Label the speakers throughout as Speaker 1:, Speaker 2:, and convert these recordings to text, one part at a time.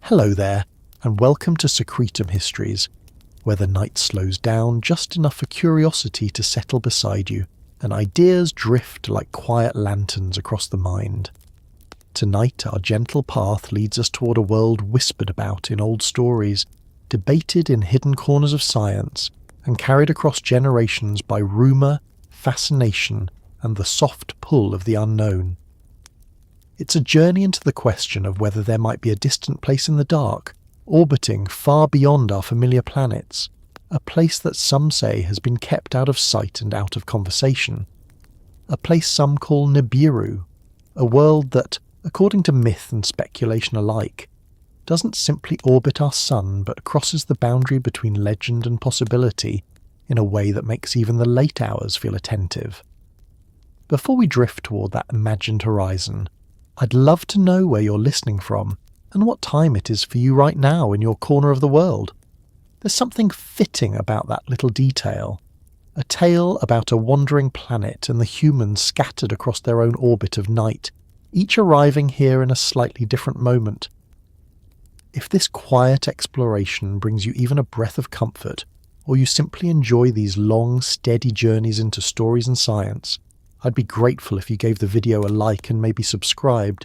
Speaker 1: Hello there, and welcome to Secretum Histories, where the night slows down just enough for curiosity to settle beside you, and ideas drift like quiet lanterns across the mind. Tonight, our gentle path leads us toward a world whispered about in old stories, debated in hidden corners of science, and carried across generations by rumour, fascination, and the soft pull of the unknown. It's a journey into the question of whether there might be a distant place in the dark, orbiting far beyond our familiar planets, a place that some say has been kept out of sight and out of conversation, a place some call Nibiru, a world that, according to myth and speculation alike, doesn't simply orbit our sun but crosses the boundary between legend and possibility in a way that makes even the late hours feel attentive. Before we drift toward that imagined horizon, I'd love to know where you're listening from and what time it is for you right now in your corner of the world. There's something fitting about that little detail, a tale about a wandering planet and the humans scattered across their own orbit of night, each arriving here in a slightly different moment. If this quiet exploration brings you even a breath of comfort, or you simply enjoy these long, steady journeys into stories and science, I'd be grateful if you gave the video a like and maybe subscribed.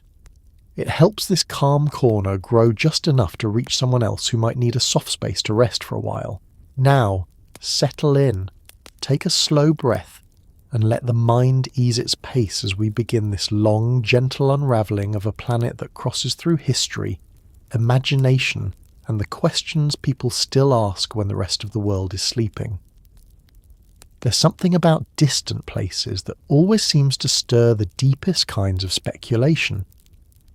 Speaker 1: It helps this calm corner grow just enough to reach someone else who might need a soft space to rest for a while. Now, settle in, take a slow breath, and let the mind ease its pace as we begin this long, gentle unravelling of a planet that crosses through history, imagination, and the questions people still ask when the rest of the world is sleeping. There's something about distant places that always seems to stir the deepest kinds of speculation.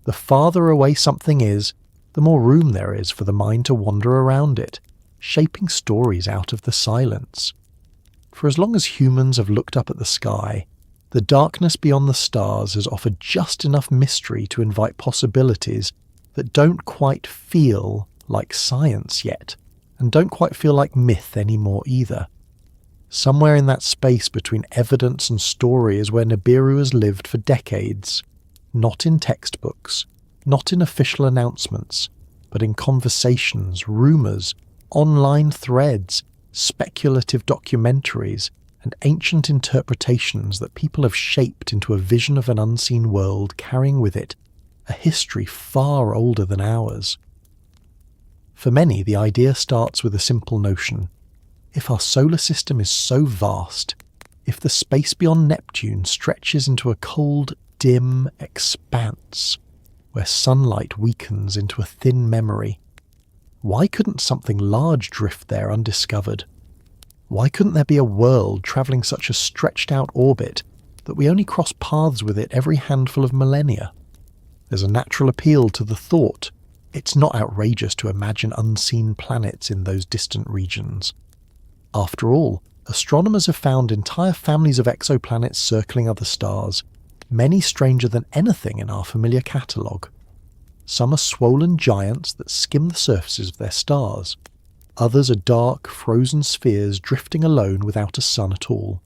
Speaker 1: The farther away something is, the more room there is for the mind to wander around it, shaping stories out of the silence. For as long as humans have looked up at the sky, the darkness beyond the stars has offered just enough mystery to invite possibilities that don't quite feel like science yet, and don't quite feel like myth anymore either. Somewhere in that space between evidence and story is where Nibiru has lived for decades, not in textbooks, not in official announcements, but in conversations, rumours, online threads, speculative documentaries, and ancient interpretations that people have shaped into a vision of an unseen world carrying with it a history far older than ours. For many, the idea starts with a simple notion. If our solar system is so vast, if the space beyond Neptune stretches into a cold, dim expanse where sunlight weakens into a thin memory, why couldn't something large drift there undiscovered? Why couldn't there be a world travelling such a stretched-out orbit that we only cross paths with it every handful of millennia? There's a natural appeal to the thought. It's not outrageous to imagine unseen planets in those distant regions. After all, astronomers have found entire families of exoplanets circling other stars, many stranger than anything in our familiar catalogue. Some are swollen giants that skim the surfaces of their stars. Others are dark, frozen spheres drifting alone without a sun at all.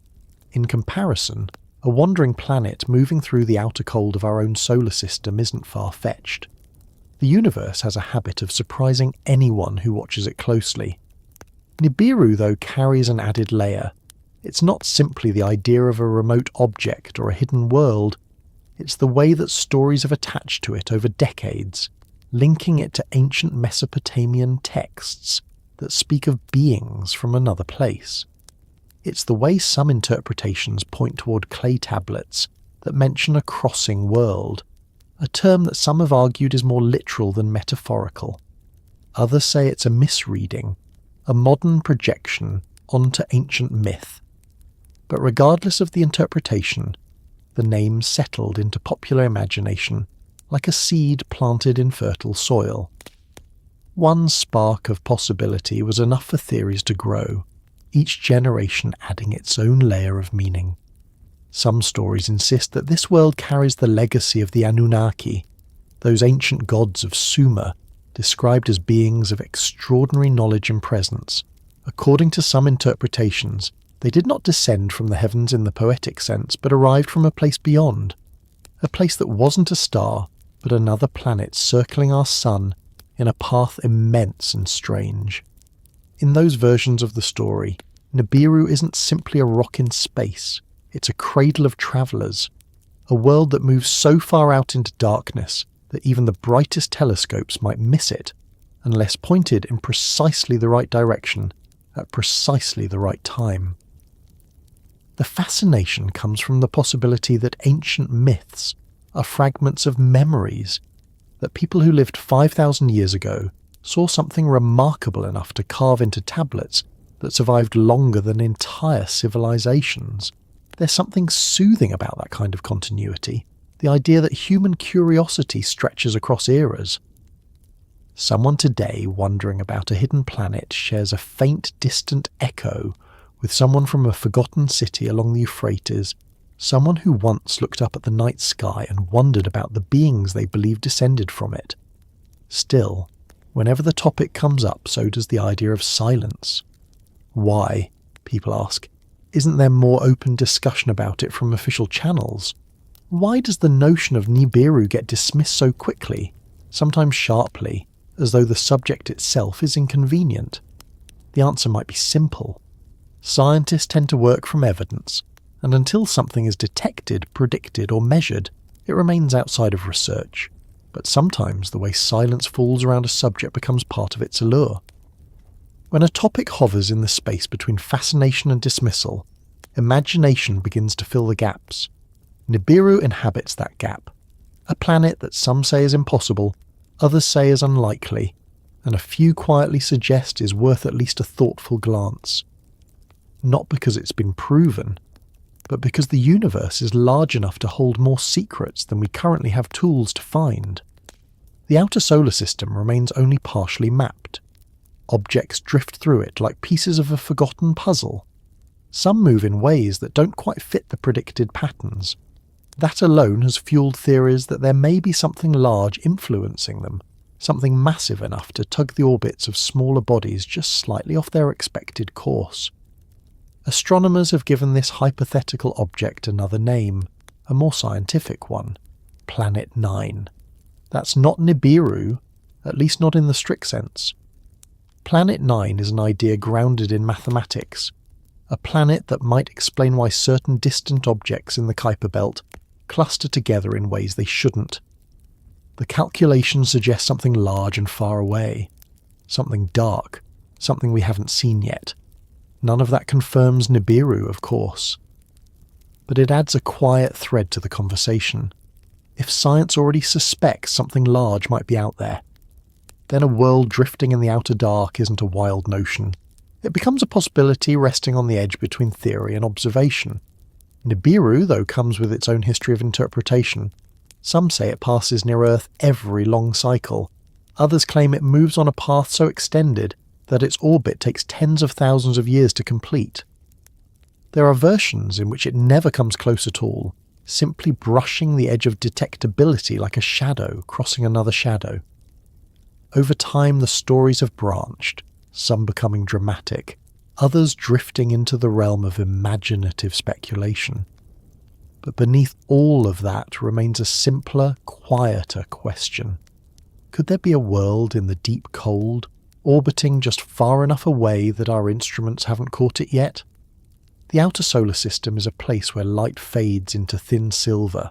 Speaker 1: In comparison, a wandering planet moving through the outer cold of our own solar system isn't far-fetched. The universe has a habit of surprising anyone who watches it closely. Nibiru, though, carries an added layer. It's not simply the idea of a remote object or a hidden world. It's the way that stories have attached to it over decades, linking it to ancient Mesopotamian texts that speak of beings from another place. It's the way some interpretations point toward clay tablets that mention a crossing world, a term that some have argued is more literal than metaphorical. Others say it's a misreading, a modern projection onto ancient myth. But regardless of the interpretation, the name settled into popular imagination like a seed planted in fertile soil. One spark of possibility was enough for theories to grow, each generation adding its own layer of meaning. Some stories insist that this world carries the legacy of the Anunnaki, those ancient gods of Sumer, described as beings of extraordinary knowledge and presence. According to some interpretations, they did not descend from the heavens in the poetic sense, but arrived from a place beyond, a place that wasn't a star, but another planet circling our sun in a path immense and strange. In those versions of the story, Nibiru isn't simply a rock in space, it's a cradle of travellers, a world that moves so far out into darkness that even the brightest telescopes might miss it, unless pointed in precisely the right direction at precisely the right time. The fascination comes from the possibility that ancient myths are fragments of memories, that people who lived 5,000 years ago saw something remarkable enough to carve into tablets that survived longer than entire civilizations. There's something soothing about that kind of continuity, the idea that human curiosity stretches across eras. Someone today wondering about a hidden planet shares a faint, distant echo with someone from a forgotten city along the Euphrates, someone who once looked up at the night sky and wondered about the beings they believed descended from it. Still, whenever the topic comes up, so does the idea of silence. Why, people ask, isn't there more open discussion about it from official channels? Why does the notion of Nibiru get dismissed so quickly, sometimes sharply, as though the subject itself is inconvenient? The answer might be simple. Scientists tend to work from evidence, and until something is detected, predicted, or measured, it remains outside of research. But sometimes the way silence falls around a subject becomes part of its allure. When a topic hovers in the space between fascination and dismissal, imagination begins to fill the gaps. Nibiru inhabits that gap, a planet that some say is impossible, others say is unlikely, and a few quietly suggest is worth at least a thoughtful glance. Not because it's been proven, but because the universe is large enough to hold more secrets than we currently have tools to find. The outer solar system remains only partially mapped. Objects drift through it like pieces of a forgotten puzzle. Some move in ways that don't quite fit the predicted patterns. That alone has fueled theories that there may be something large influencing them, something massive enough to tug the orbits of smaller bodies just slightly off their expected course. Astronomers have given this hypothetical object another name, a more scientific one, Planet 9. That's not Nibiru, at least not in the strict sense. Planet 9 is an idea grounded in mathematics, a planet that might explain why certain distant objects in the Kuiper Belt cluster together in ways they shouldn't. The calculations suggest something large and far away, something dark, something we haven't seen yet. None of that confirms Nibiru, of course. But it adds a quiet thread to the conversation. If science already suspects something large might be out there, then a world drifting in the outer dark isn't a wild notion. It becomes a possibility resting on the edge between theory and observation. Nibiru, though, comes with its own history of interpretation. Some say it passes near Earth every long cycle. Others claim it moves on a path so extended that its orbit takes tens of thousands of years to complete. There are versions in which it never comes close at all, simply brushing the edge of detectability like a shadow crossing another shadow. Over time the stories have branched, some becoming dramatic, others drifting into the realm of imaginative speculation. But beneath all of that remains a simpler, quieter question. Could there be a world in the deep cold, orbiting just far enough away that our instruments haven't caught it yet? The outer solar system is a place where light fades into thin silver,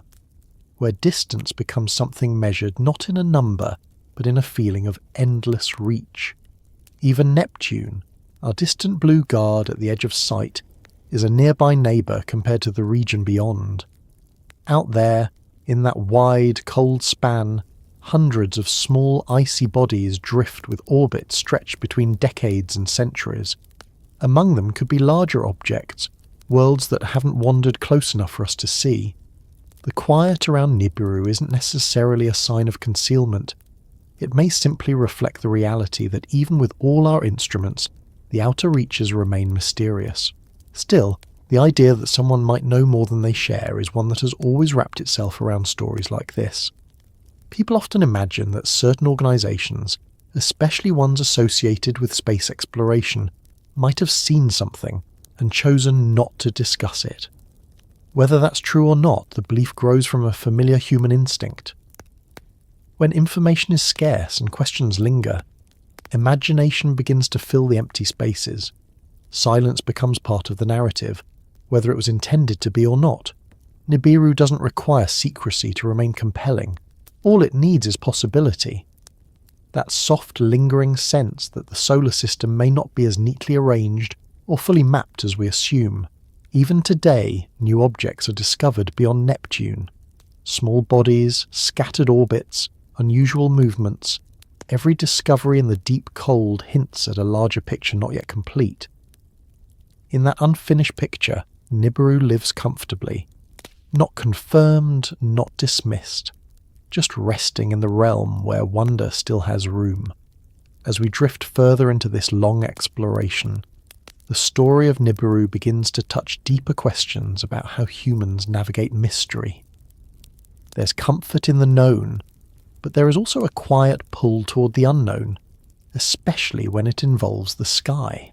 Speaker 1: where distance becomes something measured not in a number, but in a feeling of endless reach. Even Neptune, our distant blue guard at the edge of sight, is a nearby neighbour compared to the region beyond. Out there, in that wide, cold span, hundreds of small icy bodies drift with orbits stretched between decades and centuries. Among them could be larger objects, worlds that haven't wandered close enough for us to see. The quiet around Nibiru isn't necessarily a sign of concealment. It may simply reflect the reality that even with all our instruments, the outer reaches remain mysterious. Still, the idea that someone might know more than they share is one that has always wrapped itself around stories like this. People often imagine that certain organisations, especially ones associated with space exploration, might have seen something and chosen not to discuss it. Whether that's true or not, the belief grows from a familiar human instinct. When information is scarce and questions linger, imagination begins to fill the empty spaces. Silence becomes part of the narrative, whether it was intended to be or not. Nibiru doesn't require secrecy to remain compelling. All it needs is possibility. That soft, lingering sense that the solar system may not be as neatly arranged or fully mapped as we assume. Even today, new objects are discovered beyond Neptune. Small bodies, scattered orbits, unusual movements. Every discovery in the deep cold hints at a larger picture not yet complete. In that unfinished picture, Nibiru lives comfortably. Not confirmed, not dismissed. Just resting in the realm where wonder still has room. As we drift further into this long exploration, the story of Nibiru begins to touch deeper questions about how humans navigate mystery. There's comfort in the known, but there is also a quiet pull toward the unknown, especially when it involves the sky.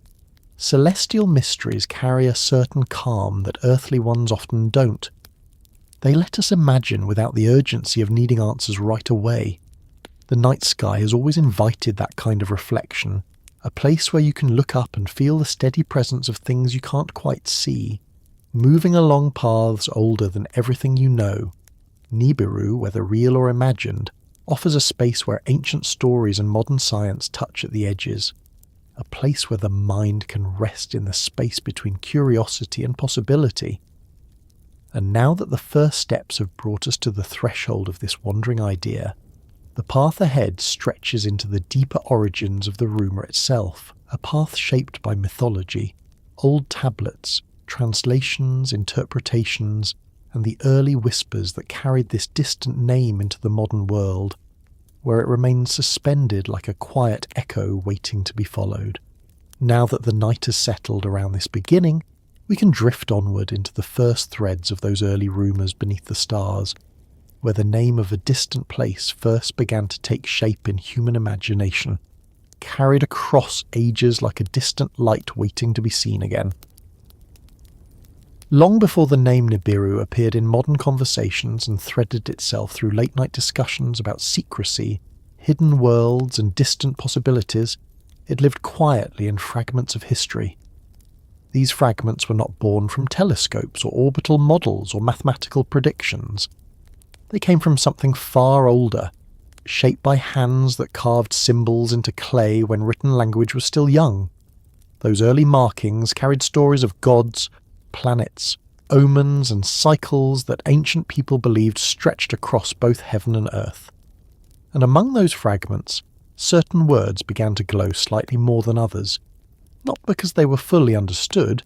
Speaker 1: Celestial mysteries carry a certain calm that earthly ones often don't. They let us imagine without the urgency of needing answers right away. The night sky has always invited that kind of reflection, a place where you can look up and feel the steady presence of things you can't quite see, moving along paths older than everything you know. Nibiru, whether real or imagined, offers a space where ancient stories and modern science touch at the edges. A place where the mind can rest in the space between curiosity and possibility. And now that the first steps have brought us to the threshold of this wandering idea, the path ahead stretches into the deeper origins of the rumour itself, a path shaped by mythology, old tablets, translations, interpretations, and the early whispers that carried this distant name into the modern world, where it remains suspended like a quiet echo waiting to be followed. Now that the night has settled around this beginning, we can drift onward into the first threads of those early rumours beneath the stars, where the name of a distant place first began to take shape in human imagination, carried across ages like a distant light waiting to be seen again. Long before the name Nibiru appeared in modern conversations and threaded itself through late-night discussions about secrecy, hidden worlds and distant possibilities, it lived quietly in fragments of history. These fragments were not born from telescopes or orbital models or mathematical predictions. They came from something far older, shaped by hands that carved symbols into clay when written language was still young. Those early markings carried stories of gods, planets, omens and cycles that ancient people believed stretched across both heaven and earth. And among those fragments, certain words began to glow slightly more than others, not because they were fully understood,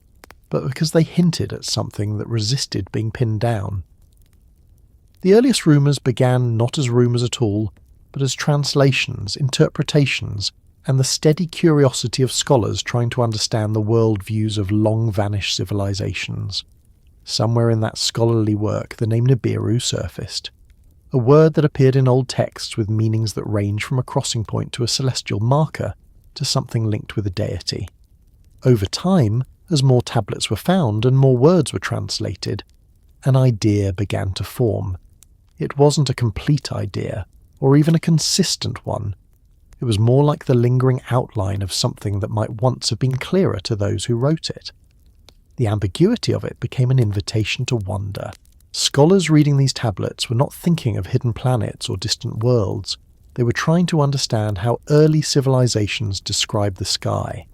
Speaker 1: but because they hinted at something that resisted being pinned down. The earliest rumours began not as rumours at all, but as translations, interpretations, and the steady curiosity of scholars trying to understand the worldviews of long-vanished civilizations. Somewhere in that scholarly work, the name Nibiru surfaced, a word that appeared in old texts with meanings that range from a crossing point to a celestial marker to something linked with a deity. Over time, as more tablets were found and more words were translated, an idea began to form. It wasn't a complete idea, or even a consistent one. It was more like the lingering outline of something that might once have been clearer to those who wrote it. The ambiguity of it became an invitation to wonder. Scholars reading these tablets were not thinking of hidden planets or distant worlds. They were trying to understand how early civilizations described the sky.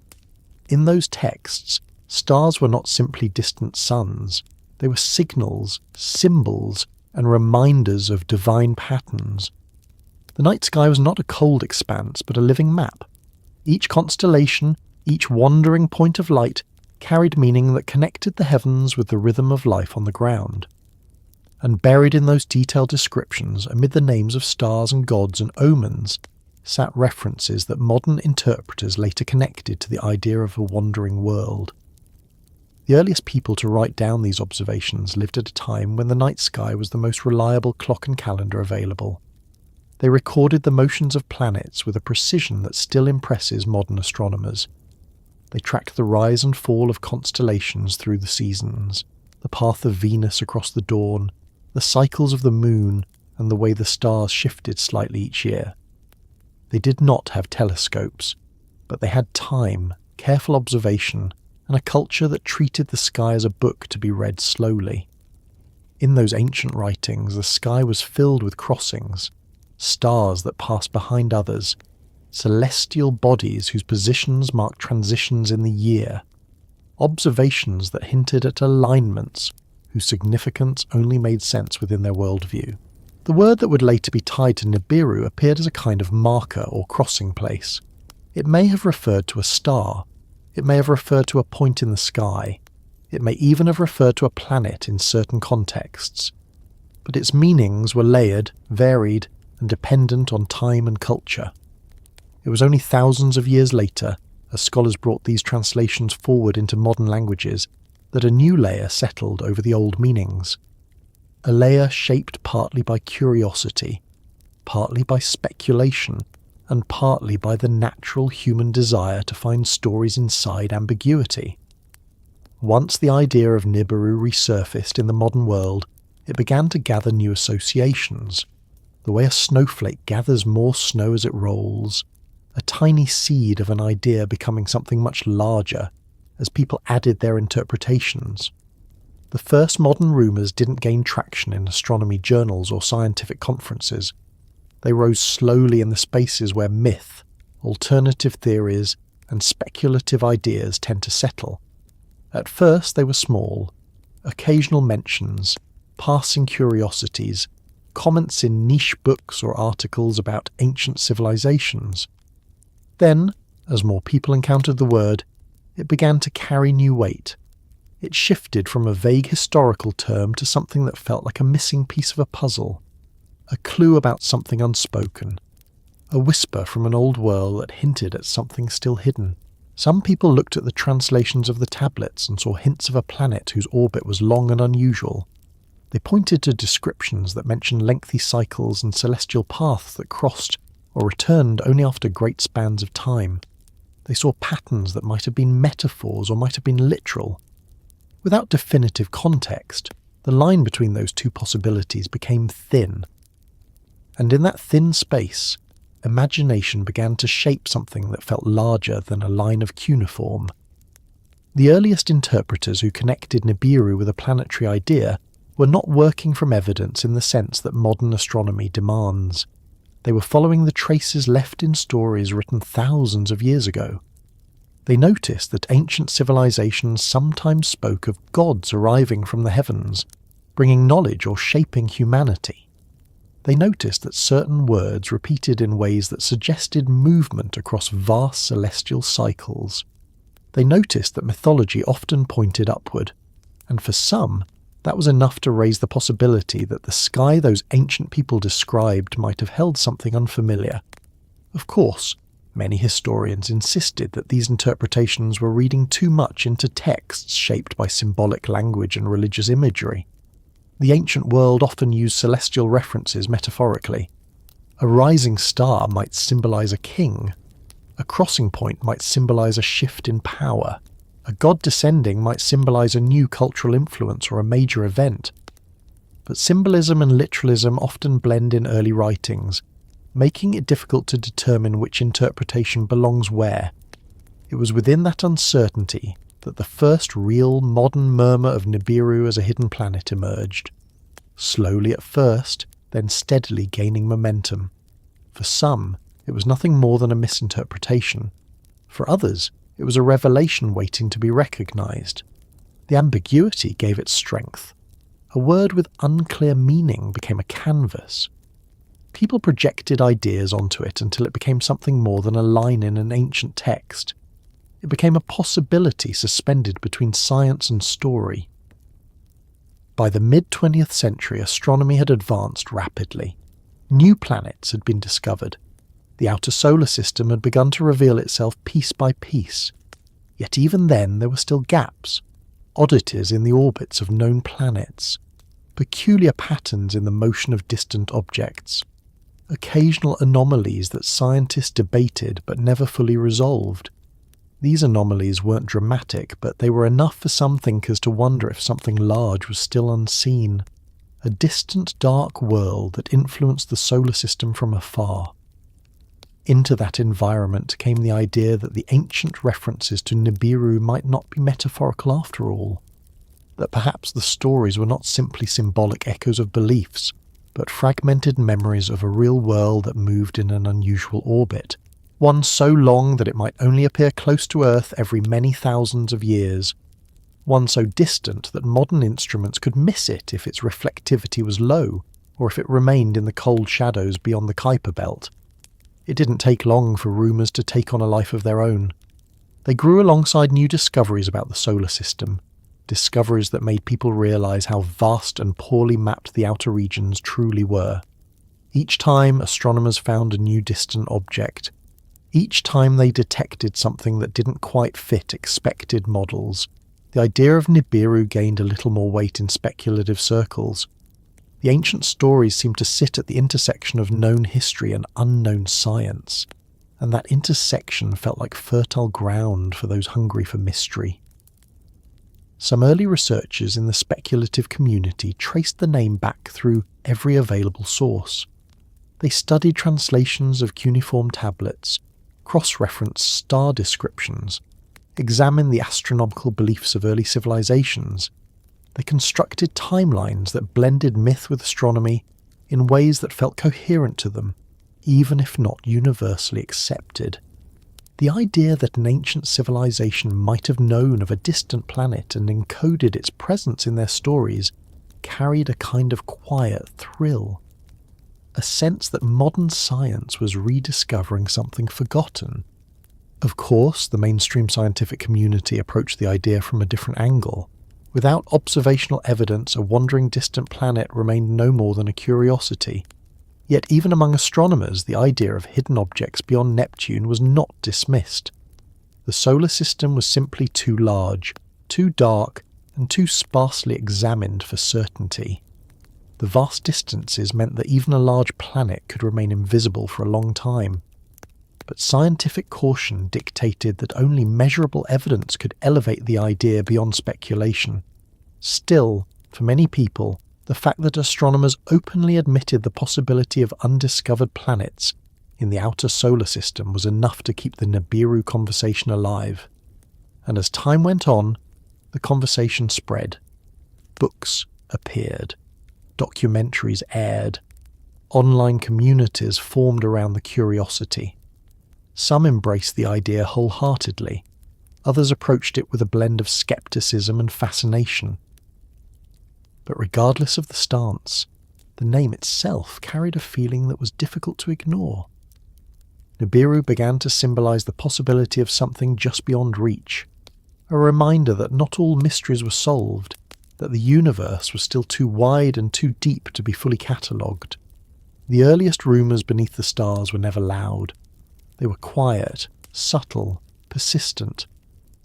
Speaker 1: In those texts, stars were not simply distant suns. They were signals, symbols, and reminders of divine patterns. The night sky was not a cold expanse, but a living map. Each constellation, each wandering point of light, carried meaning that connected the heavens with the rhythm of life on the ground. And buried in those detailed descriptions, amid the names of stars and gods and omens, sat references that modern interpreters later connected to the idea of a wandering world. The earliest people to write down these observations lived at a time when the night sky was the most reliable clock and calendar available. They recorded the motions of planets with a precision that still impresses modern astronomers. They tracked the rise and fall of constellations through the seasons, the path of Venus across the dawn, the cycles of the moon, and the way the stars shifted slightly each year. They did not have telescopes, but they had time, careful observation, and a culture that treated the sky as a book to be read slowly. In those ancient writings, the sky was filled with crossings, stars that passed behind others, celestial bodies whose positions marked transitions in the year, observations that hinted at alignments whose significance only made sense within their worldview. The word that would later be tied to Nibiru appeared as a kind of marker or crossing place. It may have referred to a star, it may have referred to a point in the sky, it may even have referred to a planet in certain contexts. But its meanings were layered, varied, and dependent on time and culture. It was only thousands of years later, as scholars brought these translations forward into modern languages, that a new layer settled over the old meanings. A layer shaped partly by curiosity, partly by speculation, and partly by the natural human desire to find stories inside ambiguity. Once the idea of Nibiru resurfaced in the modern world, it began to gather new associations. The way a snowflake gathers more snow as it rolls, a tiny seed of an idea becoming something much larger as people added their interpretations. The first modern rumours didn't gain traction in astronomy journals or scientific conferences. They rose slowly in the spaces where myth, alternative theories, and speculative ideas tend to settle. At first they were small, occasional mentions, passing curiosities, comments in niche books or articles about ancient civilizations. Then, as more people encountered the word, it began to carry new weight. It shifted from a vague historical term to something that felt like a missing piece of a puzzle, a clue about something unspoken, a whisper from an old world that hinted at something still hidden. Some people looked at the translations of the tablets and saw hints of a planet whose orbit was long and unusual. They pointed to descriptions that mentioned lengthy cycles and celestial paths that crossed or returned only after great spans of time. They saw patterns that might have been metaphors or might have been literal. Without definitive context, the line between those two possibilities became thin. And in that thin space, imagination began to shape something that felt larger than a line of cuneiform. The earliest interpreters who connected Nibiru with a planetary idea were not working from evidence in the sense that modern astronomy demands. They were following the traces left in stories written thousands of years ago. They noticed that ancient civilizations sometimes spoke of gods arriving from the heavens, bringing knowledge or shaping humanity. They noticed that certain words repeated in ways that suggested movement across vast celestial cycles. They noticed that mythology often pointed upward, and for some, that was enough to raise the possibility that the sky those ancient people described might have held something unfamiliar. Of course, many historians insisted that these interpretations were reading too much into texts shaped by symbolic language and religious imagery. The ancient world often used celestial references metaphorically. A rising star might symbolize a king. A crossing point might symbolize a shift in power. A god descending might symbolize a new cultural influence or a major event. But symbolism and literalism often blend in early writings, making it difficult to determine which interpretation belongs where. It was within that uncertainty that the first real modern murmur of Nibiru as a hidden planet emerged. Slowly at first, then steadily gaining momentum. For some, it was nothing more than a misinterpretation. For others, it was a revelation waiting to be recognized. The ambiguity gave it strength. A word with unclear meaning became a canvas. People projected ideas onto it until it became something more than a line in an ancient text. It became a possibility suspended between science and story. By the mid-20th century, astronomy had advanced rapidly. New planets had been discovered. The outer solar system had begun to reveal itself piece by piece. Yet even then there were still gaps, oddities in the orbits of known planets, peculiar patterns in the motion of distant objects, occasional anomalies that scientists debated but never fully resolved. These anomalies weren't dramatic, but they were enough for some thinkers to wonder if something large was still unseen. a distant dark world that influenced the solar system from afar. Into that environment came the idea that the ancient references to Nibiru might not be metaphorical after all, that perhaps the stories were not simply symbolic echoes of beliefs, but fragmented memories of a real world that moved in an unusual orbit, one so long that it might only appear close to Earth every many thousands of years, one so distant that modern instruments could miss it if its reflectivity was low, or if it remained in the cold shadows beyond the Kuiper belt. It didn't take long for rumours to take on a life of their own. They grew alongside new discoveries about the solar system, discoveries that made people realise how vast and poorly mapped the outer regions truly were. Each time astronomers found a new distant object, each time they detected something that didn't quite fit expected models, the idea of Nibiru gained a little more weight in speculative circles. The ancient stories seemed to sit at the intersection of known history and unknown science, and that intersection felt like fertile ground for those hungry for mystery. Some early researchers in the speculative community traced the name back through every available source. They studied translations of cuneiform tablets, cross-referenced star descriptions, examined the astronomical beliefs of early civilizations. They constructed timelines that blended myth with astronomy in ways that felt coherent to them, even if not universally accepted. The idea that an ancient civilization might have known of a distant planet and encoded its presence in their stories carried a kind of quiet thrill, a sense that modern science was rediscovering something forgotten. Of course, the mainstream scientific community approached the idea from a different angle. Without observational evidence, a wandering distant planet remained no more than a curiosity. Yet even among astronomers, the idea of hidden objects beyond Neptune was not dismissed. The solar system was simply too large, too dark, and too sparsely examined for certainty. The vast distances meant that even a large planet could remain invisible for a long time. But scientific caution dictated that only measurable evidence could elevate the idea beyond speculation. Still, for many people, the fact that astronomers openly admitted the possibility of undiscovered planets in the outer solar system was enough to keep the Nibiru conversation alive. And as time went on, the conversation spread. Books appeared. Documentaries aired. Online communities formed around the curiosity. Some embraced the idea wholeheartedly. Others approached it with a blend of skepticism and fascination. But regardless of the stance, the name itself carried a feeling that was difficult to ignore. Nibiru began to symbolize the possibility of something just beyond reach, a reminder that not all mysteries were solved, that the universe was still too wide and too deep to be fully catalogued. The earliest rumours beneath the stars were never loud. They were quiet, subtle, persistent.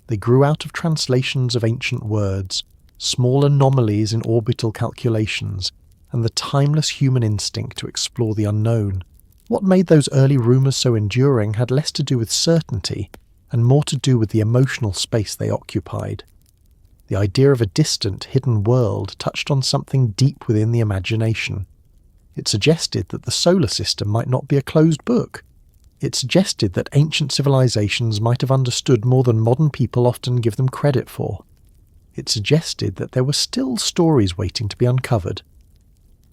Speaker 1: They grew out of translations of ancient words, small anomalies in orbital calculations, and the timeless human instinct to explore the unknown. What made those early rumours so enduring had less to do with certainty and more to do with the emotional space they occupied. The idea of a distant, hidden world touched on something deep within the imagination. It suggested that the solar system might not be a closed book. It suggested that ancient civilizations might have understood more than modern people often give them credit for. It suggested that there were still stories waiting to be uncovered.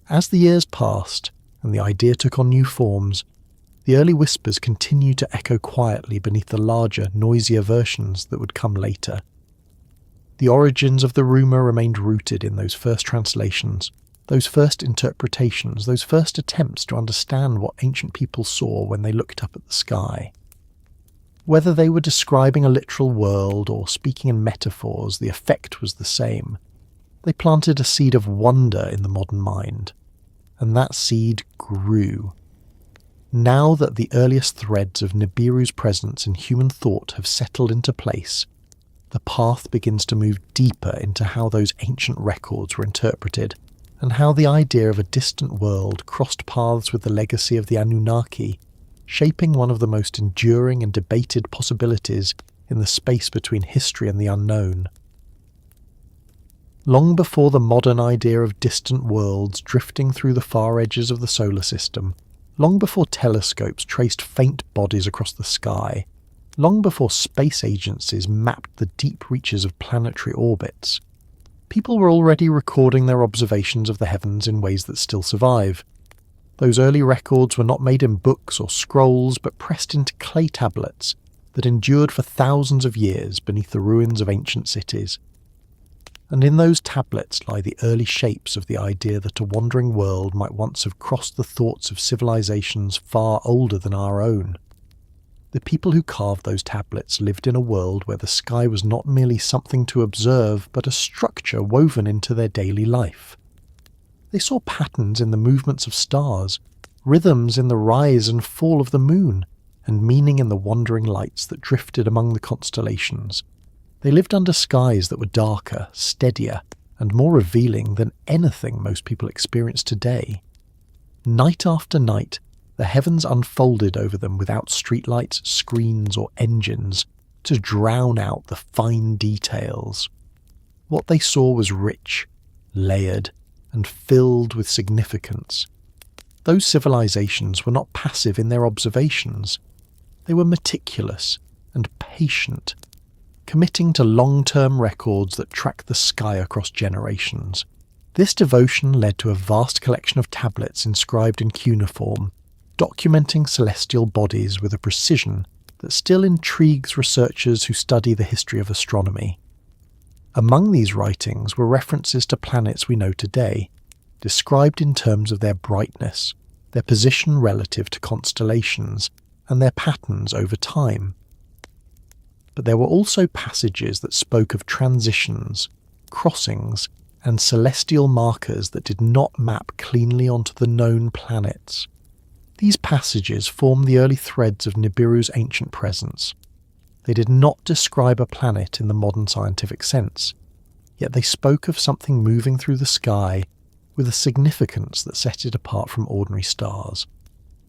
Speaker 1: As the years passed, and the idea took on new forms, the early whispers continued to echo quietly beneath the larger, noisier versions that would come later. The origins of the rumour remained rooted in those first translations, those first interpretations, those first attempts to understand what ancient people saw when they looked up at the sky. Whether they were describing a literal world or speaking in metaphors, the effect was the same. They planted a seed of wonder in the modern mind, and that seed grew. Now that the earliest threads of Nibiru's presence in human thought have settled into place, the path begins to move deeper into how those ancient records were interpreted, and how the idea of a distant world crossed paths with the legacy of the Anunnaki, shaping one of the most enduring and debated possibilities in the space between history and the unknown. Long before the modern idea of distant worlds drifting through the far edges of the solar system, long before telescopes traced faint bodies across the sky, long before space agencies mapped the deep reaches of planetary orbits, people were already recording their observations of the heavens in ways that still survive. Those early records were not made in books or scrolls, but pressed into clay tablets that endured for thousands of years beneath the ruins of ancient cities. And in those tablets lie the early shapes of the idea that a wandering world might once have crossed the thoughts of civilizations far older than our own. The people who carved those tablets lived in a world where the sky was not merely something to observe, but a structure woven into their daily life. They saw patterns in the movements of stars, rhythms in the rise and fall of the moon, and meaning in the wandering lights that drifted among the constellations. They lived under skies that were darker, steadier, and more revealing than anything most people experience today. Night after night, the heavens unfolded over them without streetlights, screens, or engines to drown out the fine details. What they saw was rich, layered, and filled with significance. Those civilizations were not passive in their observations. They were meticulous and patient, committing to long-term records that track the sky across generations. This devotion led to a vast collection of tablets inscribed in cuneiform, documenting celestial bodies with a precision that still intrigues researchers who study the history of astronomy. Among these writings were references to planets we know today, described in terms of their brightness, their position relative to constellations, and their patterns over time. But there were also passages that spoke of transitions, crossings, and celestial markers that did not map cleanly onto the known planets. These passages form the early threads of Nibiru's ancient presence. They did not describe a planet in the modern scientific sense, yet they spoke of something moving through the sky with a significance that set it apart from ordinary stars.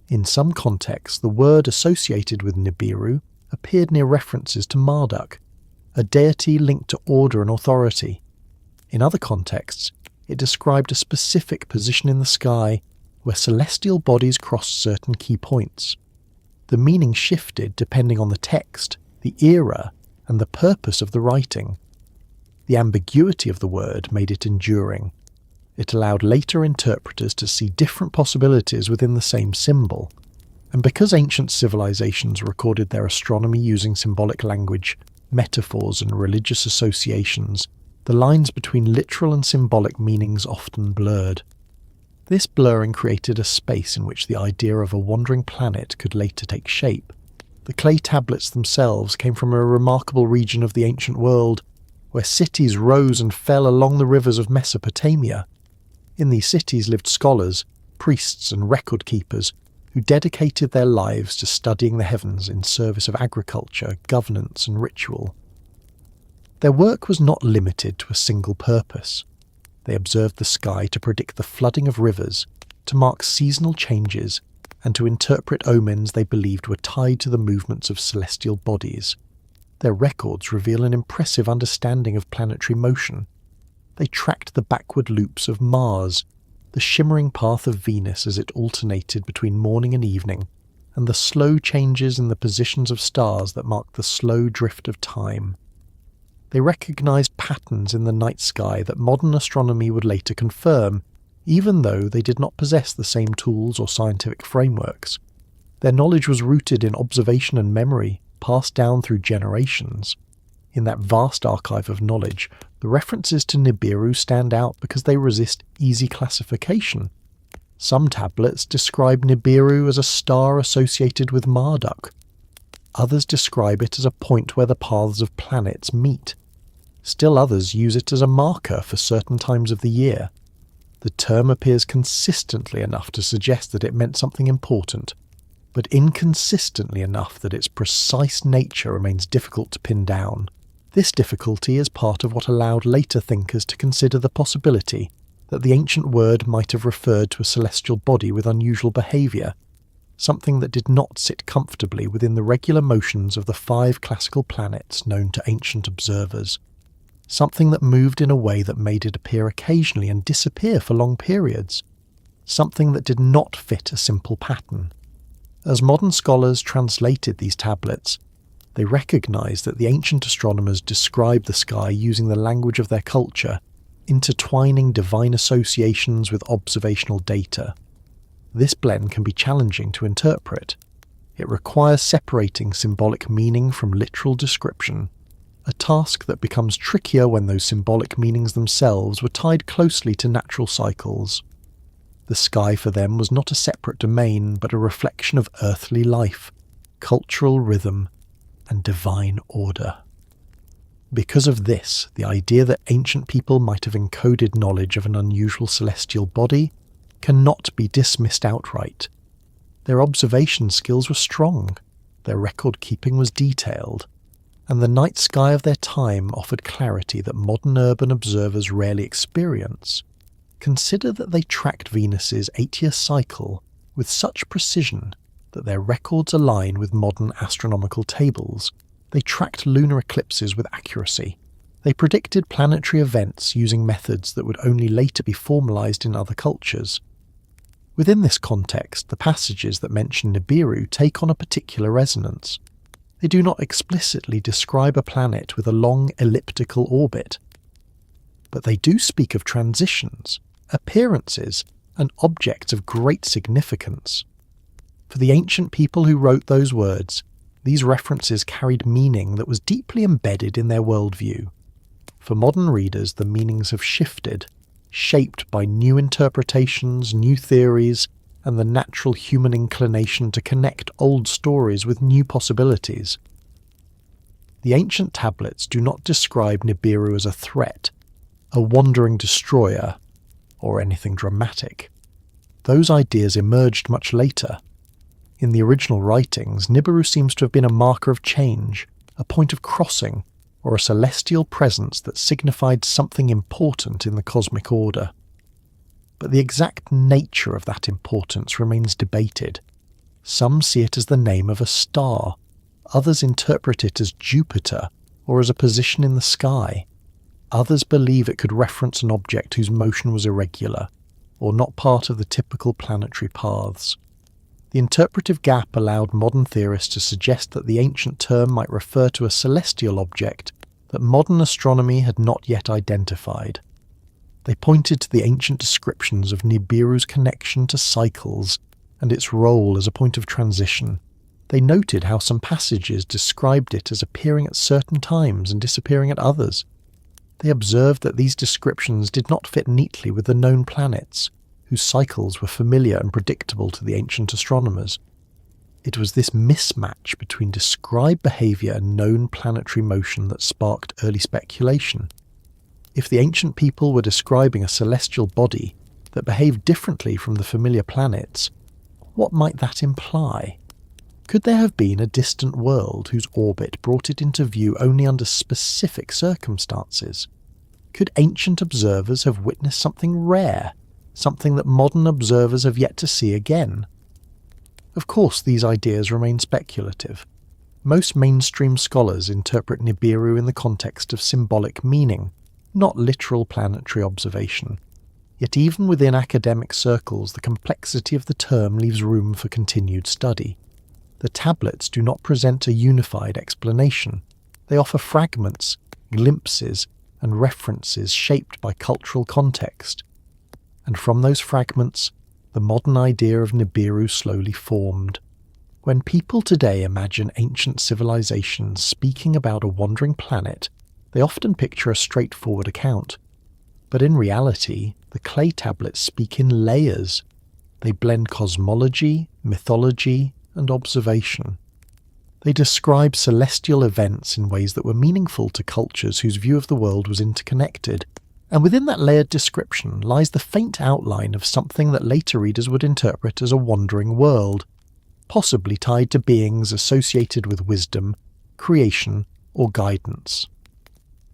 Speaker 1: In some contexts, the word associated with Nibiru appeared near references to Marduk, a deity linked to order and authority. In other contexts, it described a specific position in the sky where celestial bodies crossed certain key points. The meaning shifted depending on the text, the era, and the purpose of the writing. The ambiguity of the word made it enduring. It allowed later interpreters to see different possibilities within the same symbol. And because ancient civilizations recorded their astronomy using symbolic language, metaphors, and religious associations, the lines between literal and symbolic meanings often blurred. This blurring created a space in which the idea of a wandering planet could later take shape. The clay tablets themselves came from a remarkable region of the ancient world, where cities rose and fell along the rivers of Mesopotamia. In these cities lived scholars, priests, and record keepers, who dedicated their lives to studying the heavens in service of agriculture, governance, and ritual. Their work was not limited to a single purpose. They observed the sky to predict the flooding of rivers, to mark seasonal changes, and to interpret omens they believed were tied to the movements of celestial bodies. Their records reveal an impressive understanding of planetary motion. They tracked the backward loops of Mars, the shimmering path of Venus as it alternated between morning and evening, and the slow changes in the positions of stars that marked the slow drift of time. They recognized patterns in the night sky that modern astronomy would later confirm, even though they did not possess the same tools or scientific frameworks. Their knowledge was rooted in observation and memory, passed down through generations. In that vast archive of knowledge, the references to Nibiru stand out because they resist easy classification. Some tablets describe Nibiru as a star associated with Marduk. Others describe it as a point where the paths of planets meet. Still others use it as a marker for certain times of the year. The term appears consistently enough to suggest that it meant something important, but inconsistently enough that its precise nature remains difficult to pin down. This difficulty is part of what allowed later thinkers to consider the possibility that the ancient word might have referred to a celestial body with unusual behaviour, something that did not sit comfortably within the regular motions of the 5 classical planets known to ancient observers. something that moved in a way that made it appear occasionally and disappear for long periods, something that did not fit a simple pattern. As modern scholars translated these tablets, they recognized that the ancient astronomers described the sky using the language of their culture, intertwining divine associations with observational data. This blend can be challenging to interpret. It requires separating symbolic meaning from literal description, a task that becomes trickier when those symbolic meanings themselves were tied closely to natural cycles. The sky for them was not a separate domain, but a reflection of earthly life, cultural rhythm, and divine order. Because of this, the idea that ancient people might have encoded knowledge of an unusual celestial body cannot be dismissed outright. Their observation skills were strong, their record-keeping was detailed, and the night sky of their time offered clarity that modern urban observers rarely experience. Consider that they tracked Venus's 8-year cycle with such precision that their records align with modern astronomical tables. They tracked lunar eclipses with accuracy. They predicted planetary events using methods that would only later be formalized in other cultures. Within this context, the passages that mention Nibiru take on a particular resonance. They do not explicitly describe a planet with a long elliptical orbit, but they do speak of transitions, appearances, and objects of great significance. For the ancient people who wrote those words, these references carried meaning that was deeply embedded in their worldview. For modern readers, the meanings have shifted, shaped by new interpretations, new theories, and the natural human inclination to connect old stories with new possibilities. The ancient tablets do not describe Nibiru as a threat, a wandering destroyer, or anything dramatic. Those ideas emerged much later. In the original writings, Nibiru seems to have been a marker of change, a point of crossing, or a celestial presence that signified something important in the cosmic order. But the exact nature of that importance remains debated. Some see it as the name of a star, others interpret it as Jupiter or as a position in the sky. Others believe it could reference an object whose motion was irregular, or not part of the typical planetary paths. The interpretive gap allowed modern theorists to suggest that the ancient term might refer to a celestial object that modern astronomy had not yet identified. They pointed to the ancient descriptions of Nibiru's connection to cycles and its role as a point of transition. They noted how some passages described it as appearing at certain times and disappearing at others. They observed that these descriptions did not fit neatly with the known planets, whose cycles were familiar and predictable to the ancient astronomers. It was this mismatch between described behaviour and known planetary motion that sparked early speculation. If the ancient people were describing a celestial body that behaved differently from the familiar planets, what might that imply? Could there have been a distant world whose orbit brought it into view only under specific circumstances? Could ancient observers have witnessed something rare, something that modern observers have yet to see again? Of course, these ideas remain speculative. Most mainstream scholars interpret Nibiru in the context of symbolic meaning, not literal planetary observation. Yet even within academic circles, the complexity of the term leaves room for continued study. The tablets do not present a unified explanation. They offer fragments, glimpses, and references shaped by cultural context. And from those fragments, the modern idea of Nibiru slowly formed. When people today imagine ancient civilizations speaking about a wandering planet, they often picture a straightforward account. But in reality, the clay tablets speak in layers. They blend cosmology, mythology, and observation. They describe celestial events in ways that were meaningful to cultures whose view of the world was interconnected. And within that layered description lies the faint outline of something that later readers would interpret as a wandering world, possibly tied to beings associated with wisdom, creation, or guidance.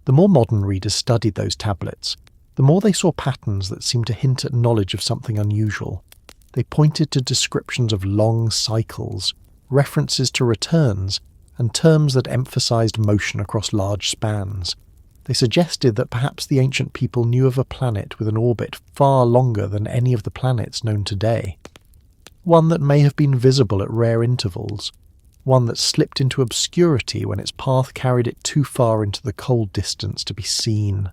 Speaker 1: The more modern readers studied those tablets, the more they saw patterns that seemed to hint at knowledge of something unusual. They pointed to descriptions of long cycles, references to returns, and terms that emphasized motion across large spans. They suggested that perhaps the ancient people knew of a planet with an orbit far longer than any of the planets known today. One that may have been visible at rare intervals, one that slipped into obscurity when its path carried it too far into the cold distance to be seen.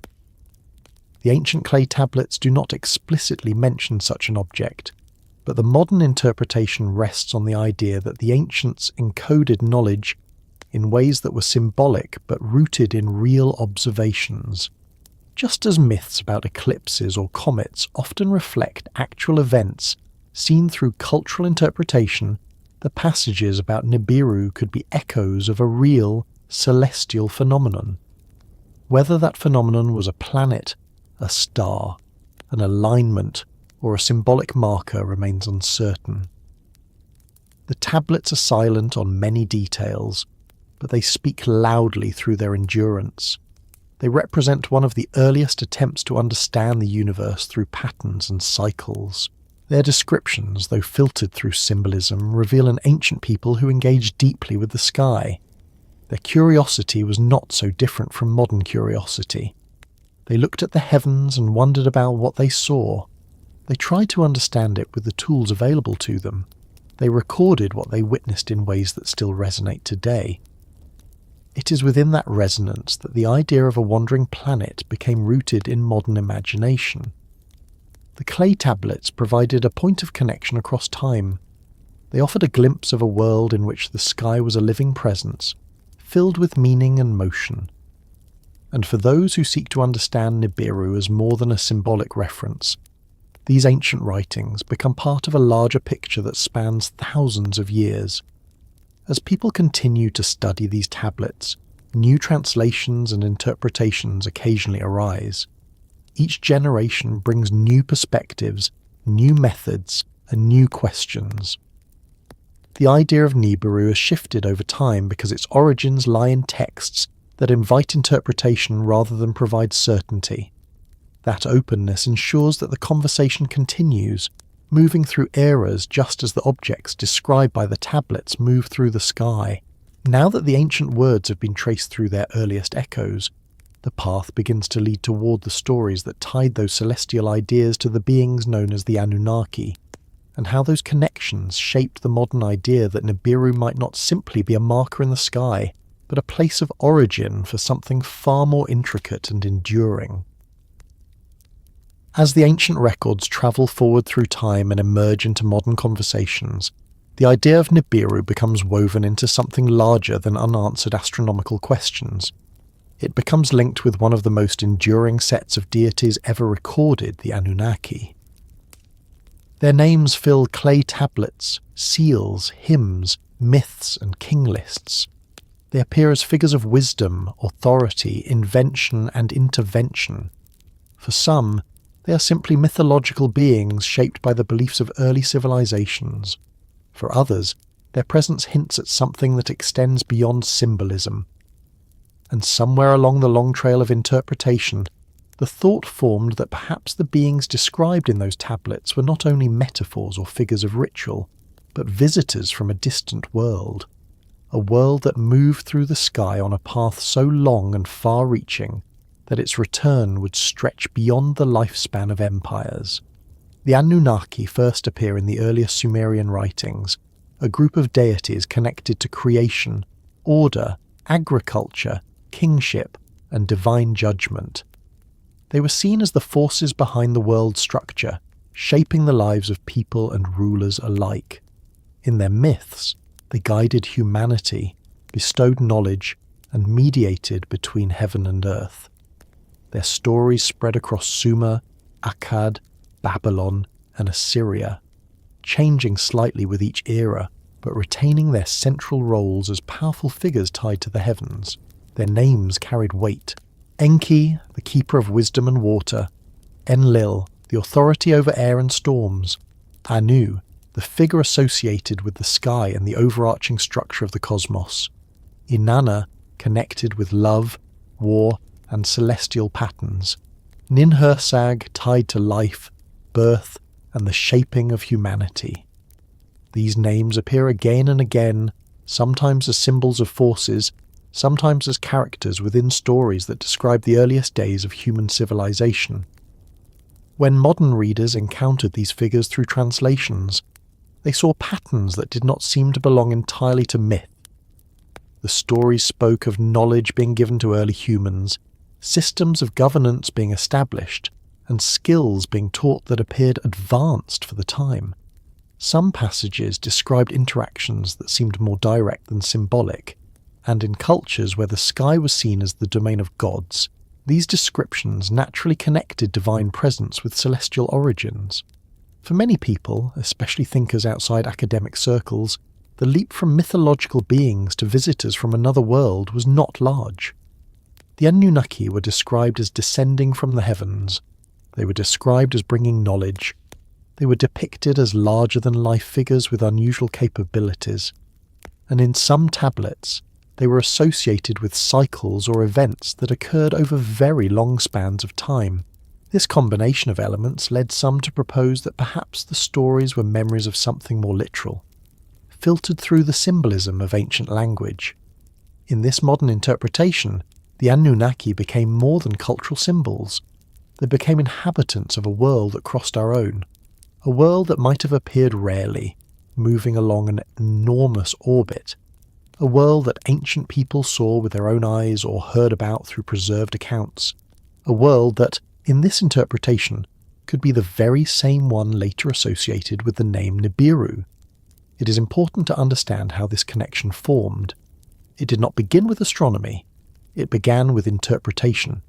Speaker 1: The ancient clay tablets do not explicitly mention such an object, but the modern interpretation rests on the idea that the ancients encoded knowledge in ways that were symbolic but rooted in real observations. Just as myths about eclipses or comets often reflect actual events seen through cultural interpretation, the passages about Nibiru could be echoes of a real, celestial phenomenon. Whether that phenomenon was a planet, a star, an alignment, or a symbolic marker remains uncertain. The tablets are silent on many details, but they speak loudly through their endurance. They represent one of the earliest attempts to understand the universe through patterns and cycles. Their descriptions, though filtered through symbolism, reveal an ancient people who engaged deeply with the sky. Their curiosity was not so different from modern curiosity. They looked at the heavens and wondered about what they saw. They tried to understand it with the tools available to them. They recorded what they witnessed in ways that still resonate today. It is within that resonance that the idea of a wandering planet became rooted in modern imagination. The clay tablets provided a point of connection across time. They offered a glimpse of a world in which the sky was a living presence, filled with meaning and motion. And for those who seek to understand Nibiru as more than a symbolic reference, these ancient writings become part of a larger picture that spans thousands of years. As people continue to study these tablets, new translations and interpretations occasionally arise. Each generation brings new perspectives, new methods, and new questions. The idea of Nibiru has shifted over time because its origins lie in texts that invite interpretation rather than provide certainty. That openness ensures that the conversation continues, moving through eras just as the objects described by the tablets move through the sky. Now that the ancient words have been traced through their earliest echoes, the path begins to lead toward the stories that tied those celestial ideas to the beings known as the Anunnaki, and how those connections shaped the modern idea that Nibiru might not simply be a marker in the sky, but a place of origin for something far more intricate and enduring. As the ancient records travel forward through time and emerge into modern conversations, the idea of Nibiru becomes woven into something larger than unanswered astronomical questions. It becomes linked with one of the most enduring sets of deities ever recorded, the Anunnaki. Their names fill clay tablets, seals, hymns, myths, and king lists. They appear as figures of wisdom, authority, invention, and intervention. For some, they are simply mythological beings shaped by the beliefs of early civilizations. For others, their presence hints at something that extends beyond symbolism. And somewhere along the long trail of interpretation, the thought formed that perhaps the beings described in those tablets were not only metaphors or figures of ritual, but visitors from a distant world. A world that moved through the sky on a path so long and far-reaching that its return would stretch beyond the lifespan of empires. The Anunnaki first appear in the earliest Sumerian writings, a group of deities connected to creation, order, agriculture, kingship, and divine judgment. They were seen as the forces behind the world structure, shaping the lives of people and rulers alike. In their myths, they guided humanity, bestowed knowledge, and mediated between heaven and earth. Their stories spread across Sumer, Akkad, Babylon, and Assyria, changing slightly with each era, but retaining their central roles as powerful figures tied to the heavens. Their names carried weight. Enki, the keeper of wisdom and water. Enlil, the authority over air and storms. Anu, the figure associated with the sky and the overarching structure of the cosmos. Inanna, connected with love, war, and celestial patterns. Ninhursag, tied to life, birth, and the shaping of humanity. These names appear again and again, sometimes as symbols of forces, sometimes as characters within stories that describe the earliest days of human civilization. When modern readers encountered these figures through translations, they saw patterns that did not seem to belong entirely to myth. The stories spoke of knowledge being given to early humans, systems of governance being established, and skills being taught that appeared advanced for the time. Some passages described interactions that seemed more direct than symbolic, and in cultures where the sky was seen as the domain of gods, these descriptions naturally connected divine presence with celestial origins. For many people, especially thinkers outside academic circles, the leap from mythological beings to visitors from another world was not large. The Anunnaki were described as descending from the heavens. They were described as bringing knowledge. They were depicted as larger-than-life figures with unusual capabilities. And in some tablets, they were associated with cycles or events that occurred over very long spans of time. This combination of elements led some to propose that perhaps the stories were memories of something more literal, filtered through the symbolism of ancient language. In this modern interpretation, the Anunnaki became more than cultural symbols. They became inhabitants of a world that crossed our own, a world that might have appeared rarely, moving along an enormous orbit, a world that ancient people saw with their own eyes or heard about through preserved accounts, a world that, in this interpretation, could be the very same one later associated with the name Nibiru. It is important to understand how this connection formed. It did not begin with astronomy, it began with interpretation.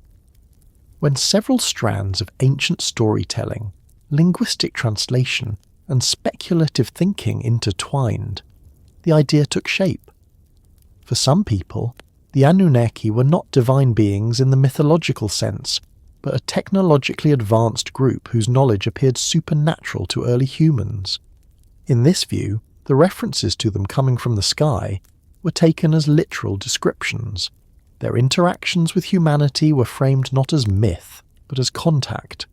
Speaker 1: When several strands of ancient storytelling, linguistic translation, and speculative thinking intertwined, the idea took shape. For some people, the Anunnaki were not divine beings in the mythological sense, but a technologically advanced group whose knowledge appeared supernatural to early humans. In this view, the references to them coming from the sky were taken as literal descriptions. Their interactions with humanity were framed not as myth, but as contact,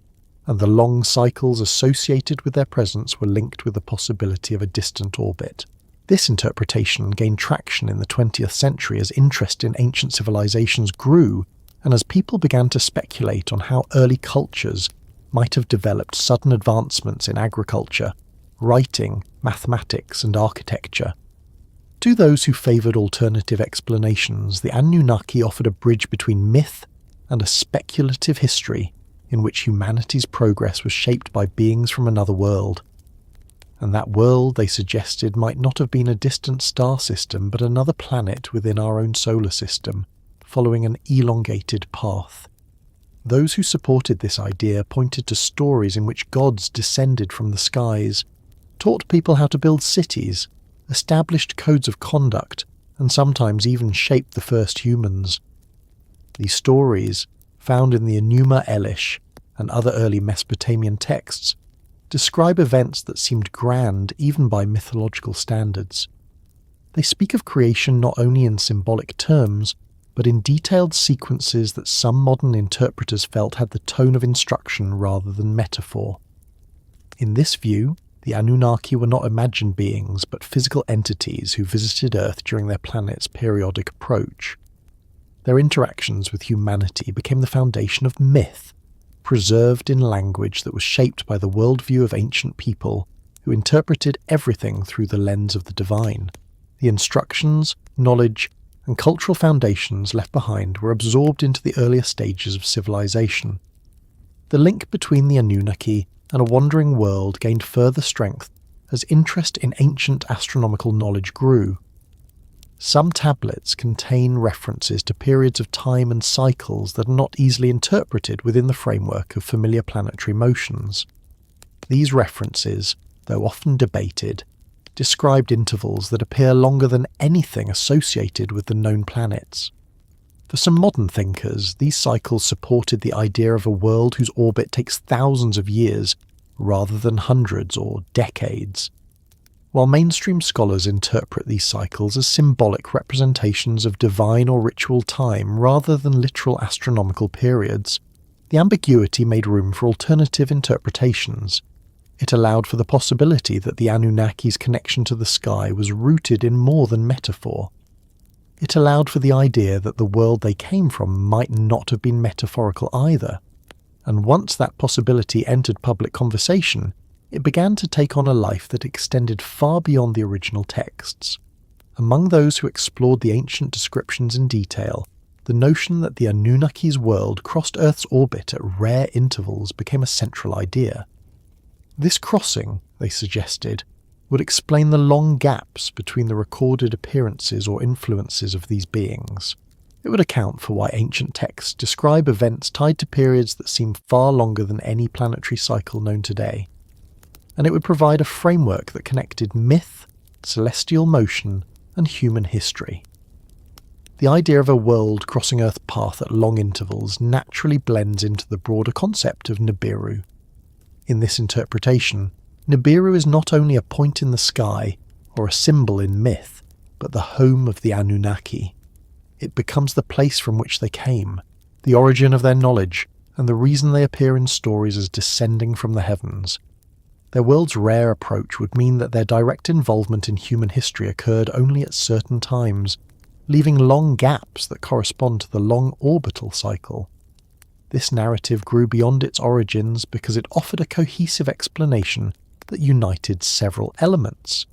Speaker 1: and the long cycles associated with their presence were linked with the possibility of a distant orbit. This interpretation gained traction in the 20th century as interest in ancient civilizations grew, and as people began to speculate on how early cultures might have developed sudden advancements in agriculture, writing, mathematics, and architecture. To those who favoured alternative explanations, the Anunnaki offered a bridge between myth and a speculative history in which humanity's progress was shaped by beings from another world. And that world, they suggested, might not have been a distant star system but another planet within our own solar system, following an elongated path. Those who supported this idea pointed to stories in which gods descended from the skies, taught people how to build cities, established codes of conduct, and sometimes even shaped the first humans. These stories, found in the Enuma Elish and other early Mesopotamian texts, describe events that seemed grand even by mythological standards. They speak of creation not only in symbolic terms, but in detailed sequences that some modern interpreters felt had the tone of instruction rather than metaphor. In this view, the Anunnaki were not imagined beings, but physical entities who visited Earth during their planet's periodic approach. Their interactions with humanity became the foundation of myth, preserved in language that was shaped by the worldview of ancient people who interpreted everything through the lens of the divine. The instructions, knowledge, and cultural foundations left behind were absorbed into the earlier stages of civilization. The link between the Anunnaki and a wandering world gained further strength as interest in ancient astronomical knowledge grew. Some tablets contain references to periods of time and cycles that are not easily interpreted within the framework of familiar planetary motions. These references, though often debated, described intervals that appear longer than anything associated with the known planets. For some modern thinkers, these cycles supported the idea of a world whose orbit takes thousands of years rather than hundreds or decades. While mainstream scholars interpret these cycles as symbolic representations of divine or ritual time rather than literal astronomical periods, the ambiguity made room for alternative interpretations. It allowed for the possibility that the Anunnaki's connection to the sky was rooted in more than metaphor. It allowed for the idea that the world they came from might not have been metaphorical either, and once that possibility entered public conversation, it began to take on a life that extended far beyond the original texts. Among those who explored the ancient descriptions in detail, the notion that the Anunnaki's world crossed Earth's orbit at rare intervals became a central idea. This crossing, they suggested, would explain the long gaps between the recorded appearances or influences of these beings. It would account for why ancient texts describe events tied to periods that seem far longer than any planetary cycle known today. And it would provide a framework that connected myth, celestial motion, and human history. The idea of a world crossing Earth's path at long intervals naturally blends into the broader concept of Nibiru. In this interpretation, Nibiru is not only a point in the sky or a symbol in myth, but the home of the Anunnaki. It becomes the place from which they came, the origin of their knowledge, and the reason they appear in stories as descending from the heavens. Their world's rare approach would mean that their direct involvement in human history occurred only at certain times, leaving long gaps that correspond to the long orbital cycle. This narrative grew beyond its origins because it offered a cohesive explanation that united several elements: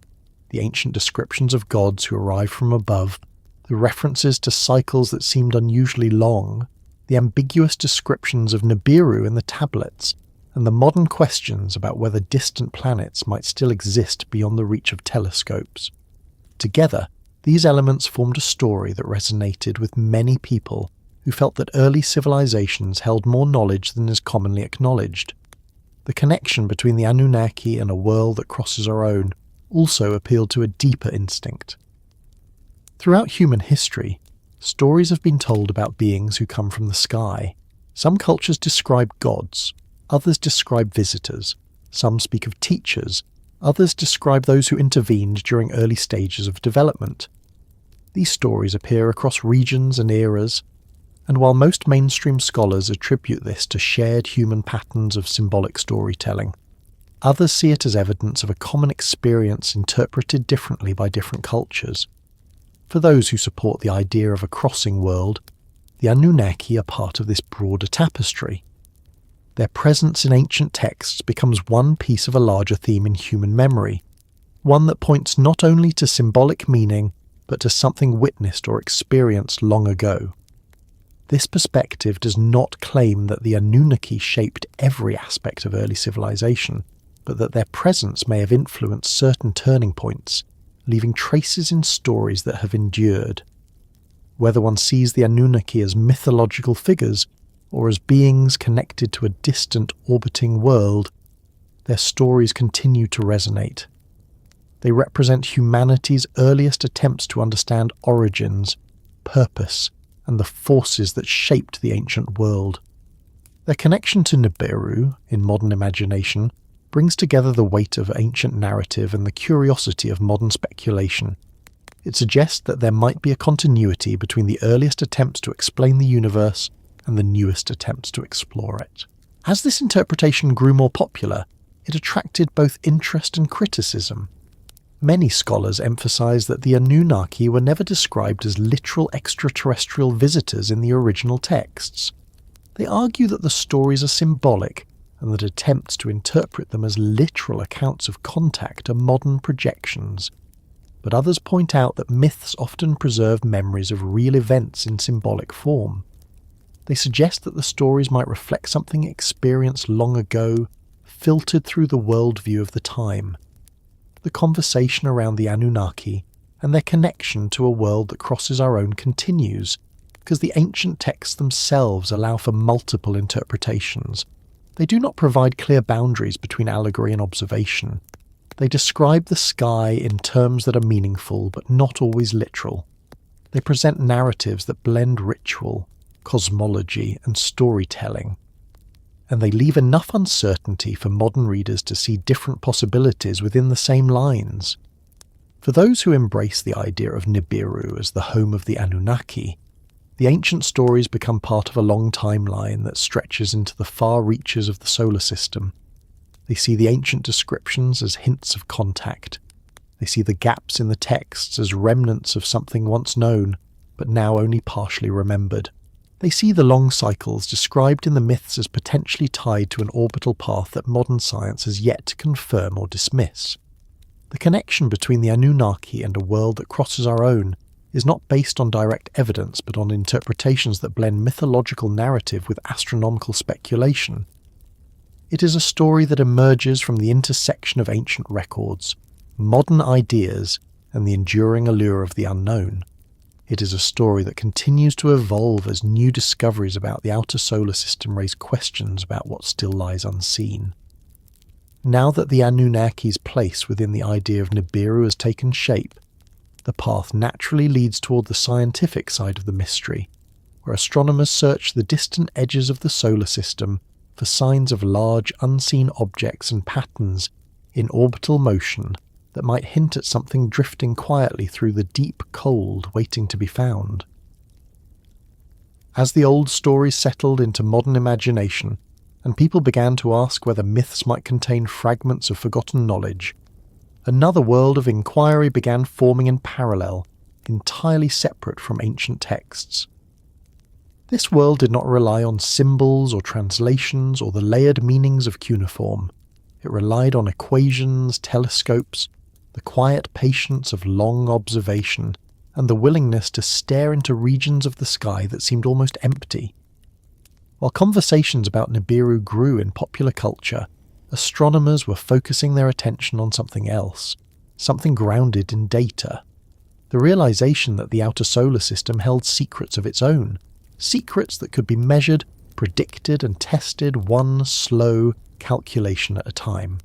Speaker 1: the ancient descriptions of gods who arrived from above, the references to cycles that seemed unusually long, the ambiguous descriptions of Nibiru in the tablets, and the modern questions about whether distant planets might still exist beyond the reach of telescopes. Together, these elements formed a story that resonated with many people who felt that early civilizations held more knowledge than is commonly acknowledged. The connection between the Anunnaki and a world that crosses our own also appealed to a deeper instinct. Throughout human history, stories have been told about beings who come from the sky. Some cultures describe gods, others describe visitors, some speak of teachers, others describe those who intervened during early stages of development. These stories appear across regions and eras, and while most mainstream scholars attribute this to shared human patterns of symbolic storytelling, others see it as evidence of a common experience interpreted differently by different cultures. For those who support the idea of a crossing world, the Anunnaki are part of this broader tapestry. Their presence in ancient texts becomes one piece of a larger theme in human memory, one that points not only to symbolic meaning, but to something witnessed or experienced long ago. This perspective does not claim that the Anunnaki shaped every aspect of early civilization, but that their presence may have influenced certain turning points, leaving traces in stories that have endured. Whether one sees the Anunnaki as mythological figures or as beings connected to a distant orbiting world, their stories continue to resonate. They represent humanity's earliest attempts to understand origins, purpose, and the forces that shaped the ancient world. Their connection to Nibiru, in modern imagination, brings together the weight of ancient narrative and the curiosity of modern speculation. It suggests that there might be a continuity between the earliest attempts to explain the universe and the newest attempts to explore it. As this interpretation grew more popular, it attracted both interest and criticism. Many scholars emphasize that the Anunnaki were never described as literal extraterrestrial visitors in the original texts. They argue that the stories are symbolic, and that attempts to interpret them as literal accounts of contact are modern projections. But others point out that myths often preserve memories of real events in symbolic form. They suggest that the stories might reflect something experienced long ago, filtered through the worldview of the time. The conversation around the Anunnaki and their connection to a world that crosses our own continues, because the ancient texts themselves allow for multiple interpretations. They do not provide clear boundaries between allegory and observation. They describe the sky in terms that are meaningful but not always literal. They present narratives that blend ritual, cosmology, and storytelling. And they leave enough uncertainty for modern readers to see different possibilities within the same lines. For those who embrace the idea of Nibiru as the home of the Anunnaki, the ancient stories become part of a long timeline that stretches into the far reaches of the solar system. They see the ancient descriptions as hints of contact. They see the gaps in the texts as remnants of something once known, but now only partially remembered. They see the long cycles described in the myths as potentially tied to an orbital path that modern science has yet to confirm or dismiss. The connection between the Anunnaki and a world that crosses our own is not based on direct evidence but on interpretations that blend mythological narrative with astronomical speculation. It is a story that emerges from the intersection of ancient records, modern ideas, and the enduring allure of the unknown. It is a story that continues to evolve as new discoveries about the outer solar system raise questions about what still lies unseen. Now that the Anunnaki's place within the idea of Nibiru has taken shape, the path naturally leads toward the scientific side of the mystery, where astronomers search the distant edges of the solar system for signs of large unseen objects and patterns in orbital motion that might hint at something drifting quietly through the deep cold waiting to be found. As the old stories settled into modern imagination, and people began to ask whether myths might contain fragments of forgotten knowledge, another world of inquiry began forming in parallel, entirely separate from ancient texts. This world did not rely on symbols or translations or the layered meanings of cuneiform. It relied on equations, telescopes, the quiet patience of long observation, and the willingness to stare into regions of the sky that seemed almost empty. While conversations about Nibiru grew in popular culture, astronomers were focusing their attention on something else, something grounded in data. The realization that the outer solar system held secrets of its own, secrets that could be measured, predicted, and tested one slow calculation at a time.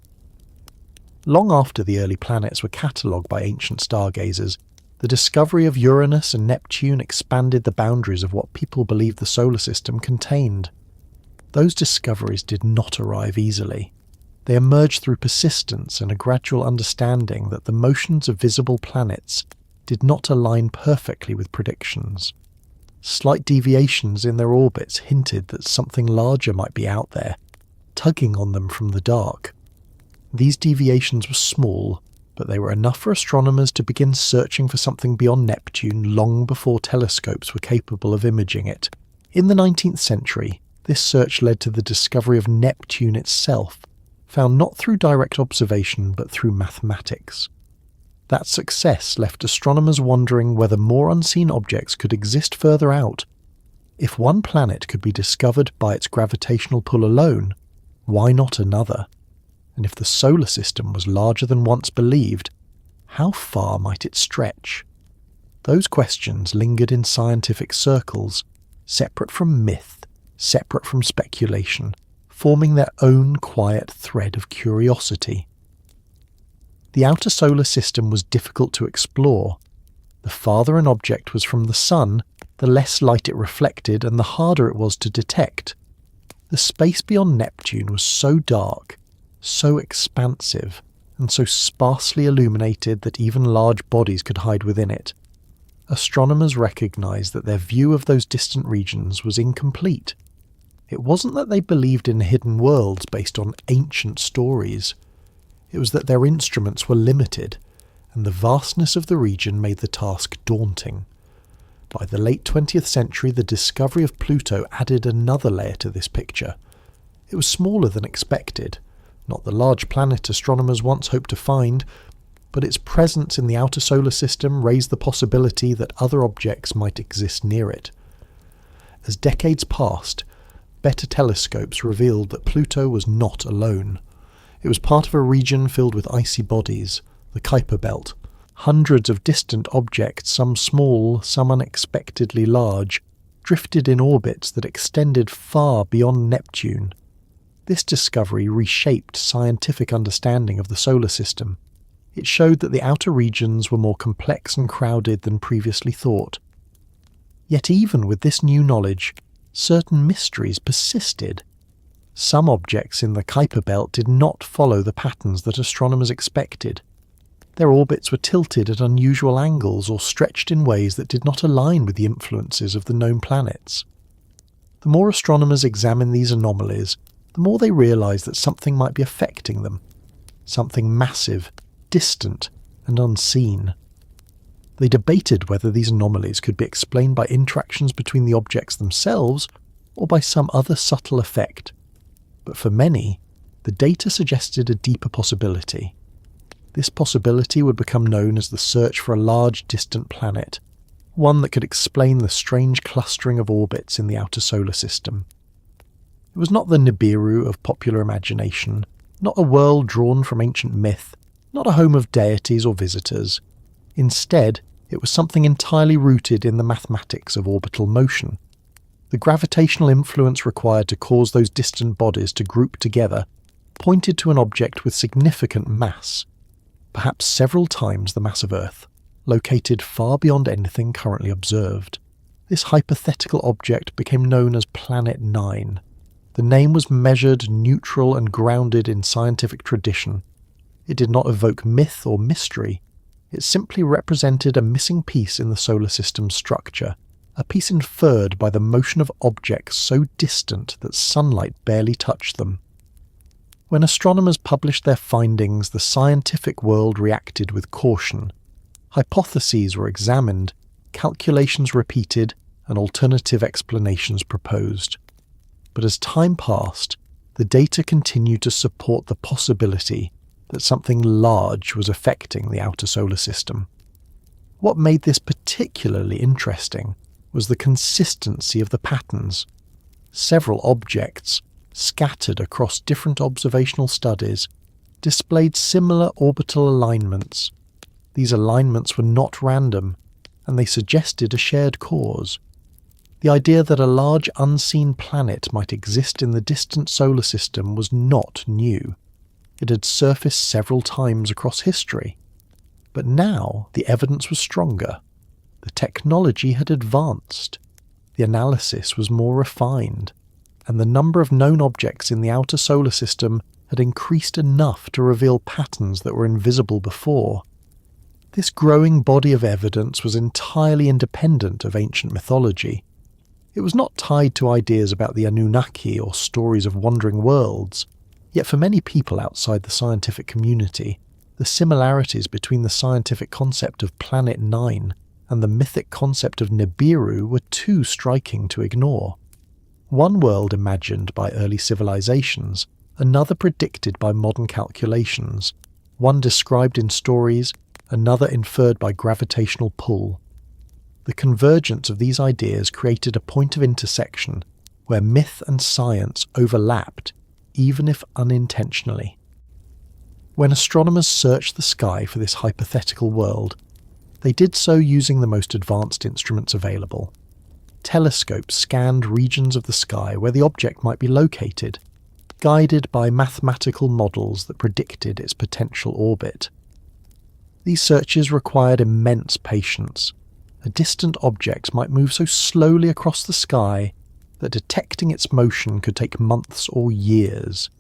Speaker 1: Long after the early planets were catalogued by ancient stargazers, the discovery of Uranus and Neptune expanded the boundaries of what people believed the solar system contained. Those discoveries did not arrive easily. They emerged through persistence and a gradual understanding that the motions of visible planets did not align perfectly with predictions. Slight deviations in their orbits hinted that something larger might be out there, tugging on them from the dark. These deviations were small, but they were enough for astronomers to begin searching for something beyond Neptune long before telescopes were capable of imaging it. In the 19th century, this search led to the discovery of Neptune itself, found not through direct observation but through mathematics. That success left astronomers wondering whether more unseen objects could exist further out. If one planet could be discovered by its gravitational pull alone, why not another? And if the solar system was larger than once believed, how far might it stretch? Those questions lingered in scientific circles, separate from myth, separate from speculation, forming their own quiet thread of curiosity. The outer solar system was difficult to explore. The farther an object was from the sun, the less light it reflected and the harder it was to detect. The space beyond Neptune was so dark, so expansive, and so sparsely illuminated that even large bodies could hide within it. Astronomers recognized that their view of those distant regions was incomplete. It wasn't that they believed in hidden worlds based on ancient stories. It was that their instruments were limited, and the vastness of the region made the task daunting. By the late 20th century, the discovery of Pluto added another layer to this picture. It was smaller than expected, not the large planet astronomers once hoped to find, but its presence in the outer solar system raised the possibility that other objects might exist near it. As decades passed, better telescopes revealed that Pluto was not alone. It was part of a region filled with icy bodies, the Kuiper Belt. Hundreds of distant objects, some small, some unexpectedly large, drifted in orbits that extended far beyond Neptune. This discovery reshaped scientific understanding of the solar system. It showed that the outer regions were more complex and crowded than previously thought. Yet even with this new knowledge, certain mysteries persisted. Some objects in the Kuiper Belt did not follow the patterns that astronomers expected. Their orbits were tilted at unusual angles or stretched in ways that did not align with the influences of the known planets. The more astronomers examined these anomalies, the more they realized that something might be affecting them. Something massive, distant, and unseen. They debated whether these anomalies could be explained by interactions between the objects themselves or by some other subtle effect. But for many, the data suggested a deeper possibility. This possibility would become known as the search for a large distant planet, one that could explain the strange clustering of orbits in the outer solar system. It was not the Nibiru of popular imagination, not a world drawn from ancient myth, not a home of deities or visitors. Instead, it was something entirely rooted in the mathematics of orbital motion. The gravitational influence required to cause those distant bodies to group together pointed to an object with significant mass, perhaps several times the mass of Earth, located far beyond anything currently observed. This hypothetical object became known as Planet 9. The name was measured, neutral, and grounded in scientific tradition. It did not evoke myth or mystery. It simply represented a missing piece in the solar system's structure, a piece inferred by the motion of objects so distant that sunlight barely touched them. When astronomers published their findings, the scientific world reacted with caution. Hypotheses were examined, calculations repeated, and alternative explanations proposed. But as time passed, the data continued to support the possibility that something large was affecting the outer solar system. What made this particularly interesting was the consistency of the patterns. Several objects, scattered across different observational studies, displayed similar orbital alignments. These alignments were not random, and they suggested a shared cause. The idea that a large unseen planet might exist in the distant solar system was not new. It had surfaced several times across history. But now the evidence was stronger. The technology had advanced. The analysis was more refined, and the number of known objects in the outer solar system had increased enough to reveal patterns that were invisible before. This growing body of evidence was entirely independent of ancient mythology. It was not tied to ideas about the Anunnaki or stories of wandering worlds, yet for many people outside the scientific community, the similarities between the scientific concept of Planet 9 and the mythic concept of Nibiru were too striking to ignore. One world imagined by early civilizations, another predicted by modern calculations, one described in stories, another inferred by gravitational pull. The convergence of these ideas created a point of intersection where myth and science overlapped, even if unintentionally. When astronomers searched the sky for this hypothetical world, they did so using the most advanced instruments available. Telescopes scanned regions of the sky where the object might be located, guided by mathematical models that predicted its potential orbit. These searches required immense patience. A distant object might move so slowly across the sky that detecting its motion could take months or years.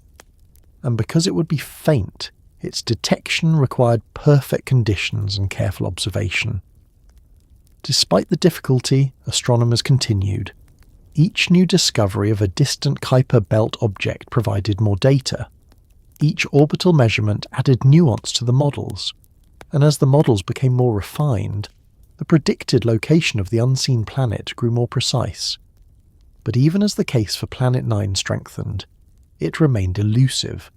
Speaker 1: And because it would be faint, its detection required perfect conditions and careful observation. Despite the difficulty, astronomers continued. Each new discovery of a distant Kuiper belt object provided more data. Each orbital measurement added nuance to the models, and as the models became more refined, the predicted location of the unseen planet grew more precise. But even as the case for Planet 9 strengthened, it remained elusive.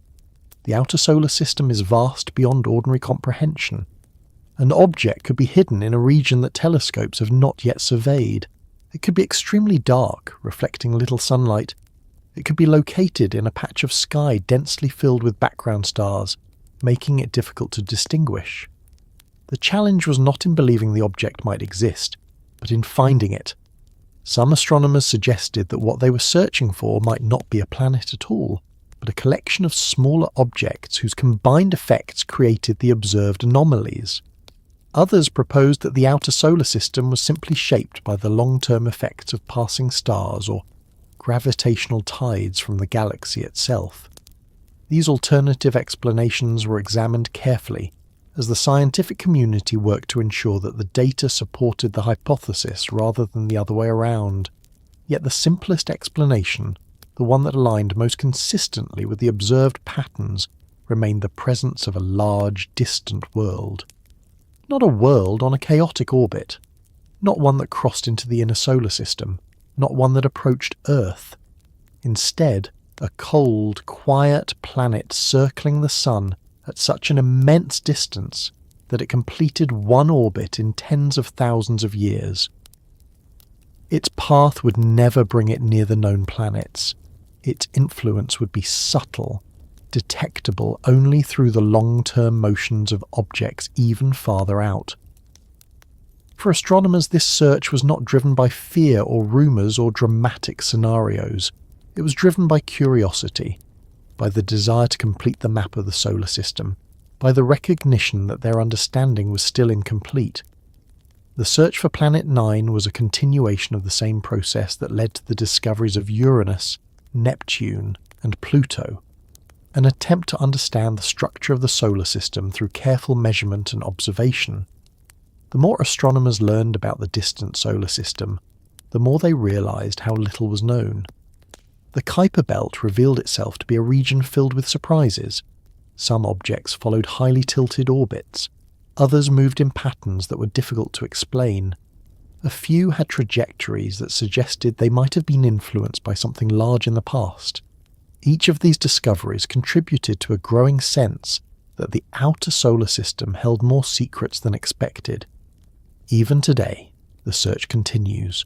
Speaker 1: The outer solar system is vast beyond ordinary comprehension. An object could be hidden in a region that telescopes have not yet surveyed. It could be extremely dark, reflecting little sunlight. It could be located in a patch of sky densely filled with background stars, making it difficult to distinguish. The challenge was not in believing the object might exist, but in finding it. Some astronomers suggested that what they were searching for might not be a planet at all, but a collection of smaller objects whose combined effects created the observed anomalies. Others proposed that the outer solar system was simply shaped by the long-term effects of passing stars or gravitational tides from the galaxy itself. These alternative explanations were examined carefully as the scientific community worked to ensure that the data supported the hypothesis rather than the other way around. Yet the simplest explanation, the one that aligned most consistently with the observed patterns, remained the presence of a large, distant world. Not a world on a chaotic orbit. Not one that crossed into the inner solar system. Not one that approached Earth. Instead, a cold, quiet planet circling the Sun at such an immense distance that it completed one orbit in tens of thousands of years. Its path would never bring it near the known planets. Its influence would be subtle, detectable only through the long-term motions of objects even farther out. For astronomers, this search was not driven by fear or rumours or dramatic scenarios. It was driven by curiosity, by the desire to complete the map of the solar system, by the recognition that their understanding was still incomplete. The search for Planet 9 was a continuation of the same process that led to the discoveries of Uranus, Neptune, and Pluto, an attempt to understand the structure of the solar system through careful measurement and observation. The more astronomers learned about the distant solar system, the more they realised how little was known. The Kuiper Belt revealed itself to be a region filled with surprises. Some objects followed highly tilted orbits. Others moved in patterns that were difficult to explain. A few had trajectories that suggested they might have been influenced by something large in the past. Each of these discoveries contributed to a growing sense that the outer solar system held more secrets than expected. Even today, the search continues.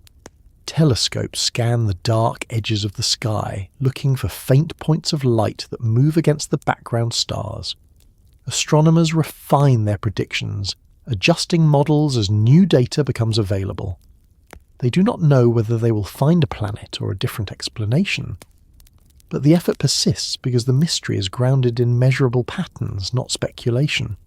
Speaker 1: Telescopes scan the dark edges of the sky, looking for faint points of light that move against the background stars. Astronomers refine their predictions, adjusting models as new data becomes available. They do not know whether they will find a planet or a different explanation. But the effort persists because the mystery is grounded in measurable patterns, not speculation.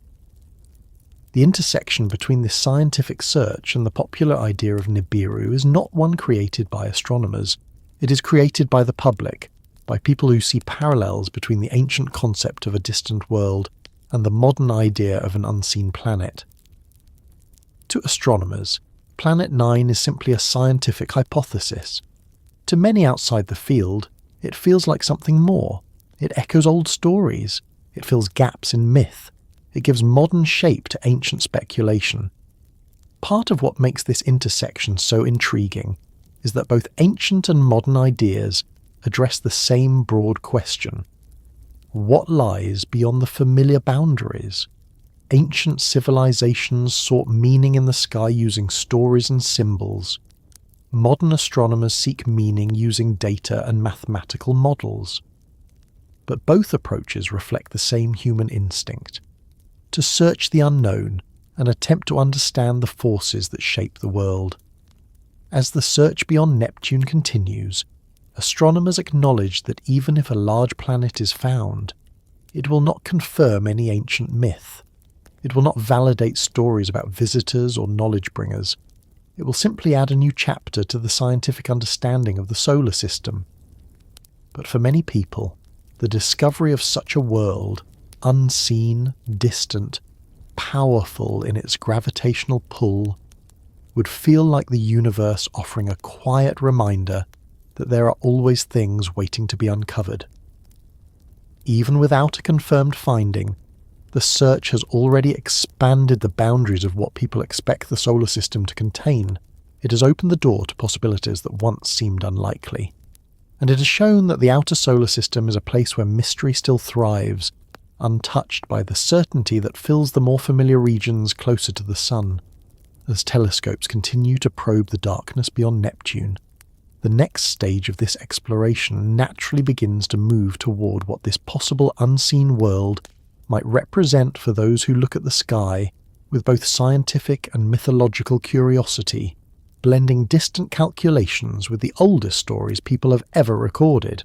Speaker 1: The intersection between this scientific search and the popular idea of Nibiru is not one created by astronomers. It is created by the public, by people who see parallels between the ancient concept of a distant world and the modern idea of an unseen planet. To astronomers, Planet 9 is simply a scientific hypothesis. To many outside the field, it feels like something more. It echoes old stories. It fills gaps in myth. It gives modern shape to ancient speculation. Part of what makes this intersection so intriguing is that both ancient and modern ideas address the same broad question. What lies beyond the familiar boundaries? Ancient civilizations sought meaning in the sky using stories and symbols. Modern astronomers seek meaning using data and mathematical models. But both approaches reflect the same human instinct: to search the unknown and attempt to understand the forces that shape the world. As the search beyond Neptune continues, astronomers acknowledge that even if a large planet is found, it will not confirm any ancient myth. It will not validate stories about visitors or knowledge bringers. It will simply add a new chapter to the scientific understanding of the solar system. But for many people, the discovery of such a world, unseen, distant, powerful in its gravitational pull, would feel like the universe offering a quiet reminder that there are always things waiting to be uncovered. Even without a confirmed finding, the search has already expanded the boundaries of what people expect the solar system to contain. It has opened the door to possibilities that once seemed unlikely. And it has shown that the outer solar system is a place where mystery still thrives, untouched by the certainty that fills the more familiar regions closer to the Sun. As telescopes continue to probe the darkness beyond Neptune, the next stage of this exploration naturally begins to move toward what this possible unseen world might represent for those who look at the sky with both scientific and mythological curiosity, blending distant calculations with the oldest stories people have ever recorded.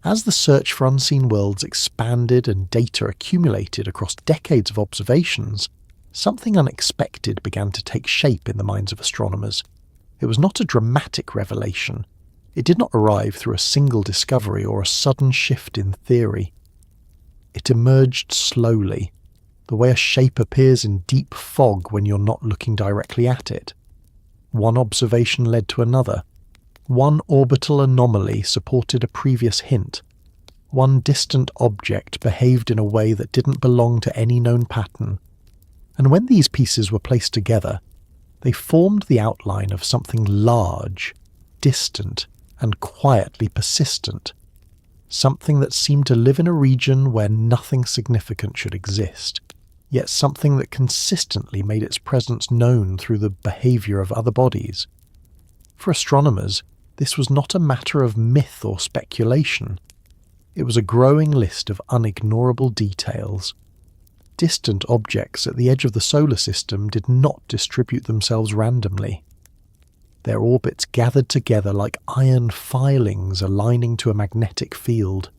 Speaker 1: As the search for unseen worlds expanded and data accumulated across decades of observations, something unexpected began to take shape in the minds of astronomers. It was not a dramatic revelation. It did not arrive through a single discovery or a sudden shift in theory. It emerged slowly, the way a shape appears in deep fog when you're not looking directly at it. One observation led to another. One orbital anomaly supported a previous hint. One distant object behaved in a way that didn't belong to any known pattern. And when these pieces were placed together, they formed the outline of something large, distant, and quietly persistent, something that seemed to live in a region where nothing significant should exist, yet something that consistently made its presence known through the behaviour of other bodies. For astronomers, this was not a matter of myth or speculation. It was a growing list of unignorable details. Distant objects at the edge of the solar system did not distribute themselves randomly. Their orbits gathered together like iron filings aligning to a magnetic field.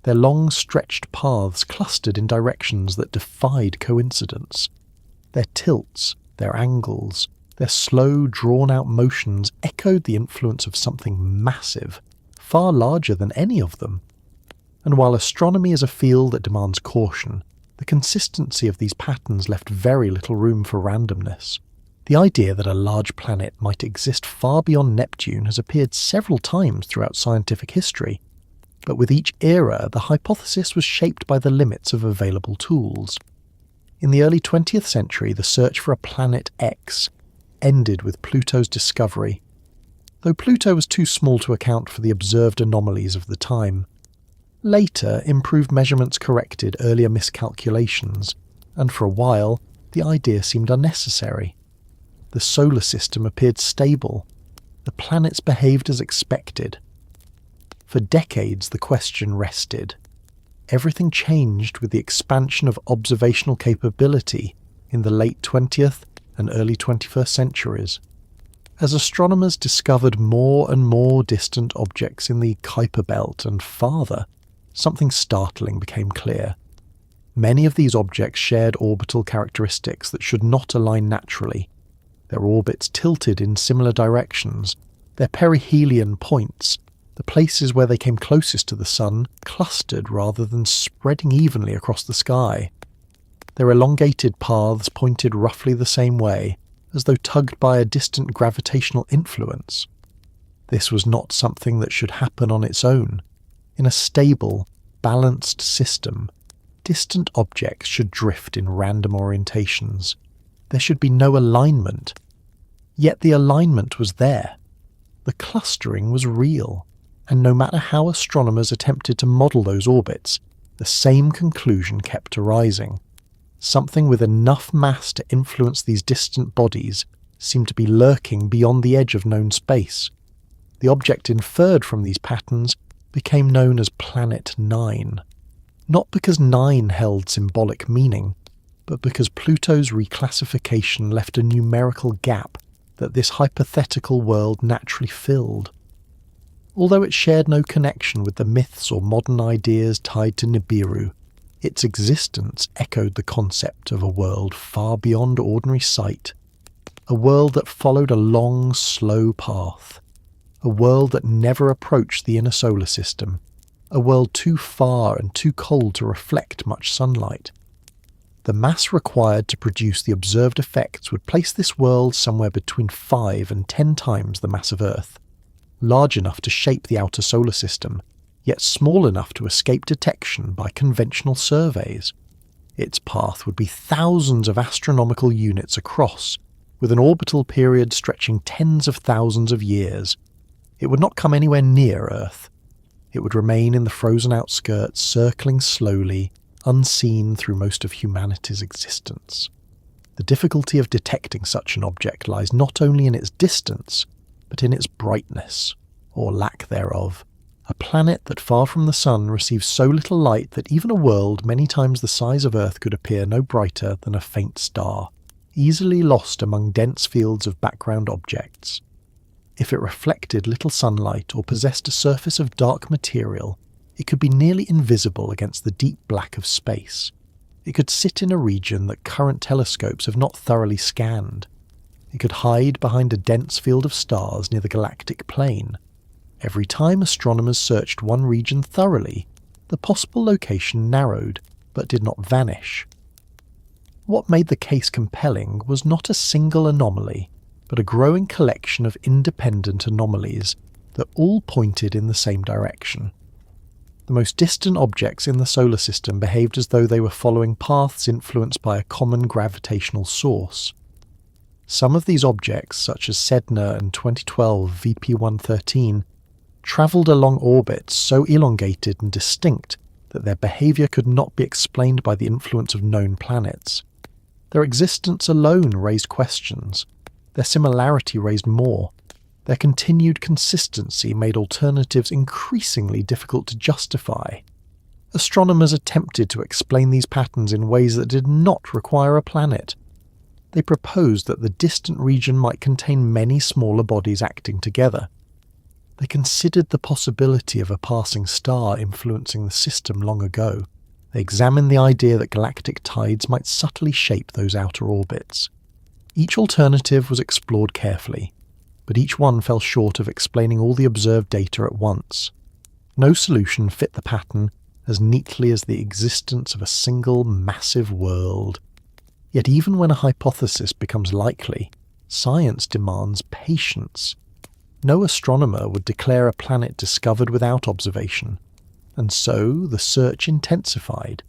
Speaker 1: Their long stretched paths clustered in directions that defied coincidence. Their tilts, their angles, their slow, drawn-out motions echoed the influence of something massive, far larger than any of them. And while astronomy is a field that demands caution, the consistency of these patterns left very little room for randomness. The idea that a large planet might exist far beyond Neptune has appeared several times throughout scientific history, but with each era the hypothesis was shaped by the limits of available tools. In the early 20th century, the search for a planet X ended with Pluto's discovery, though Pluto was too small to account for the observed anomalies of the time. Later, improved measurements corrected earlier miscalculations, and for a while, the idea seemed unnecessary. The solar system appeared stable. The planets behaved as expected. For decades, the question rested. Everything changed with the expansion of observational capability in the late 20th and early 21st centuries. As astronomers discovered more and more distant objects in the Kuiper Belt and farther, something startling became clear. Many of these objects shared orbital characteristics that should not align naturally. Their orbits tilted in similar directions. Their perihelion points, the places where they came closest to the Sun, clustered rather than spreading evenly across the sky. Their elongated paths pointed roughly the same way, as though tugged by a distant gravitational influence. This was not something that should happen on its own. In a stable, balanced system, distant objects should drift in random orientations. There should be no alignment. Yet the alignment was there. The clustering was real, and no matter how astronomers attempted to model those orbits, the same conclusion kept arising. Something with enough mass to influence these distant bodies seemed to be lurking beyond the edge of known space. The object inferred from these patterns became known as Planet 9, not because 9 held symbolic meaning, but because Pluto's reclassification left a numerical gap that this hypothetical world naturally filled. Although it shared no connection with the myths or modern ideas tied to Nibiru, its existence echoed the concept of a world far beyond ordinary sight, a world that followed a long, slow path, a world that never approached the inner solar system, a world too far and too cold to reflect much sunlight. The mass required to produce the observed effects would place this world somewhere between 5 and 10 times the mass of Earth, large enough to shape the outer solar system, yet small enough to escape detection by conventional surveys. Its path would be thousands of astronomical units across, with an orbital period stretching tens of thousands of years. It would not come anywhere near Earth. It would remain in the frozen outskirts, circling slowly, unseen through most of humanity's existence. The difficulty of detecting such an object lies not only in its distance, but in its brightness, or lack thereof. A planet that far from the Sun receives so little light that even a world many times the size of Earth could appear no brighter than a faint star, easily lost among dense fields of background objects. If it reflected little sunlight or possessed a surface of dark material, it could be nearly invisible against the deep black of space. It could sit in a region that current telescopes have not thoroughly scanned. It could hide behind a dense field of stars near the galactic plane. Every time astronomers searched one region thoroughly, the possible location narrowed, but did not vanish. What made the case compelling was not a single anomaly, but a growing collection of independent anomalies that all pointed in the same direction. The most distant objects in the solar system behaved as though they were following paths influenced by a common gravitational source. Some of these objects, such as Sedna and 2012 VP113, travelled along orbits so elongated and distinct that their behaviour could not be explained by the influence of known planets. Their existence alone raised questions. Their similarity raised more. Their continued consistency made alternatives increasingly difficult to justify. Astronomers attempted to explain these patterns in ways that did not require a planet. They proposed that the distant region might contain many smaller bodies acting together. They considered the possibility of a passing star influencing the system long ago. They examined the idea that galactic tides might subtly shape those outer orbits. Each alternative was explored carefully, but each one fell short of explaining all the observed data at once. No solution fit the pattern as neatly as the existence of a single massive world. Yet even when a hypothesis becomes likely, science demands patience. No astronomer would declare a planet discovered without observation, and so the search intensified.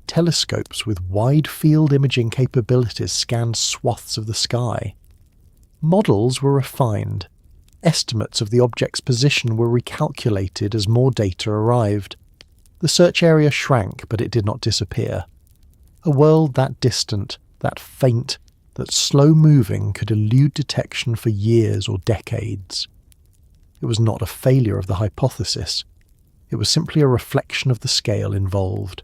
Speaker 1: Telescopes with wide-field imaging capabilities scanned swaths of the sky. Models were refined. Estimates of the object's position were recalculated as more data arrived. The search area shrank, but it did not disappear. A world that distant, that faint, that slow-moving could elude detection for years or decades. It was not a failure of the hypothesis. It was simply a reflection of the scale involved.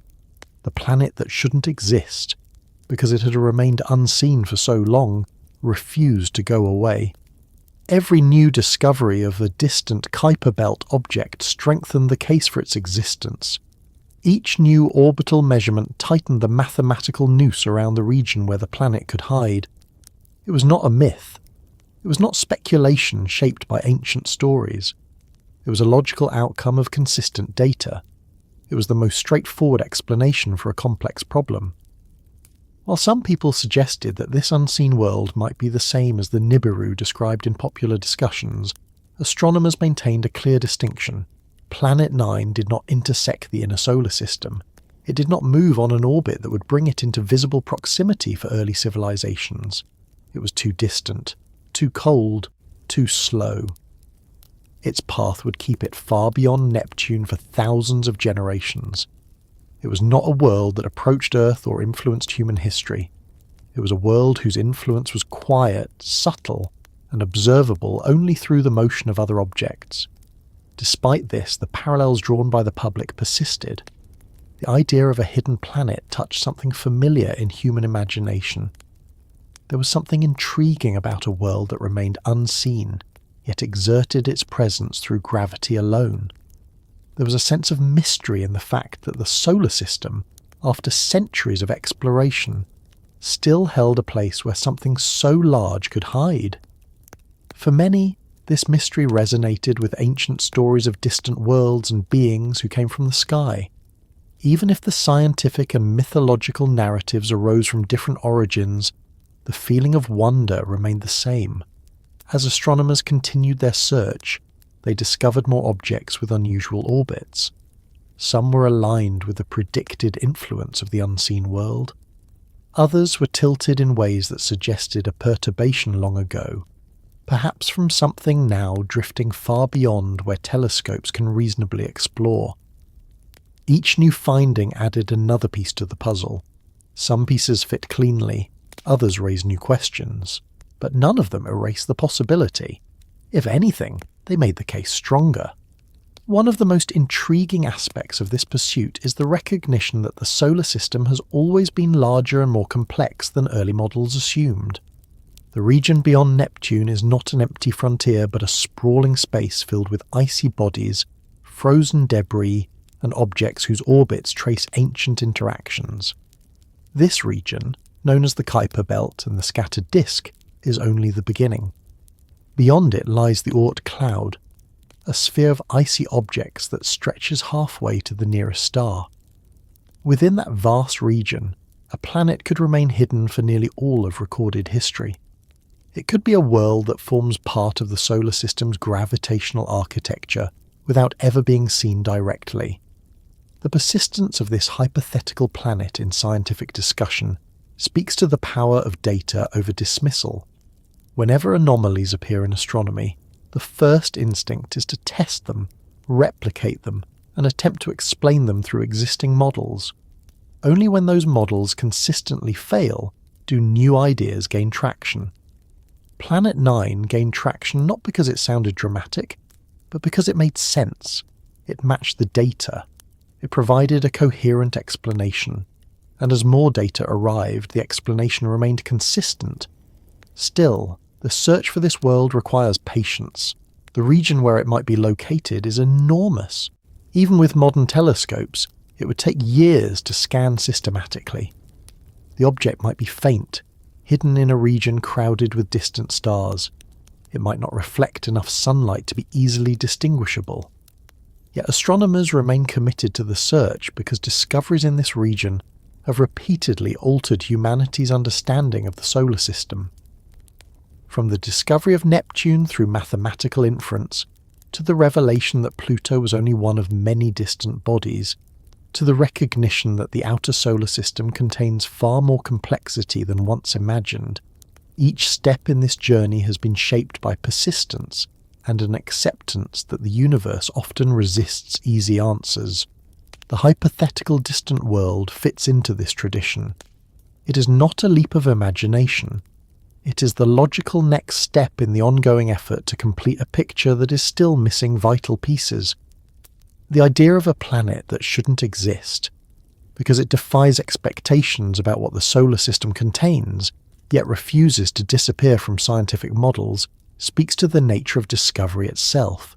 Speaker 1: The planet that shouldn't exist, because it had remained unseen for so long, refused to go away. Every new discovery of a distant Kuiper Belt object strengthened the case for its existence. Each new orbital measurement tightened the mathematical noose around the region where the planet could hide. It was not a myth. It was not speculation shaped by ancient stories. It was a logical outcome of consistent data. It was the most straightforward explanation for a complex problem. While some people suggested that this unseen world might be the same as the Nibiru described in popular discussions, astronomers maintained a clear distinction. Planet 9 did not intersect the inner solar system. It did not move on an orbit that would bring it into visible proximity for early civilizations. It was too distant, too cold, too slow. Its path would keep it far beyond Neptune for thousands of generations. It was not a world that approached Earth or influenced human history. It was a world whose influence was quiet, subtle, and observable only through the motion of other objects. Despite this, the parallels drawn by the public persisted. The idea of a hidden planet touched something familiar in human imagination. There was something intriguing about a world that remained unseen, yet exerted its presence through gravity alone. There was a sense of mystery in the fact that the solar system, after centuries of exploration, still held a place where something so large could hide. For many, this mystery resonated with ancient stories of distant worlds and beings who came from the sky. Even if the scientific and mythological narratives arose from different origins, the feeling of wonder remained the same. As astronomers continued their search, they discovered more objects with unusual orbits. Some were aligned with the predicted influence of the unseen world. Others were tilted in ways that suggested a perturbation long ago, perhaps from something now drifting far beyond where telescopes can reasonably explore. Each new finding added another piece to the puzzle. Some pieces fit cleanly, others raised new questions, but none of them erased the possibility. If anything, they made the case stronger. One of the most intriguing aspects of this pursuit is the recognition that the solar system has always been larger and more complex than early models assumed. The region beyond Neptune is not an empty frontier but a sprawling space filled with icy bodies, frozen debris, and objects whose orbits trace ancient interactions. This region, known as the Kuiper Belt and the scattered disk, is only the beginning. Beyond it lies the Oort cloud, a sphere of icy objects that stretches halfway to the nearest star. Within that vast region, a planet could remain hidden for nearly all of recorded history. It could be a world that forms part of the solar system's gravitational architecture without ever being seen directly. The persistence of this hypothetical planet in scientific discussion speaks to the power of data over dismissal. Whenever anomalies appear in astronomy, the first instinct is to test them, replicate them, and attempt to explain them through existing models. Only when those models consistently fail do new ideas gain traction. Planet 9 gained traction not because it sounded dramatic, but because it made sense. It matched the data. It provided a coherent explanation. And as more data arrived, the explanation remained consistent. Still, the search for this world requires patience. The region where it might be located is enormous. Even with modern telescopes, it would take years to scan systematically. The object might be faint, hidden in a region crowded with distant stars. It might not reflect enough sunlight to be easily distinguishable. Yet astronomers remain committed to the search because discoveries in this region have repeatedly altered humanity's understanding of the solar system. From the discovery of Neptune through mathematical inference, to the revelation that Pluto was only one of many distant bodies, to the recognition that the outer solar system contains far more complexity than once imagined, each step in this journey has been shaped by persistence and an acceptance that the universe often resists easy answers. The hypothetical distant world fits into this tradition. It is not a leap of imagination. It is the logical next step in the ongoing effort to complete a picture that is still missing vital pieces. The idea of a planet that shouldn't exist, because it defies expectations about what the solar system contains, yet refuses to disappear from scientific models, speaks to the nature of discovery itself.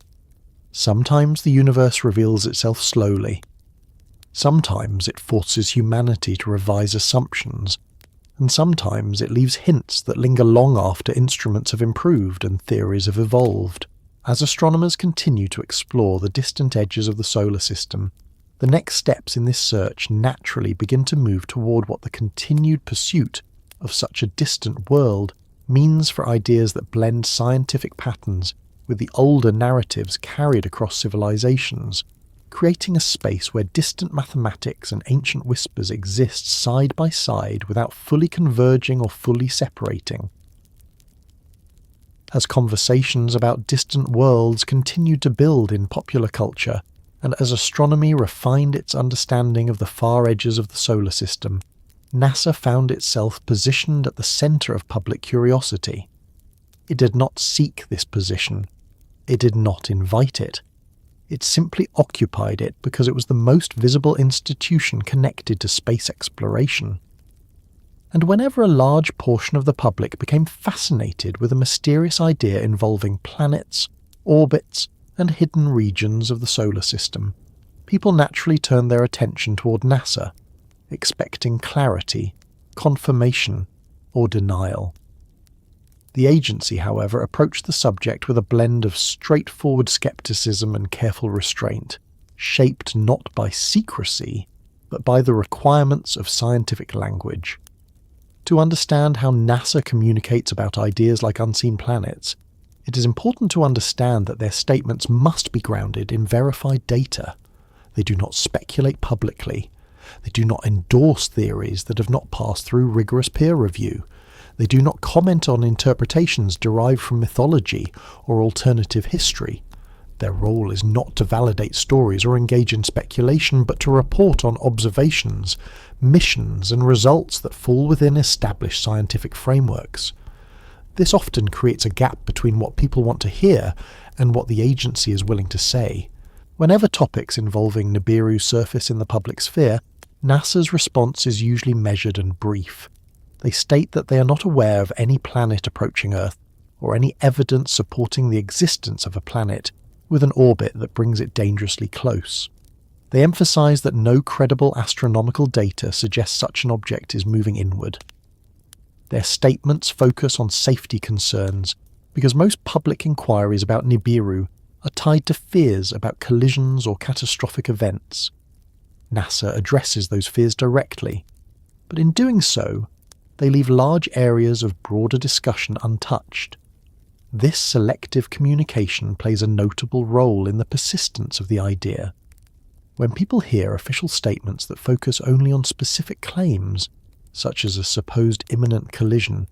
Speaker 1: Sometimes the universe reveals itself slowly. Sometimes it forces humanity to revise assumptions, and sometimes it leaves hints that linger long after instruments have improved and theories have evolved. As astronomers continue to explore the distant edges of the solar system, the next steps in this search naturally begin to move toward what the continued pursuit of such a distant world means for ideas that blend scientific patterns with the older narratives carried across civilizations, creating a space where distant mathematics and ancient whispers exist side by side without fully converging or fully separating. As conversations about distant worlds continued to build in popular culture, and as astronomy refined its understanding of the far edges of the solar system, NASA found itself positioned at the center of public curiosity. It did not seek this position. It did not invite it. It simply occupied it because it was the most visible institution connected to space exploration. And whenever a large portion of the public became fascinated with a mysterious idea involving planets, orbits, and hidden regions of the solar system, people naturally turned their attention toward NASA, expecting clarity, confirmation, or denial. The agency, however, approached the subject with a blend of straightforward skepticism and careful restraint, shaped not by secrecy, but by the requirements of scientific language. To understand how NASA communicates about ideas like unseen planets, it is important to understand that their statements must be grounded in verified data. They do not speculate publicly. They do not endorse theories that have not passed through rigorous peer review. They do not comment on interpretations derived from mythology or alternative history. Their role is not to validate stories or engage in speculation, but to report on observations, missions, and results that fall within established scientific frameworks. This often creates a gap between what people want to hear and what the agency is willing to say. Whenever topics involving Nibiru surface in the public sphere, NASA's response is usually measured and brief. They state that they are not aware of any planet approaching Earth, or any evidence supporting the existence of a planet with an orbit that brings it dangerously close. They emphasize that no credible astronomical data suggests such an object is moving inward. Their statements focus on safety concerns because most public inquiries about Nibiru are tied to fears about collisions or catastrophic events. NASA addresses those fears directly, but in doing so, they leave large areas of broader discussion untouched. This selective communication plays a notable role in the persistence of the idea. When people hear official statements that focus only on specific claims, such as a supposed imminent collision,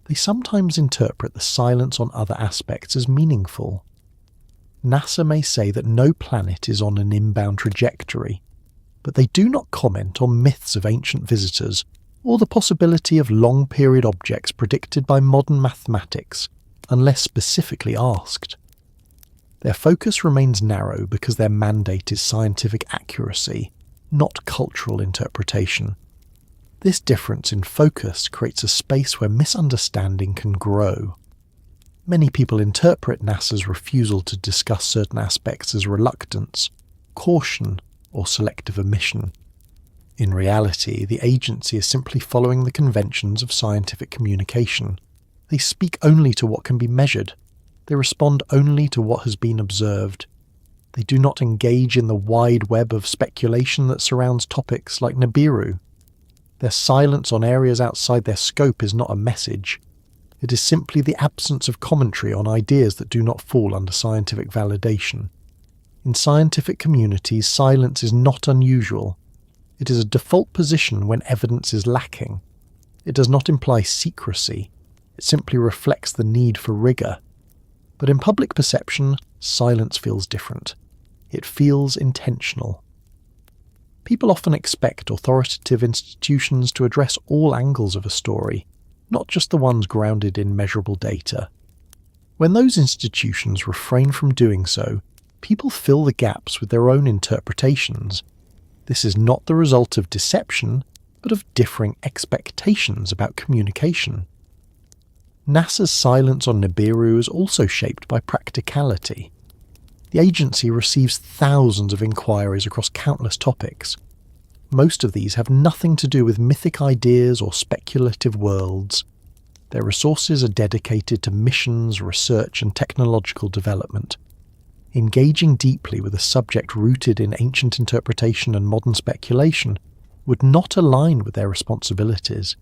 Speaker 1: they sometimes interpret the silence on other aspects as meaningful. NASA may say that no planet is on an inbound trajectory, but they do not comment on myths of ancient visitors or the possibility of long-period objects predicted by modern mathematics, unless specifically asked. Their focus remains narrow because their mandate is scientific accuracy, not cultural interpretation. This difference in focus creates a space where misunderstanding can grow. Many people interpret NASA's refusal to discuss certain aspects as reluctance, caution, or selective omission. In reality, the agency is simply following the conventions of scientific communication. They speak only to what can be measured. They respond only to what has been observed. They do not engage in the wide web of speculation that surrounds topics like Nibiru. Their silence on areas outside their scope is not a message. It is simply the absence of commentary on ideas that do not fall under scientific validation. In scientific communities, silence is not unusual. It is a default position when evidence is lacking. It does not imply secrecy. It simply reflects the need for rigour. But in public perception, silence feels different. It feels intentional. People often expect authoritative institutions to address all angles of a story, not just the ones grounded in measurable data. When those institutions refrain from doing so, people fill the gaps with their own interpretations. This is not the result of deception, but of differing expectations about communication. NASA's silence on Nibiru is also shaped by practicality. The agency receives thousands of inquiries across countless topics. Most of these have nothing to do with mythic ideas or speculative worlds. Their resources are dedicated to missions, research, and technological development. Engaging deeply with a subject rooted in ancient interpretation and modern speculation would not align with their responsibilities.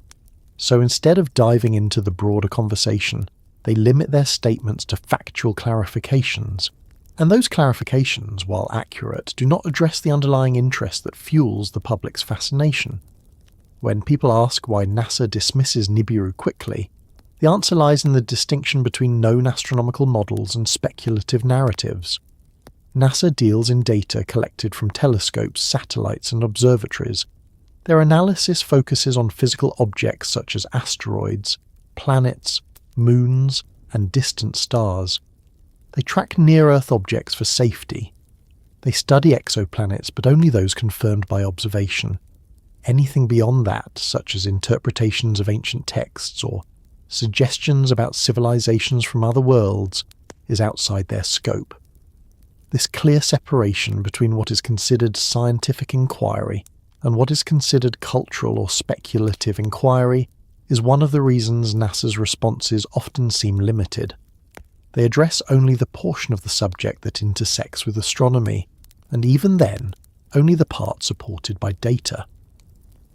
Speaker 1: So instead of diving into the broader conversation, they limit their statements to factual clarifications. And those clarifications, while accurate, do not address the underlying interest that fuels the public's fascination. When people ask why NASA dismisses Nibiru quickly, the answer lies in the distinction between known astronomical models and speculative narratives. NASA deals in data collected from telescopes, satellites, and observatories. Their analysis focuses on physical objects such as asteroids, planets, moons, and distant stars. They track near-Earth objects for safety. They study exoplanets, but only those confirmed by observation. Anything beyond that, such as interpretations of ancient texts or suggestions about civilizations from other worlds, is outside their scope. This clear separation between what is considered scientific inquiry and what is considered cultural or speculative inquiry is one of the reasons NASA's responses often seem limited. They address only the portion of the subject that intersects with astronomy, and even then, only the part supported by data.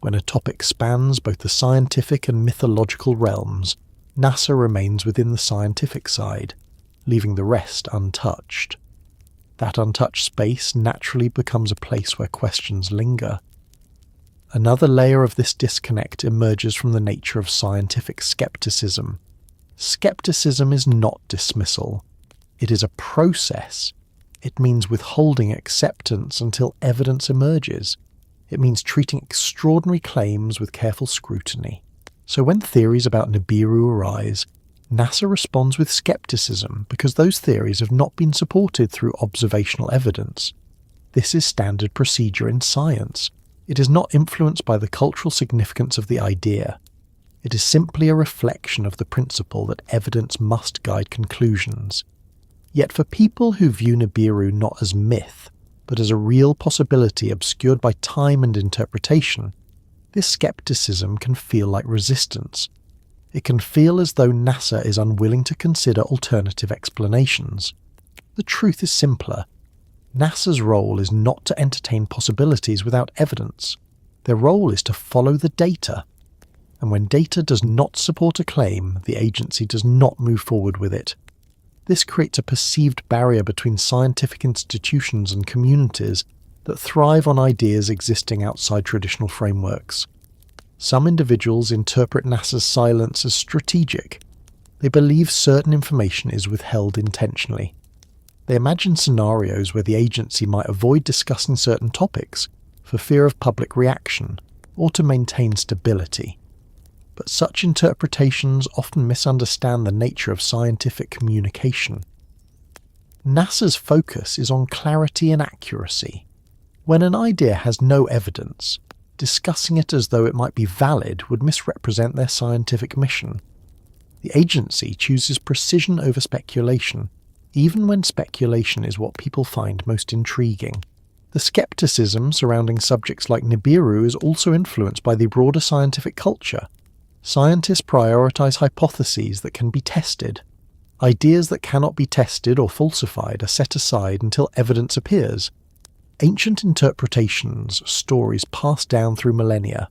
Speaker 1: When a topic spans both the scientific and mythological realms, NASA remains within the scientific side, leaving the rest untouched. That untouched space naturally becomes a place where questions linger. Another layer of this disconnect emerges from the nature of scientific skepticism. Skepticism is not dismissal. It is a process. It means withholding acceptance until evidence emerges. It means treating extraordinary claims with careful scrutiny. So when theories about Nibiru arise, NASA responds with skepticism because those theories have not been supported through observational evidence. This is standard procedure in science. It is not influenced by the cultural significance of the idea. It is simply a reflection of the principle that evidence must guide conclusions. Yet for people who view Nibiru not as myth, but as a real possibility obscured by time and interpretation, this skepticism can feel like resistance. It can feel as though NASA is unwilling to consider alternative explanations. The truth is simpler. NASA's role is not to entertain possibilities without evidence. Their role is to follow the data. And when data does not support a claim, the agency does not move forward with it. This creates a perceived barrier between scientific institutions and communities that thrive on ideas existing outside traditional frameworks. Some individuals interpret NASA's silence as strategic. They believe certain information is withheld intentionally. They imagine scenarios where the agency might avoid discussing certain topics for fear of public reaction or to maintain stability. But such interpretations often misunderstand the nature of scientific communication. NASA's focus is on clarity and accuracy. When an idea has no evidence, discussing it as though it might be valid would misrepresent their scientific mission. The agency chooses precision over speculation, even when speculation is what people find most intriguing. The skepticism surrounding subjects like Nibiru is also influenced by the broader scientific culture. Scientists prioritize hypotheses that can be tested. Ideas that cannot be tested or falsified are set aside until evidence appears. Ancient interpretations, stories passed down through millennia,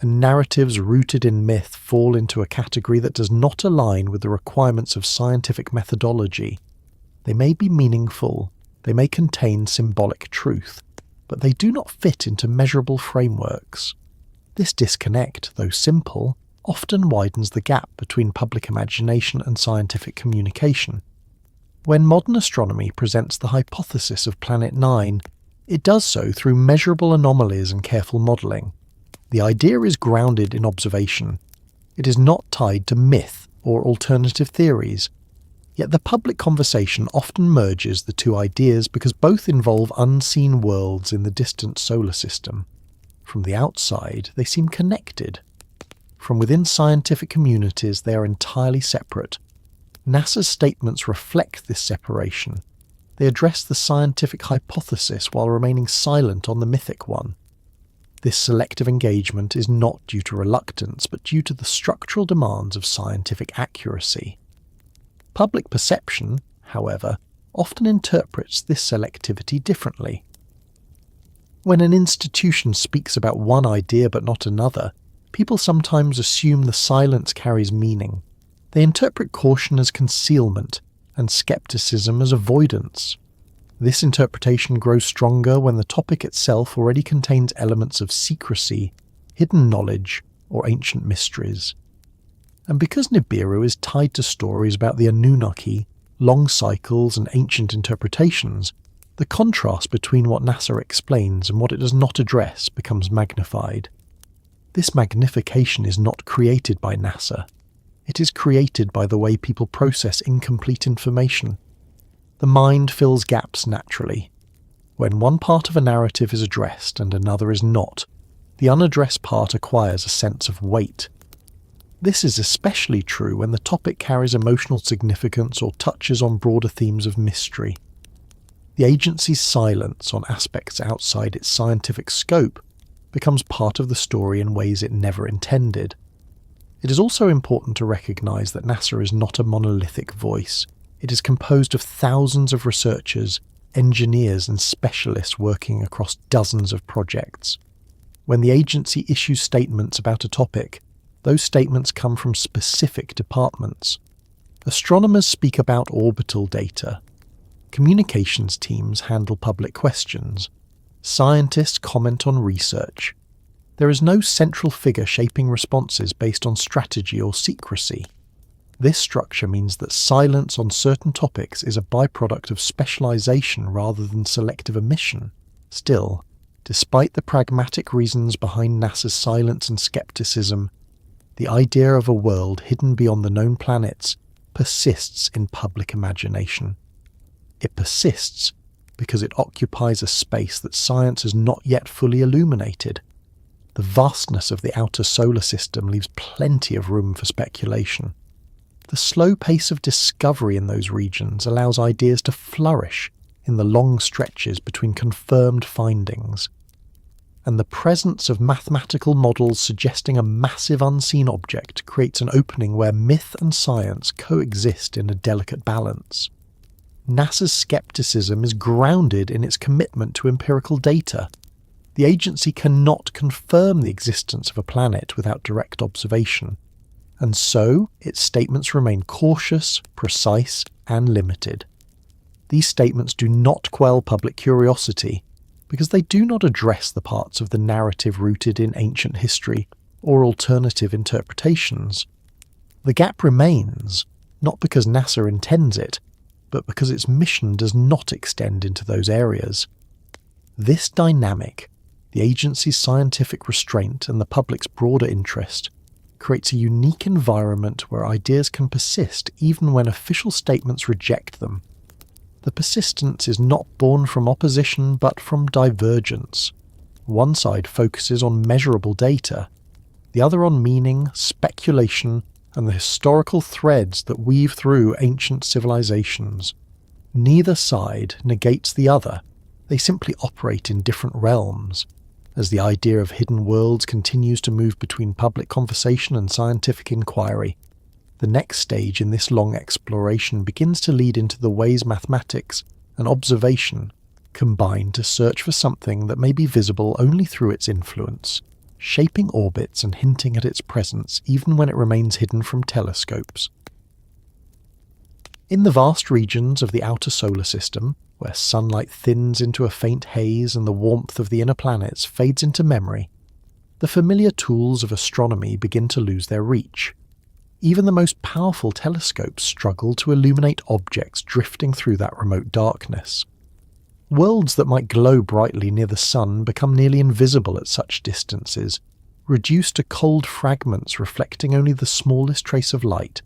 Speaker 1: and narratives rooted in myth fall into a category that does not align with the requirements of scientific methodology. They may be meaningful, they may contain symbolic truth, but they do not fit into measurable frameworks. This disconnect, though simple, often widens the gap between public imagination and scientific communication. When modern astronomy presents the hypothesis of Planet 9, it does so through measurable anomalies and careful modelling. The idea is grounded in observation. It is not tied to myth or alternative theories. Yet the public conversation often merges the two ideas because both involve unseen worlds in the distant solar system. From the outside, they seem connected. From within scientific communities, they are entirely separate. NASA's statements reflect this separation. They address the scientific hypothesis while remaining silent on the mythic one. This selective engagement is not due to reluctance, but due to the structural demands of scientific accuracy. Public perception, however, often interprets this selectivity differently. When an institution speaks about one idea but not another, people sometimes assume the silence carries meaning. They interpret caution as concealment and skepticism as avoidance. This interpretation grows stronger when the topic itself already contains elements of secrecy, hidden knowledge, or ancient mysteries. And because Nibiru is tied to stories about the Anunnaki, long cycles, and ancient interpretations, the contrast between what NASA explains and what it does not address becomes magnified. This magnification is not created by NASA. It is created by the way people process incomplete information. The mind fills gaps naturally. When one part of a narrative is addressed and another is not, the unaddressed part acquires a sense of weight. This is especially true when the topic carries emotional significance or touches on broader themes of mystery. The agency's silence on aspects outside its scientific scope becomes part of the story in ways it never intended. It is also important to recognize that NASA is not a monolithic voice. It is composed of thousands of researchers, engineers, and specialists working across dozens of projects. When the agency issues statements about a topic, those statements come from specific departments. Astronomers speak about orbital data. Communications teams handle public questions. Scientists comment on research. There is no central figure shaping responses based on strategy or secrecy. This structure means that silence on certain topics is a byproduct of specialization rather than selective omission. Still, despite the pragmatic reasons behind NASA's silence and skepticism, the idea of a world hidden beyond the known planets persists in public imagination. It persists because it occupies a space that science has not yet fully illuminated. The vastness of the outer solar system leaves plenty of room for speculation. The slow pace of discovery in those regions allows ideas to flourish in the long stretches between confirmed findings. And the presence of mathematical models suggesting a massive unseen object creates an opening where myth and science coexist in a delicate balance. NASA's skepticism is grounded in its commitment to empirical data. The agency cannot confirm the existence of a planet without direct observation, and so its statements remain cautious, precise, and limited. These statements do not quell public curiosity. because they do not address the parts of the narrative rooted in ancient history or alternative interpretations. The gap remains, not because NASA intends it, but because its mission does not extend into those areas. This dynamic, the agency's scientific restraint and the public's broader interest, creates a unique environment where ideas can persist even when official statements reject them. The persistence is not born from opposition but from divergence. One side focuses on measurable data, the other on meaning, speculation, and the historical threads that weave through ancient civilizations. Neither side negates the other, they simply operate in different realms. As the idea of hidden worlds continues to move between public conversation and scientific inquiry, the next stage in this long exploration begins to lead into the ways mathematics and observation combine to search for something that may be visible only through its influence, shaping orbits and hinting at its presence even when it remains hidden from telescopes. In the vast regions of the outer solar system, where sunlight thins into a faint haze and the warmth of the inner planets fades into memory, the familiar tools of astronomy begin to lose their reach. Even the most powerful telescopes struggle to illuminate objects drifting through that remote darkness. Worlds that might glow brightly near the sun become nearly invisible at such distances, reduced to cold fragments reflecting only the smallest trace of light.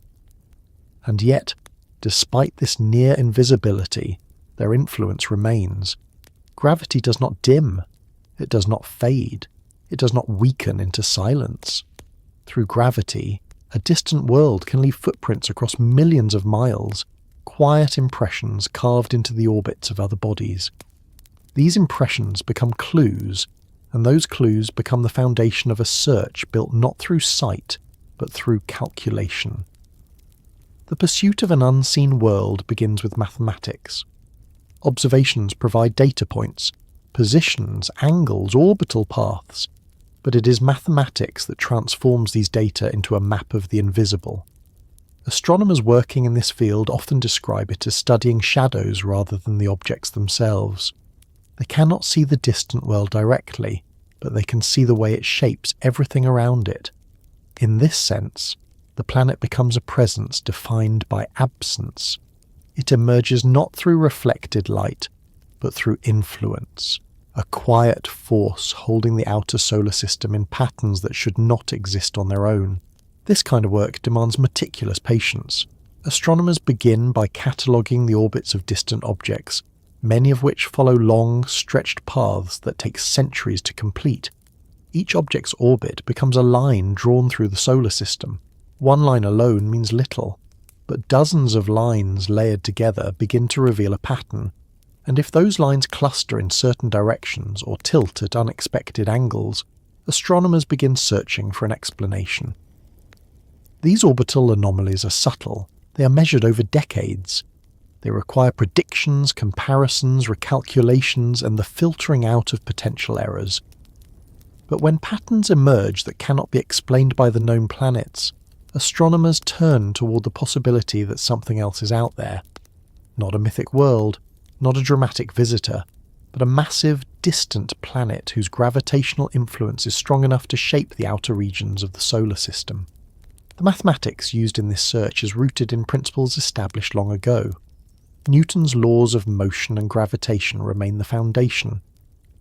Speaker 1: And yet, despite this near invisibility, their influence remains. Gravity does not dim, it does not fade, it does not weaken into silence. Through gravity, a distant world can leave footprints across millions of miles, quiet impressions carved into the orbits of other bodies. These impressions become clues, and those clues become the foundation of a search built not through sight, but through calculation. The pursuit of an unseen world begins with mathematics. Observations provide data points, positions, angles, orbital paths, but it is mathematics that transforms these data into a map of the invisible. Astronomers working in this field often describe it as studying shadows rather than the objects themselves. They cannot see the distant world directly, but they can see the way it shapes everything around it. In this sense, the planet becomes a presence defined by absence. It emerges not through reflected light, but through influence, a quiet force holding the outer solar system in patterns that should not exist on their own. This kind of work demands meticulous patience. Astronomers begin by cataloguing the orbits of distant objects, many of which follow long, stretched paths that take centuries to complete. Each object's orbit becomes a line drawn through the solar system. One line alone means little, but dozens of lines layered together begin to reveal a pattern, and if those lines cluster in certain directions or tilt at unexpected angles, astronomers begin searching for an explanation. These orbital anomalies are subtle. They are measured over decades. They require predictions, comparisons, recalculations, and the filtering out of potential errors. But when patterns emerge that cannot be explained by the known planets, astronomers turn toward the possibility that something else is out there. Not a mythic world, not a dramatic visitor, but a massive, distant planet whose gravitational influence is strong enough to shape the outer regions of the solar system. The mathematics used in this search is rooted in principles established long ago. Newton's laws of motion and gravitation remain the foundation.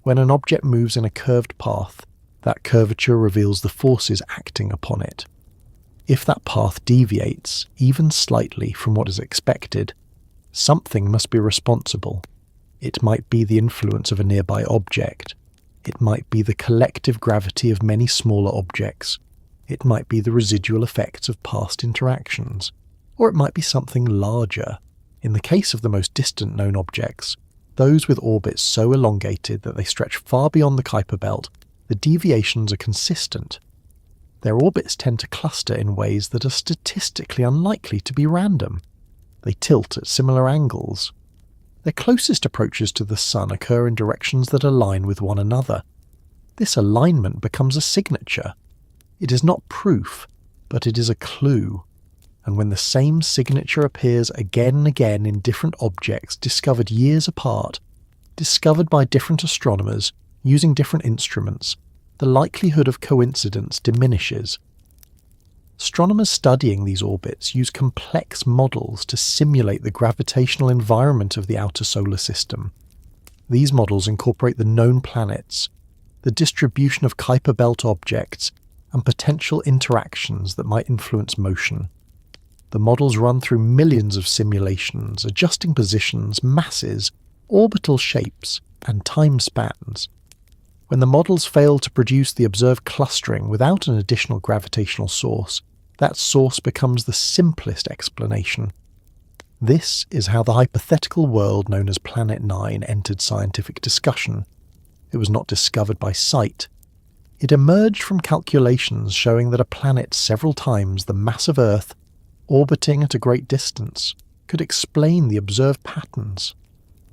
Speaker 1: When an object moves in a curved path, that curvature reveals the forces acting upon it. If that path deviates, even slightly from what is expected, something must be responsible. It might be the influence of a nearby object. It might be the collective gravity of many smaller objects. It might be the residual effects of past interactions. Or it might be something larger. In the case of the most distant known objects, those with orbits so elongated that they stretch far beyond the Kuiper belt, the deviations are consistent. Their orbits tend to cluster in ways that are statistically unlikely to be random. They tilt at similar angles. Their closest approaches to the Sun occur in directions that align with one another. This alignment becomes a signature. It is not proof, but it is a clue. And when the same signature appears again and again in different objects discovered years apart, Discovered by different astronomers using different instruments, the likelihood of coincidence diminishes. Astronomers studying these orbits use complex models to simulate the gravitational environment of the outer solar system. These models incorporate the known planets, the distribution of Kuiper belt objects, and potential interactions that might influence motion. The models run through millions of simulations, adjusting positions, masses, orbital shapes, and time spans. When the models fail to produce the observed clustering without an additional gravitational source, that source becomes the simplest explanation. This is how the hypothetical world known as Planet 9 entered scientific discussion. It was not discovered by sight. It emerged from calculations showing that a planet several times the mass of Earth, orbiting at a great distance, could explain the observed patterns.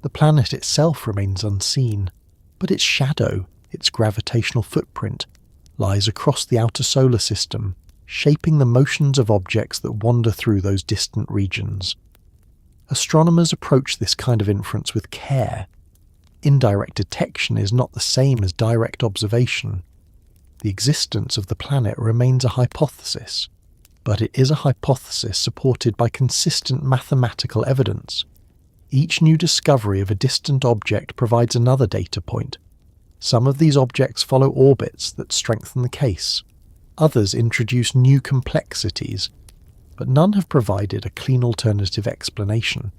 Speaker 1: The planet itself remains unseen, but its shadow, its gravitational footprint, lies across the outer solar system, shaping the motions of objects that wander through those distant regions. Astronomers approach this kind of inference with care. Indirect detection is not the same as direct observation. The existence of the planet remains a hypothesis, but it is a hypothesis supported by consistent mathematical evidence. Each new discovery of a distant object provides another data point. Some of these objects follow orbits that strengthen the case. Others introduce new complexities, but none have provided a clean alternative explanation.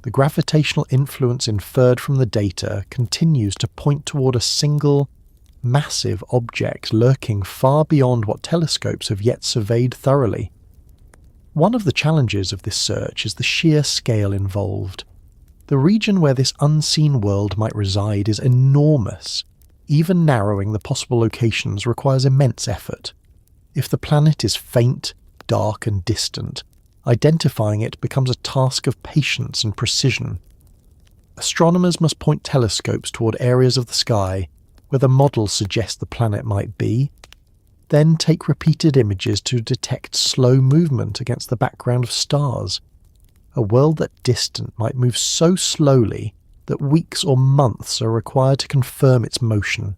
Speaker 1: The gravitational influence inferred from the data continues to point toward a single, massive object lurking far beyond what telescopes have yet surveyed thoroughly. One of the challenges of this search is the sheer scale involved. The region where this unseen world might reside is enormous. Even narrowing the possible locations requires immense effort. If the planet is faint, dark and distant, identifying it becomes a task of patience and precision. Astronomers must point telescopes toward areas of the sky where the models suggest the planet might be, then take repeated images to detect slow movement against the background of stars. A world that distant might move so slowly that weeks or months are required to confirm its motion.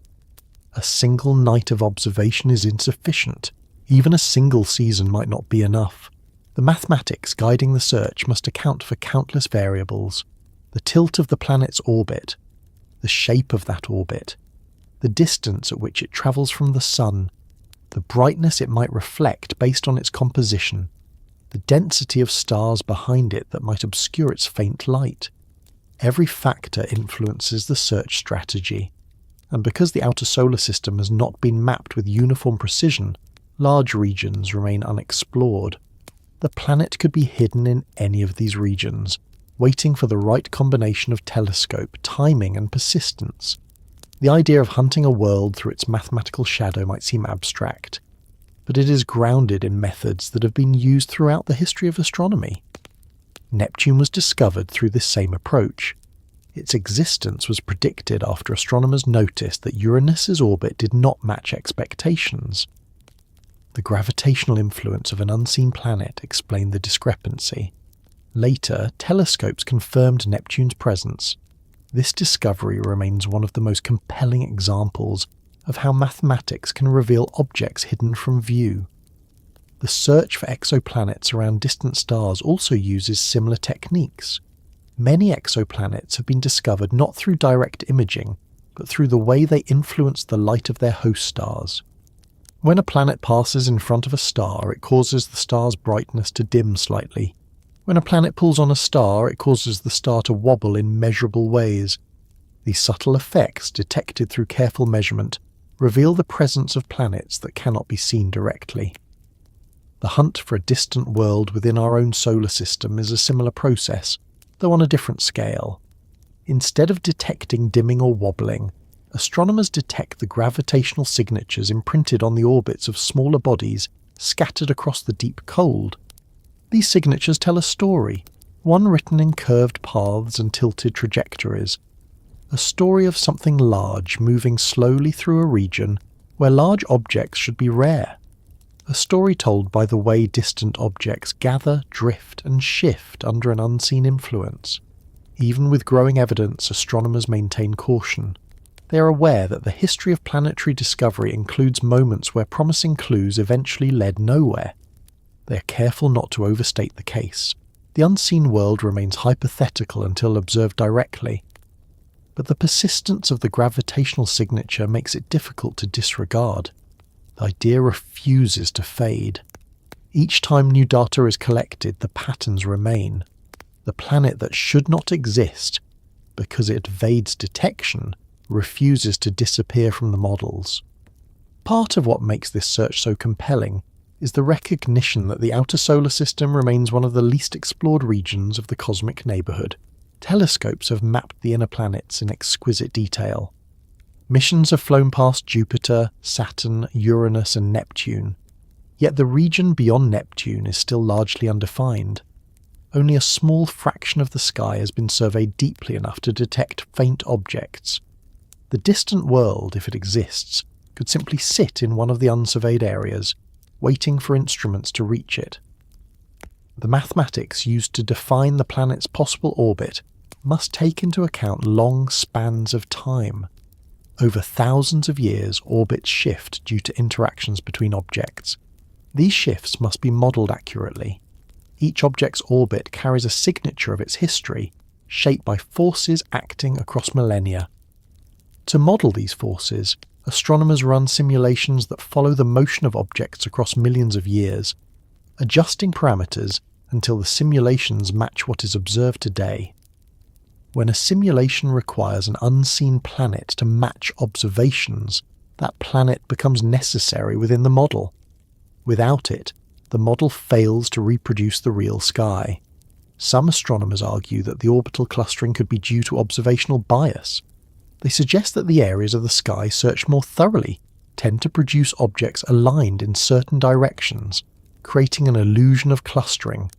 Speaker 1: A single night of observation is insufficient. Even a single season might not be enough. The mathematics guiding the search must account for countless variables: the tilt of the planet's orbit, the shape of that orbit, the distance at which it travels from the sun, the brightness it might reflect based on its composition, the density of stars behind it that might obscure its faint light. Every factor influences the search strategy, and because the outer solar system has not been mapped with uniform precision, large regions remain unexplored. The planet could be hidden in any of these regions, waiting for the right combination of telescope, timing and persistence. The idea of hunting a world through its mathematical shadow might seem abstract, but it is grounded in methods that have been used throughout the history of astronomy. Neptune was discovered through this same approach. Its existence was predicted after astronomers noticed that Uranus's orbit did not match expectations. The gravitational influence of an unseen planet explained the discrepancy. Later, telescopes confirmed Neptune's presence. This discovery remains one of the most compelling examples of how mathematics can reveal objects hidden from view. The search for exoplanets around distant stars also uses similar techniques. Many exoplanets have been discovered not through direct imaging, but through the way they influence the light of their host stars. When a planet passes in front of a star, it causes the star's brightness to dim slightly. When a planet pulls on a star, it causes the star to wobble in measurable ways. These subtle effects, detected through careful measurement, reveal the presence of planets that cannot be seen directly. The hunt for a distant world within our own solar system is a similar process, though on a different scale. Instead of detecting dimming or wobbling, astronomers detect the gravitational signatures imprinted on the orbits of smaller bodies scattered across the deep cold. These signatures tell a story, one written in curved paths and tilted trajectories. A story of something large moving slowly through a region where large objects should be rare. A story told by the way distant objects gather, drift, and shift under an unseen influence. Even with growing evidence, astronomers maintain caution. They are aware that the history of planetary discovery includes moments where promising clues eventually led nowhere. They are careful not to overstate the case. The unseen world remains hypothetical until observed directly. But the persistence of the gravitational signature makes it difficult to disregard. The idea refuses to fade. Each time new data is collected, the patterns remain. The planet that should not exist, because it evades detection, refuses to disappear from the models. Part of what makes this search so compelling is the recognition that the outer solar system remains one of the least explored regions of the cosmic neighbourhood. Telescopes have mapped the inner planets in exquisite detail. Missions have flown past Jupiter, Saturn, Uranus and Neptune. Yet the region beyond Neptune is still largely undefined. Only a small fraction of the sky has been surveyed deeply enough to detect faint objects. The distant world, if it exists, could simply sit in one of the unsurveyed areas, waiting for instruments to reach it. The mathematics used to define the planet's possible orbit must take into account long spans of time. Over thousands of years, orbits shift due to interactions between objects. These shifts must be modelled accurately. Each object's orbit carries a signature of its history, shaped by forces acting across millennia. To model these forces, astronomers run simulations that follow the motion of objects across millions of years, adjusting parameters until the simulations match what is observed today. When a simulation requires an unseen planet to match observations, that planet becomes necessary within the model. Without it, the model fails to reproduce the real sky. Some astronomers argue that the orbital clustering could be due to observational bias. They suggest that the areas of the sky searched more thoroughly tend to produce objects aligned in certain directions, creating an illusion of clustering.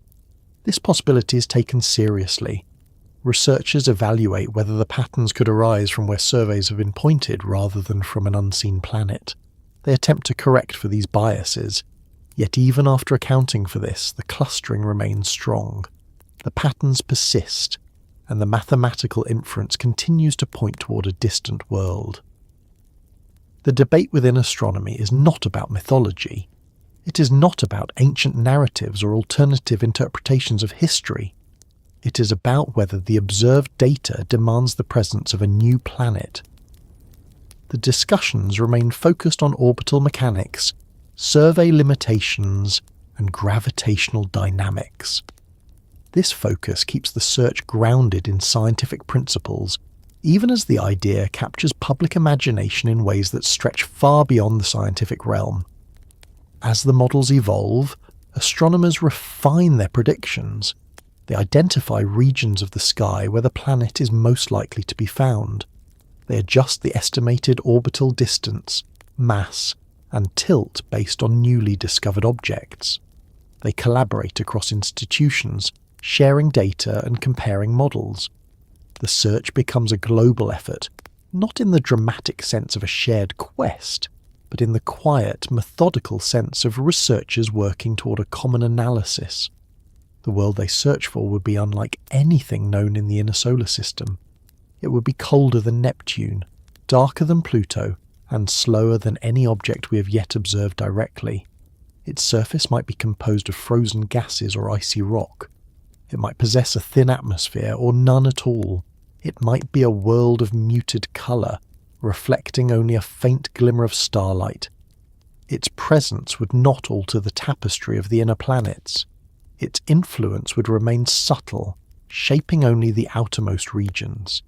Speaker 1: This possibility is taken seriously. Researchers evaluate whether the patterns could arise from where surveys have been pointed rather than from an unseen planet. They attempt to correct for these biases, yet even after accounting for this, the clustering remains strong. The patterns persist, and the mathematical inference continues to point toward a distant world. The debate within astronomy is not about mythology. It is not about ancient narratives or alternative interpretations of history. It is about whether the observed data demands the presence of a new planet. The discussions remain focused on orbital mechanics, survey limitations, and gravitational dynamics. This focus keeps the search grounded in scientific principles, even as the idea captures public imagination in ways that stretch far beyond the scientific realm. As the models evolve, astronomers refine their predictions. They identify regions of the sky where the planet is most likely to be found. They adjust the estimated orbital distance, mass, and tilt based on newly discovered objects. They collaborate across institutions, sharing data and comparing models. The search becomes a global effort, not in the dramatic sense of a shared quest, but in the quiet, methodical sense of researchers working toward a common analysis. The world they search for would be unlike anything known in the inner solar system. It would be colder than Neptune, darker than Pluto, and slower than any object we have yet observed directly. Its surface might be composed of frozen gases or icy rock. It might possess a thin atmosphere or none at all. It might be a world of muted colour, reflecting only a faint glimmer of starlight. Its presence would not alter the tapestry of the inner planets. Its influence would remain subtle, shaping only the outermost regions.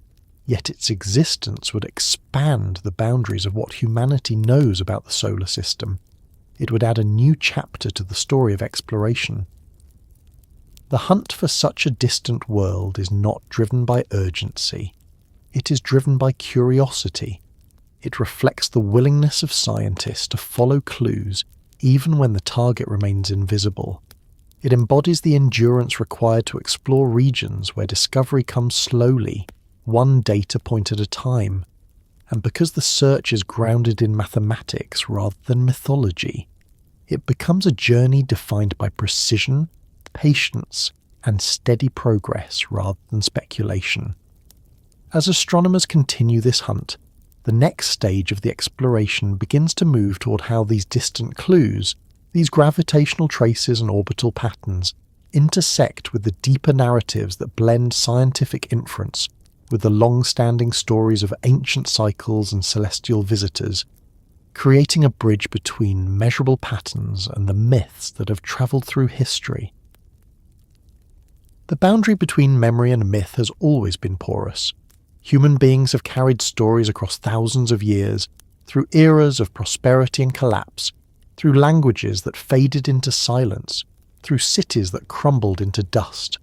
Speaker 1: Yet its existence would expand the boundaries of what humanity knows about the solar system. It would add a new chapter to the story of exploration. The hunt for such a distant world is not driven by urgency. It is driven by curiosity. It reflects the willingness of scientists to follow clues even when the target remains invisible. It embodies the endurance required to explore regions where discovery comes slowly, one data point at a time. And because the search is grounded in mathematics rather than mythology, it becomes a journey defined by precision, patience, and steady progress rather than speculation. As astronomers continue this hunt, the next stage of the exploration begins to move toward how these distant clues, these gravitational traces and orbital patterns, intersect with the deeper narratives that blend scientific inference with the long-standing stories of ancient cycles and celestial visitors, creating a bridge between measurable patterns and the myths that have travelled through history. The boundary between memory and myth has always been porous. Human beings have carried stories across thousands of years, through eras of prosperity and collapse, through languages that faded into silence, through cities that crumbled into dust.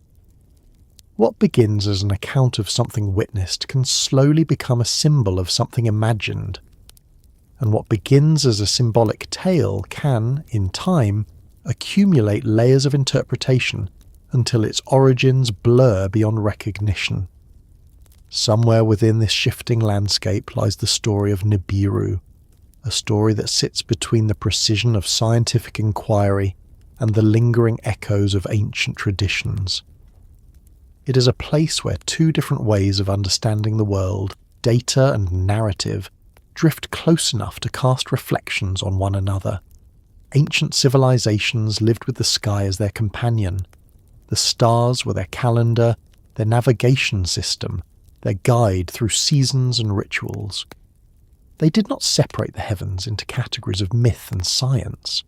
Speaker 1: What begins as an account of something witnessed can slowly become a symbol of something imagined. And what begins as a symbolic tale can, in time, accumulate layers of interpretation until its origins blur beyond recognition. Somewhere within this shifting landscape lies the story of Nibiru, a story that sits between the precision of scientific inquiry and the lingering echoes of ancient traditions. It is a place where two different ways of understanding the world, data and narrative, drift close enough to cast reflections on one another. Ancient civilizations lived with the sky as their companion. The stars were their calendar, their navigation system, their guide through seasons and rituals. They did not separate the heavens into categories of myth and science.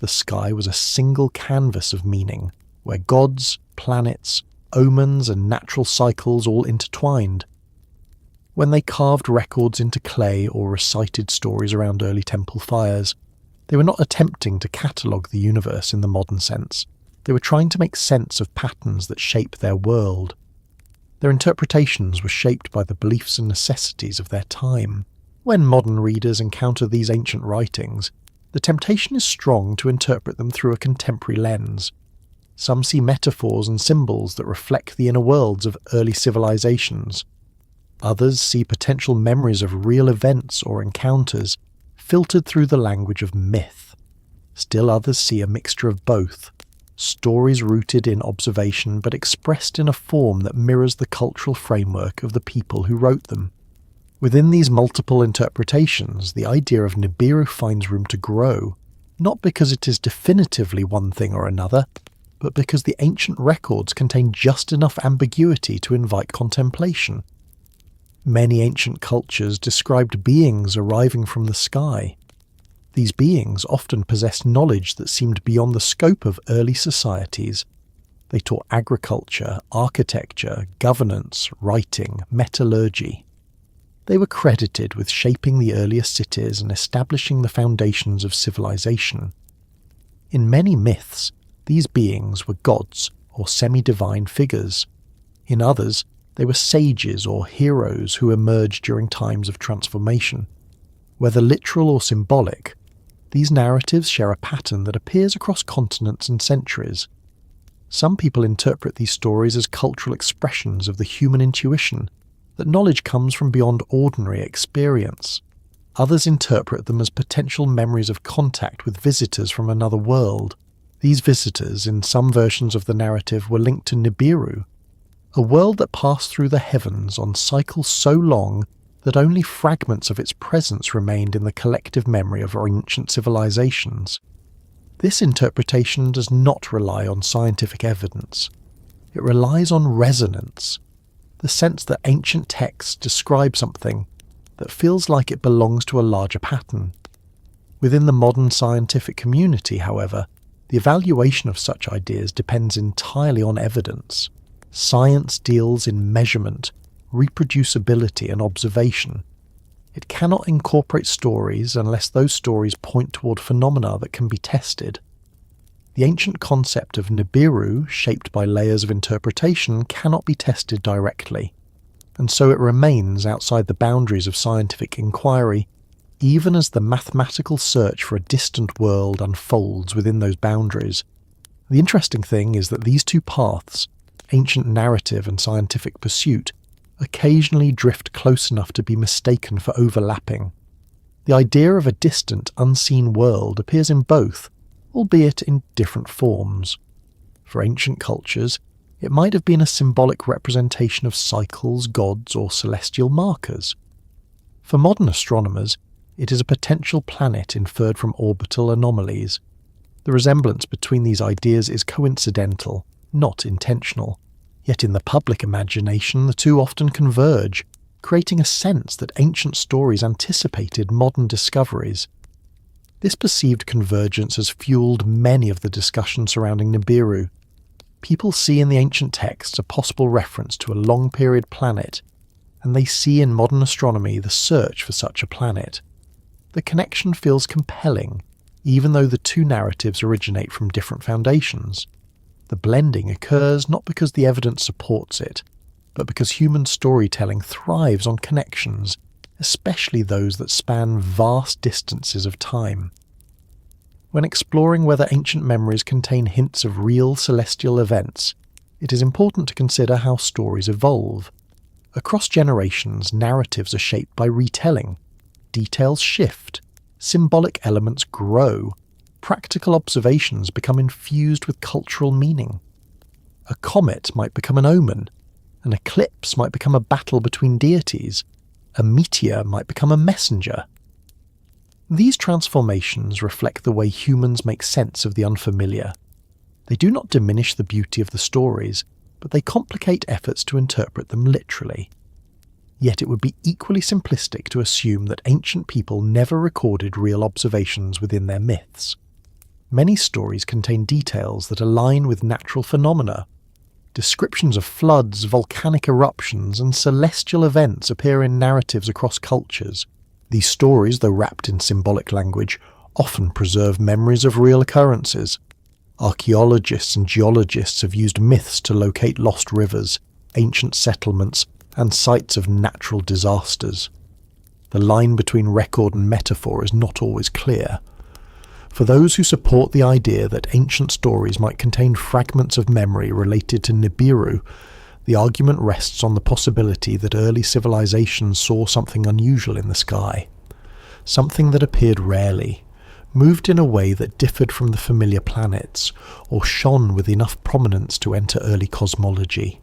Speaker 1: The sky was a single canvas of meaning, where gods, planets, omens and natural cycles all intertwined. When they carved records into clay or recited stories around early temple fires, they were not attempting to catalogue the universe in the modern sense. They were trying to make sense of patterns that shape their world. Their interpretations were shaped by the beliefs and necessities of their time. When modern readers encounter these ancient writings, the temptation is strong to interpret them through a contemporary lens. Some see metaphors and symbols that reflect the inner worlds of early civilizations. Others see potential memories of real events or encounters filtered through the language of myth. Still others see a mixture of both, stories rooted in observation but expressed in a form that mirrors the cultural framework of the people who wrote them. Within these multiple interpretations, the idea of Nibiru finds room to grow, not because it is definitively one thing or another, but because the ancient records contain just enough ambiguity to invite contemplation. Many ancient cultures described beings arriving from the sky. These beings often possessed knowledge that seemed beyond the scope of early societies. They taught agriculture, architecture, governance, writing, metallurgy. They were credited with shaping the earliest cities and establishing the foundations of civilization. In many myths, these beings were gods or semi-divine figures. In others, they were sages or heroes who emerged during times of transformation. Whether literal or symbolic, these narratives share a pattern that appears across continents and centuries. Some people interpret these stories as cultural expressions of the human intuition, that knowledge comes from beyond ordinary experience. Others interpret them as potential memories of contact with visitors from another world. These visitors, in some versions of the narrative, were linked to Nibiru, a world that passed through the heavens on cycles so long that only fragments of its presence remained in the collective memory of ancient civilizations. This interpretation does not rely on scientific evidence. It relies on resonance, the sense that ancient texts describe something that feels like it belongs to a larger pattern. Within the modern scientific community, however, the evaluation of such ideas depends entirely on evidence. Science deals in measurement, reproducibility and observation. It cannot incorporate stories unless those stories point toward phenomena that can be tested. The ancient concept of Nibiru, shaped by layers of interpretation, cannot be tested directly, and so it remains outside the boundaries of scientific inquiry, even as the mathematical search for a distant world unfolds within those boundaries. The interesting thing is that these two paths, ancient narrative and scientific pursuit, occasionally drift close enough to be mistaken for overlapping. The idea of a distant, unseen world appears in both, albeit in different forms. For ancient cultures, It might have been a symbolic representation of cycles, gods, or celestial markers. For modern astronomers, it is a potential planet inferred from orbital anomalies. The resemblance between these ideas is coincidental, not intentional. Yet in the public imagination, the two often converge, creating a sense that ancient stories anticipated modern discoveries. This perceived convergence has fueled many of the discussions surrounding Nibiru. People see in the ancient texts a possible reference to a long-period planet, and they see in modern astronomy the search for such a planet. The connection feels compelling, even though the two narratives originate from different foundations. The blending occurs not because the evidence supports it, but because human storytelling thrives on connections, especially those that span vast distances of time. When exploring whether ancient memories contain hints of real celestial events, it is important to consider how stories evolve. Across generations, narratives are shaped by retelling. Details shift, symbolic elements grow, practical observations become infused with cultural meaning. A comet might become an omen, an eclipse might become a battle between deities, a meteor might become a messenger. These transformations reflect the way humans make sense of the unfamiliar. They do not diminish the beauty of the stories, but they complicate efforts to interpret them literally. Yet it would be equally simplistic to assume that ancient people never recorded real observations within their myths. Many stories contain details that align with natural phenomena. Descriptions of floods, volcanic eruptions, and celestial events appear in narratives across cultures. These stories, though wrapped in symbolic language, often preserve memories of real occurrences. Archaeologists and geologists have used myths to locate lost rivers, ancient settlements, and sites of natural disasters. The line between record and metaphor is not always clear. For those who support the idea that ancient stories might contain fragments of memory related to Nibiru, the argument rests on the possibility that early civilizations saw something unusual in the sky, something that appeared rarely, moved in a way that differed from the familiar planets, or shone with enough prominence to enter early cosmology.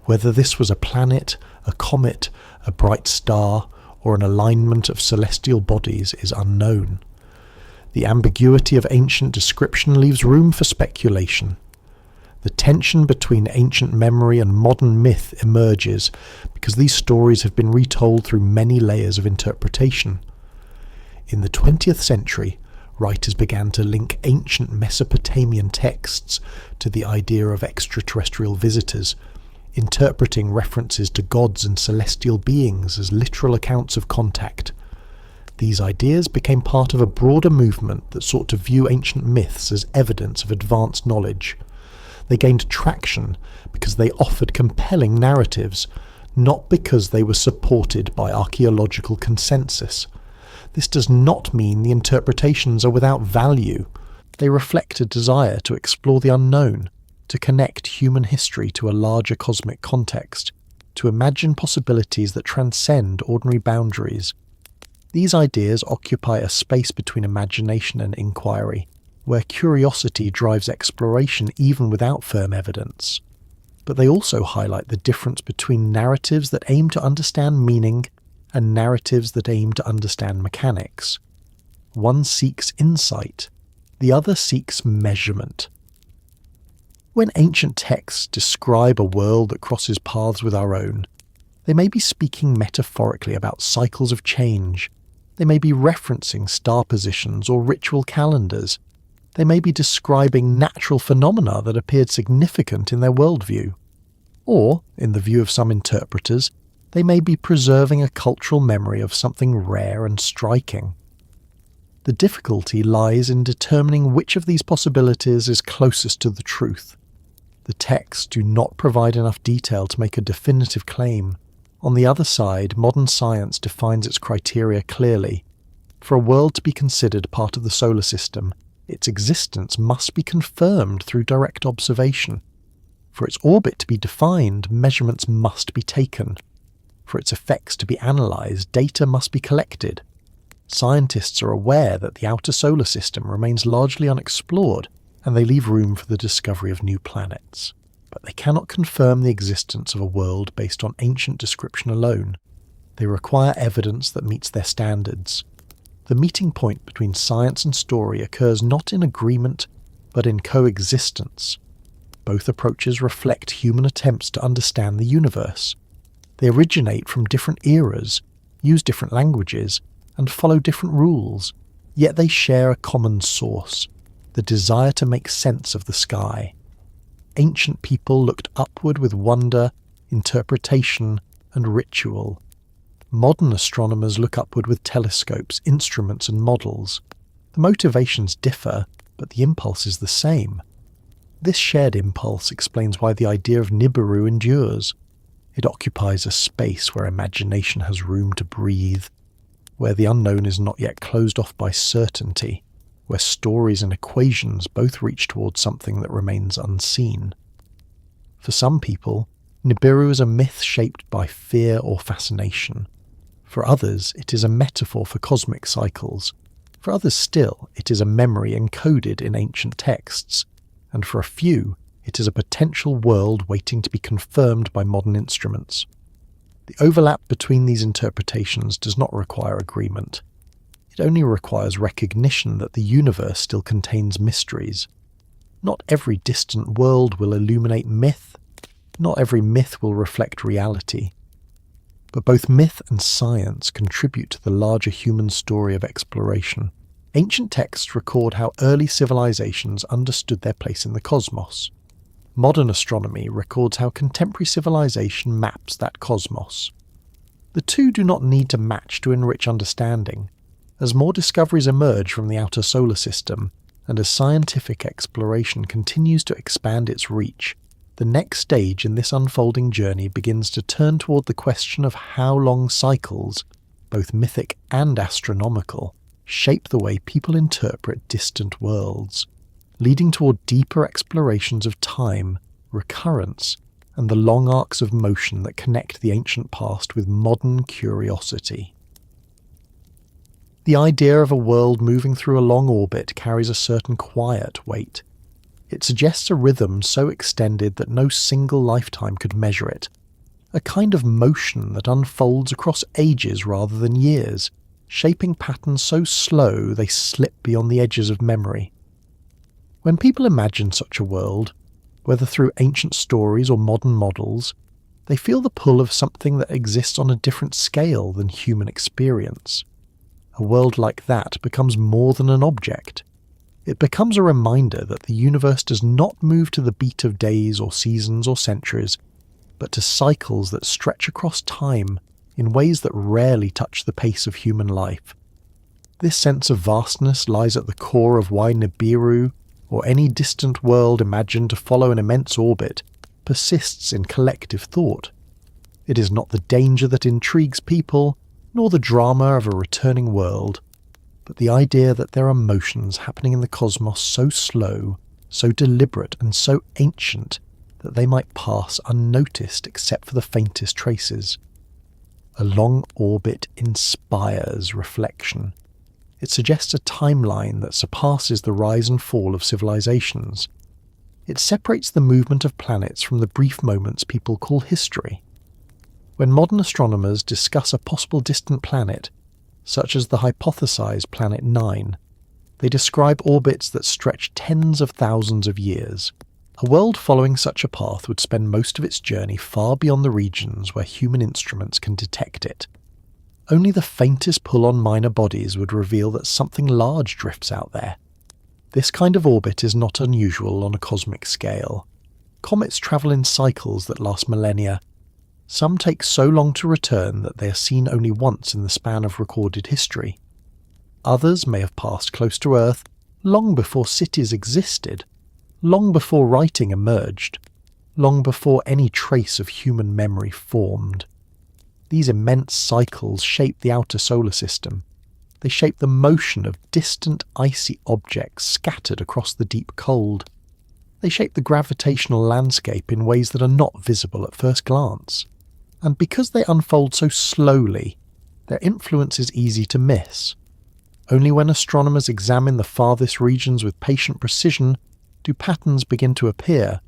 Speaker 1: Whether this was a planet, a comet, a bright star, or an alignment of celestial bodies is unknown. The ambiguity of ancient description leaves room for speculation. The tension between ancient memory and modern myth emerges because these stories have been retold through many layers of interpretation. In the 20th century, writers began to link ancient Mesopotamian texts to the idea of extraterrestrial visitors, interpreting references to gods and celestial beings as literal accounts of contact. These ideas became part of a broader movement that sought to view ancient myths as evidence of advanced knowledge. They gained traction because they offered compelling narratives, not because they were supported by archaeological consensus. This does not mean the interpretations are without value. They reflect a desire to explore the unknown, to connect human history to a larger cosmic context, to imagine possibilities that transcend ordinary boundaries. These ideas occupy a space between imagination and inquiry, where curiosity drives exploration even without firm evidence. But they also highlight the difference between narratives that aim to understand meaning and narratives that aim to understand mechanics. One seeks insight, the other seeks measurement. When ancient texts describe a world that crosses paths with our own, they may be speaking metaphorically about cycles of change. They may be referencing star positions or ritual calendars. They may be describing natural phenomena that appeared significant in their worldview. Or, in the view of some interpreters, they may be preserving a cultural memory of something rare and striking. The difficulty lies in determining which of these possibilities is closest to the truth. The texts do not provide enough detail to make a definitive claim. On the other side, modern science defines its criteria clearly. For a world to be considered part of the solar system, its existence must be confirmed through direct observation. For its orbit to be defined, measurements must be taken. For its effects to be analysed, data must be collected. Scientists are aware that the outer solar system remains largely unexplored, and they leave room for the discovery of new planets. but they cannot confirm the existence of a world based on ancient description alone. They require evidence that meets their standards. The meeting point between science and story occurs not in agreement, but in coexistence. Both approaches reflect human attempts to understand the universe. They originate from different eras, use different languages, and follow different rules, yet they share a common source, the desire to make sense of the sky. Ancient people looked upward with wonder, interpretation, and ritual. Modern astronomers look upward with telescopes, instruments, and models. The motivations differ, but the impulse is the same. This shared impulse explains why the idea of Nibiru endures. It occupies a space where imagination has room to breathe, where the unknown is not yet closed off by certainty, where stories and equations both reach towards something that remains unseen. For some people, Nibiru is a myth shaped by fear or fascination. For others, it is a metaphor for cosmic cycles. For others still, it is a memory encoded in ancient texts. And for a few, it is a potential world waiting to be confirmed by modern instruments. The overlap between these interpretations does not require agreement. It only requires recognition that the universe still contains mysteries. Not every distant world will illuminate myth. Not every myth will reflect reality. But both myth and science contribute to the larger human story of exploration. Ancient texts record how early civilizations understood their place in the cosmos. Modern astronomy records how contemporary civilization maps that cosmos. The two do not need to match to enrich understanding. As more discoveries emerge from the outer solar system, and as scientific exploration continues to expand its reach, the next stage in this unfolding journey begins to turn toward the question of how long cycles, both mythic and astronomical, shape the way people interpret distant worlds, leading toward deeper explorations of time, recurrence, and the long arcs of motion that connect the ancient past with modern curiosity. The idea of a world moving through a long orbit carries a certain quiet weight. It suggests a rhythm so extended that no single lifetime could measure it, a kind of motion that unfolds across ages rather than years, shaping patterns so slow they slip beyond the edges of memory. When people imagine such a world, whether through ancient stories or modern models, they feel the pull of something that exists on a different scale than human experience. A world like that becomes more than an object. It becomes a reminder that the universe does not move to the beat of days or seasons or centuries, but to cycles that stretch across time in ways that rarely touch the pace of human life. This sense of vastness lies at the core of why Nibiru, or any distant world imagined to follow an immense orbit, persists in collective thought. It is not the danger that intrigues people, nor the drama of a returning world, but the idea that there are motions happening in the cosmos so slow, so deliberate, and so ancient that they might pass unnoticed except for the faintest traces. A long orbit inspires reflection. It suggests a timeline that surpasses the rise and fall of civilizations. It separates the movement of planets from the brief moments people call history. When modern astronomers discuss a possible distant planet, such as the hypothesized Planet 9, they describe orbits that stretch tens of thousands of years. A world following such a path would spend most of its journey far beyond the regions where human instruments can detect it. Only the faintest pull on minor bodies would reveal that something large drifts out there. This kind of orbit is not unusual on a cosmic scale. Comets travel in cycles that last millennia. Some take so long to return that they are seen only once in the span of recorded history. Others may have passed close to Earth long before cities existed, long before writing emerged, long before any trace of human memory formed. These immense cycles shape the outer solar system. They shape the motion of distant icy objects scattered across the deep cold. They shape the gravitational landscape in ways that are not visible at first glance. And because they unfold so slowly, their influence is easy to miss. Only when astronomers examine the farthest regions with patient precision do patterns begin to appear.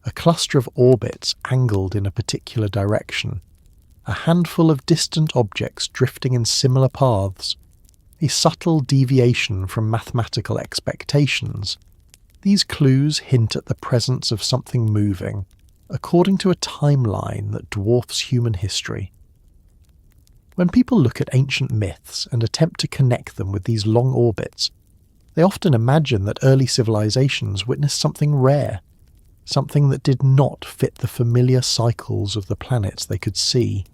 Speaker 1: a cluster of orbits angled in a particular direction, a handful of distant objects drifting in similar paths, a subtle deviation from mathematical expectations. These clues hint at the presence of something moving, according to a timeline that dwarfs human history. When people look at ancient myths and attempt to connect them with these long orbits, they often imagine that early civilizations witnessed something rare, something that did not fit the familiar cycles of the planets they could see.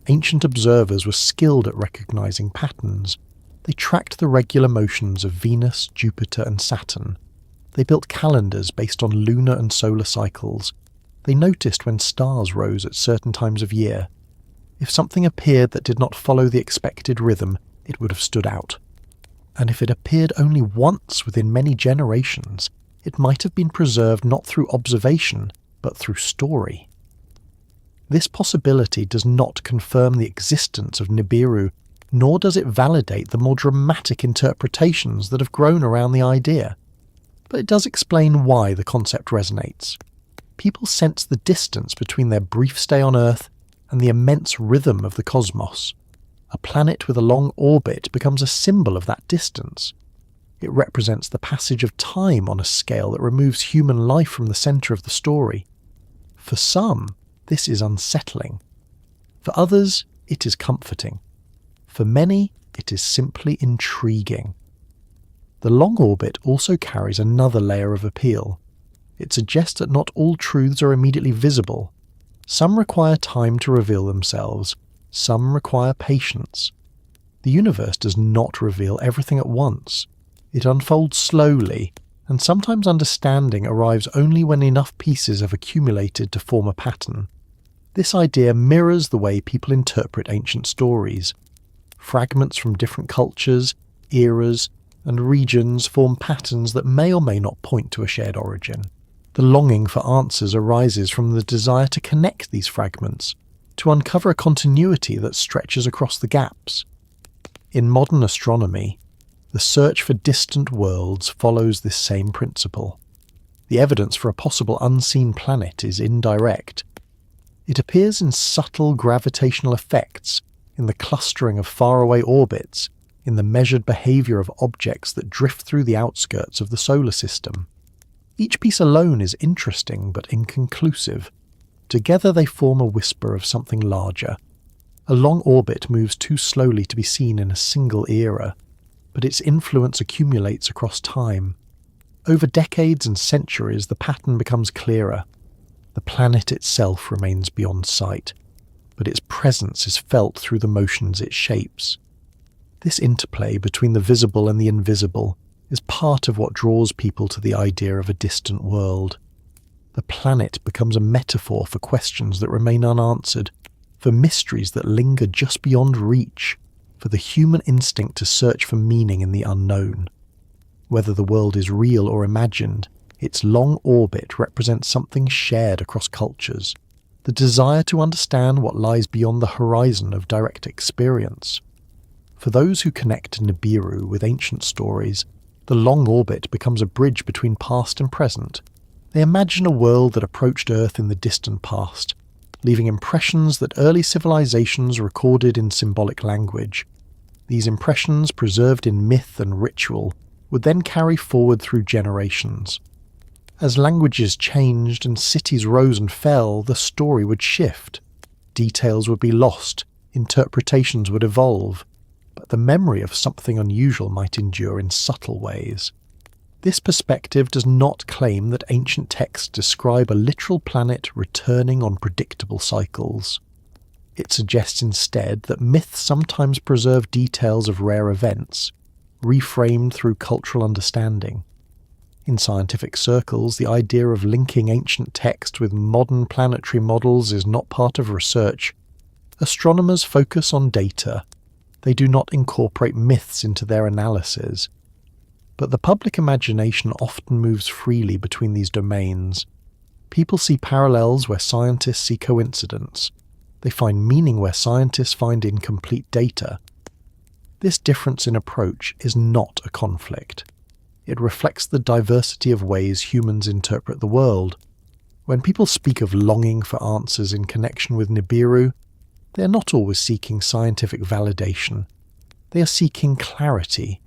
Speaker 1: Ancient observers were skilled at recognizing patterns. They tracked the regular motions of Venus, Jupiter, and Saturn. They built calendars based on lunar and solar cycles. They noticed when stars rose at certain times of year. If something appeared that did not follow the expected rhythm, it would have stood out. And if it appeared only once within many generations, it might have been preserved not through observation, but through story. This possibility does not confirm the existence of Nibiru, nor does it validate the more dramatic interpretations that have grown around the idea. But it does explain why the concept resonates. People sense the distance between their brief stay on Earth and the immense rhythm of the cosmos. A planet with a long orbit becomes a symbol of that distance. It represents the passage of time on a scale that removes human life from the centre of the story. For some, this is unsettling. For others, it is comforting. For many, it is simply intriguing. The long orbit also carries another layer of appeal. It suggests that not all truths are immediately visible. Some require time to reveal themselves. Some require patience. The universe does not reveal everything at once. It unfolds slowly, and sometimes understanding arrives only when enough pieces have accumulated to form a pattern. This idea mirrors the way people interpret ancient stories. Fragments from different cultures, eras, and regions form patterns that may or may not point to a shared origin. The longing for answers arises from the desire to connect these fragments, to uncover a continuity that stretches across the gaps. In modern astronomy, the search for distant worlds follows this same principle. The evidence for a possible unseen planet is indirect. It appears in subtle gravitational effects, in the clustering of faraway orbits, in the measured behaviour of objects that drift through the outskirts of the solar system. Each piece alone is interesting but inconclusive. Together they form a whisper of something larger. A long orbit moves too slowly to be seen in a single era, but its influence accumulates across time. Over decades and centuries, the pattern becomes clearer. The planet itself remains beyond sight, but its presence is felt through the motions it shapes. This interplay between the visible and the invisible is part of what draws people to the idea of a distant world. The planet becomes a metaphor for questions that remain unanswered, for mysteries that linger just beyond reach, for the human instinct to search for meaning in the unknown. Whether the world is real or imagined, its long orbit represents something shared across cultures, the desire to understand what lies beyond the horizon of direct experience. For those who connect Nibiru with ancient stories, the long orbit becomes a bridge between past and present. They imagine a world that approached Earth in the distant past, leaving impressions that early civilizations recorded in symbolic language. These impressions, preserved in myth and ritual, would then carry forward through generations. As languages changed and cities rose and fell, the story would shift. Details would be lost, interpretations would evolve, but the memory of something unusual might endure in subtle ways. This perspective does not claim that ancient texts describe a literal planet returning on predictable cycles. It suggests instead that myths sometimes preserve details of rare events, reframed through cultural understanding. In scientific circles, the idea of linking ancient text with modern planetary models is not part of research. Astronomers focus on data. They do not incorporate myths into their analysis. But the public imagination often moves freely between these domains. People see parallels where scientists see coincidence. They find meaning where scientists find incomplete data. This difference in approach is not a conflict. It reflects the diversity of ways humans interpret the world. When people speak of longing for answers in connection with Nibiru, they are not always seeking scientific validation. They are seeking clarity.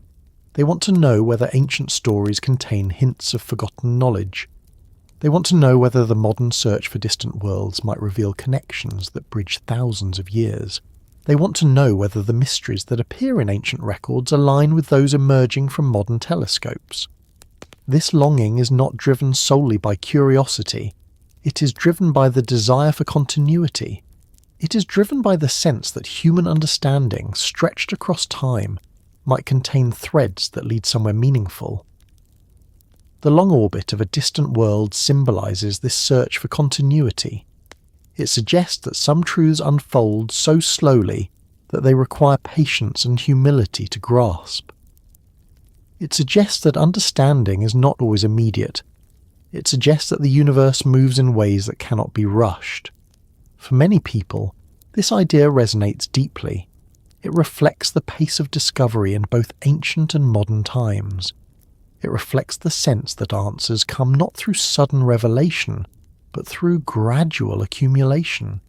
Speaker 1: They want to know whether ancient stories contain hints of forgotten knowledge. They want to know whether the modern search for distant worlds might reveal connections that bridge thousands of years. They want to know whether the mysteries that appear in ancient records align with those emerging from modern telescopes. This longing is not driven solely by curiosity. It is driven by the desire for continuity. It is driven by the sense that human understanding, stretched across time, might contain threads that lead somewhere meaningful. The long orbit of a distant world symbolises this search for continuity. It suggests that some truths unfold so slowly that they require patience and humility to grasp. It suggests that understanding is not always immediate. It suggests that the universe moves in ways that cannot be rushed. For many people, this idea resonates deeply. It reflects the pace of discovery in both ancient and modern times. It reflects the sense that answers come not through sudden revelation, but through gradual accumulation.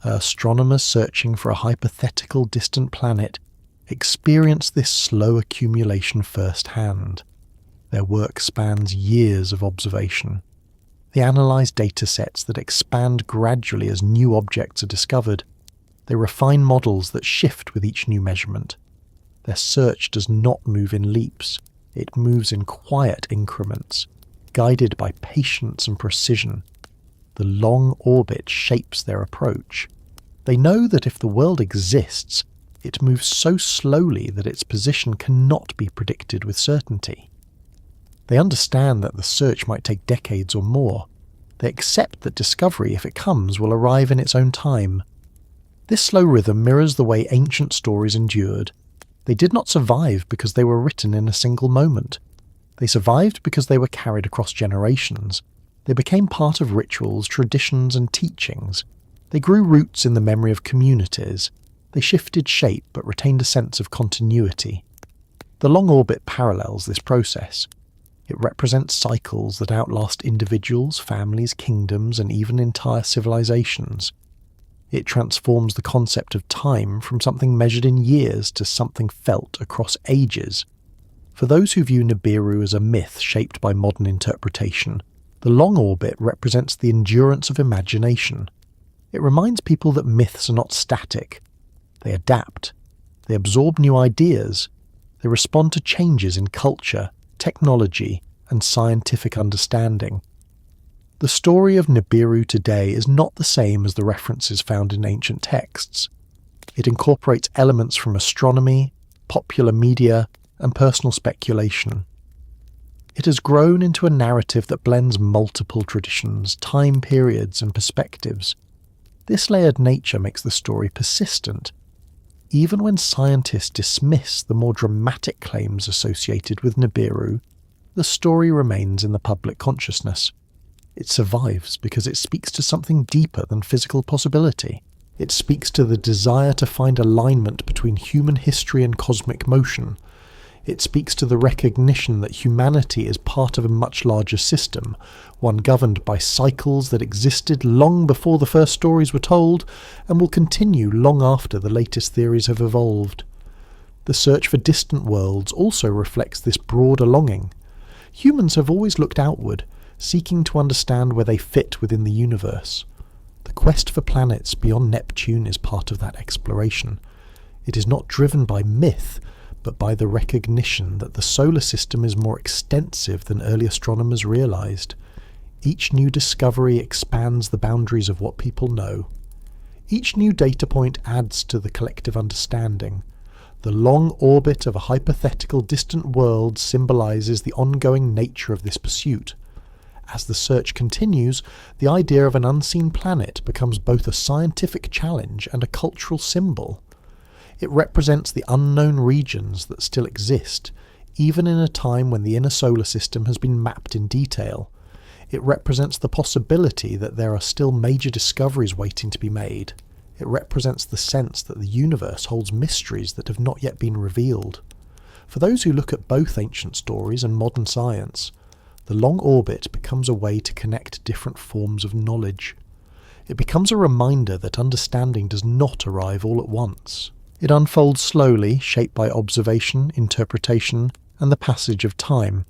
Speaker 1: Astronomers searching for a hypothetical distant planet experience this slow accumulation firsthand. Their work spans years of observation. They analyse datasets that expand gradually as new objects are discovered. They refine models that shift with each new measurement. Their search does not move in leaps. It moves in quiet increments, guided by patience and precision. The long orbit shapes their approach. They know that if the world exists, it moves so slowly that its position cannot be predicted with certainty. They understand that the search might take decades or more. They accept that discovery, if it comes, will arrive in its own time. This slow rhythm mirrors the way ancient stories endured. They did not survive because they were written in a single moment. They survived because they were carried across generations. They became part of rituals, traditions, and teachings. They grew roots in the memory of communities. They shifted shape but retained a sense of continuity. The long orbit parallels this process. It represents cycles that outlast individuals, families, kingdoms, and even entire civilizations. It transforms the concept of time from something measured in years to something felt across ages. For those who view Nibiru as a myth shaped by modern interpretation, the long orbit represents the endurance of imagination. It reminds people that myths are not static. They adapt. They absorb new ideas. They respond to changes in culture, technology, and scientific understanding. The story of Nibiru today is not the same as the references found in ancient texts. It incorporates elements from astronomy, popular media, and personal speculation. It has grown into a narrative that blends multiple traditions, time periods, and perspectives. This layered nature makes the story persistent. Even when scientists dismiss the more dramatic claims associated with Nibiru, the story remains in the public consciousness. It survives because it speaks to something deeper than physical possibility. It speaks to the desire to find alignment between human history and cosmic motion. It speaks to the recognition that humanity is part of a much larger system, one governed by cycles that existed long before the first stories were told and will continue long after the latest theories have evolved. The search for distant worlds also reflects this broader longing. Humans have always looked outward, seeking to understand where they fit within the universe. The quest for planets beyond Neptune is part of that exploration. It is not driven by myth, but by the recognition that the solar system is more extensive than early astronomers realized. Each new discovery expands the boundaries of what people know. Each new data point adds to the collective understanding. The long orbit of a hypothetical distant world symbolizes the ongoing nature of this pursuit. As the search continues, the idea of an unseen planet becomes both a scientific challenge and a cultural symbol. It represents the unknown regions that still exist, even in a time when the inner solar system has been mapped in detail. It represents the possibility that there are still major discoveries waiting to be made. It represents the sense that the universe holds mysteries that have not yet been revealed. For those who look at both ancient stories and modern science, the long orbit becomes a way to connect different forms of knowledge. It becomes a reminder that understanding does not arrive all at once. It unfolds slowly, shaped by observation, interpretation, and the passage of time.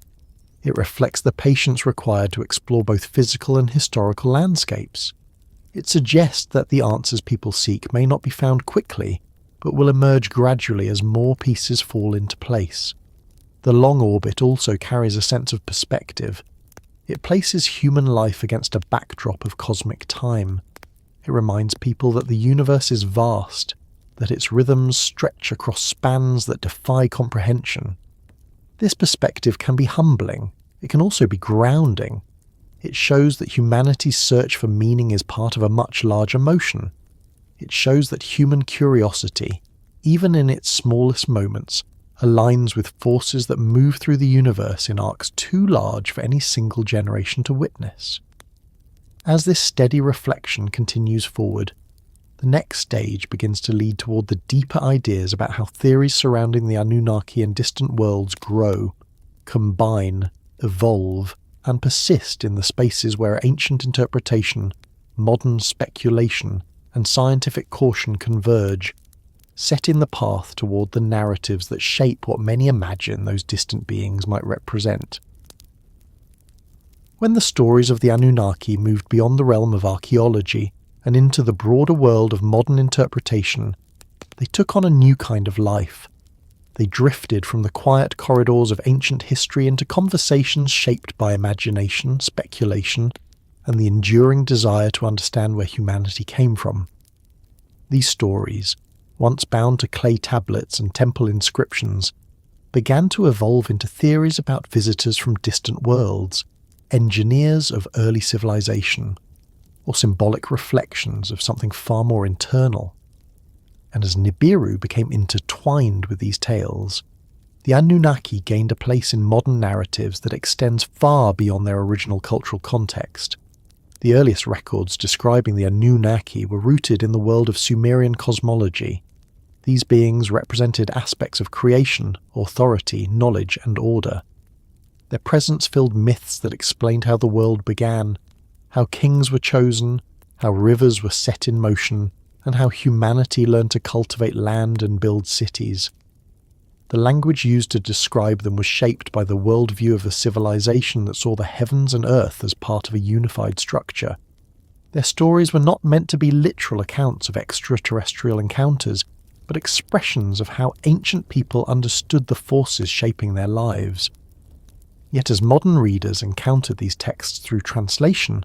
Speaker 1: It reflects the patience required to explore both physical and historical landscapes. It suggests that the answers people seek may not be found quickly, but will emerge gradually as more pieces fall into place. The long orbit also carries a sense of perspective. It places human life against a backdrop of cosmic time. It reminds people that the universe is vast, that its rhythms stretch across spans that defy comprehension. This perspective can be humbling. It can also be grounding. It shows that humanity's search for meaning is part of a much larger motion. It shows that human curiosity, even in its smallest moments, aligns with forces that move through the universe in arcs too large for any single generation to witness. As this steady reflection continues forward, the next stage begins to lead toward the deeper ideas about how theories surrounding the Anunnaki and distant worlds grow, combine, evolve, and persist in the spaces where ancient interpretation, modern speculation, and scientific caution converge, setting the path toward the narratives that shape what many imagine those distant beings might represent. When the stories of the Anunnaki moved beyond the realm of archaeology and into the broader world of modern interpretation, they took on a new kind of life. They drifted from the quiet corridors of ancient history into conversations shaped by imagination, speculation, and the enduring desire to understand where humanity came from. These stories, once bound to clay tablets and temple inscriptions, began to evolve into theories about visitors from distant worlds, engineers of early civilization, or symbolic reflections of something far more internal. And as Nibiru became intertwined with these tales, the Anunnaki gained a place in modern narratives that extends far beyond their original cultural context. The earliest records describing the Anunnaki were rooted in the world of Sumerian cosmology. These beings represented aspects of creation, authority, knowledge, and order. Their presence filled myths that explained how the world began, how kings were chosen, how rivers were set in motion, and how humanity learned to cultivate land and build cities. The language used to describe them was shaped by the worldview of a civilization that saw the heavens and earth as part of a unified structure. Their stories were not meant to be literal accounts of extraterrestrial encounters, but expressions of how ancient people understood the forces shaping their lives. Yet as modern readers encountered these texts through translation,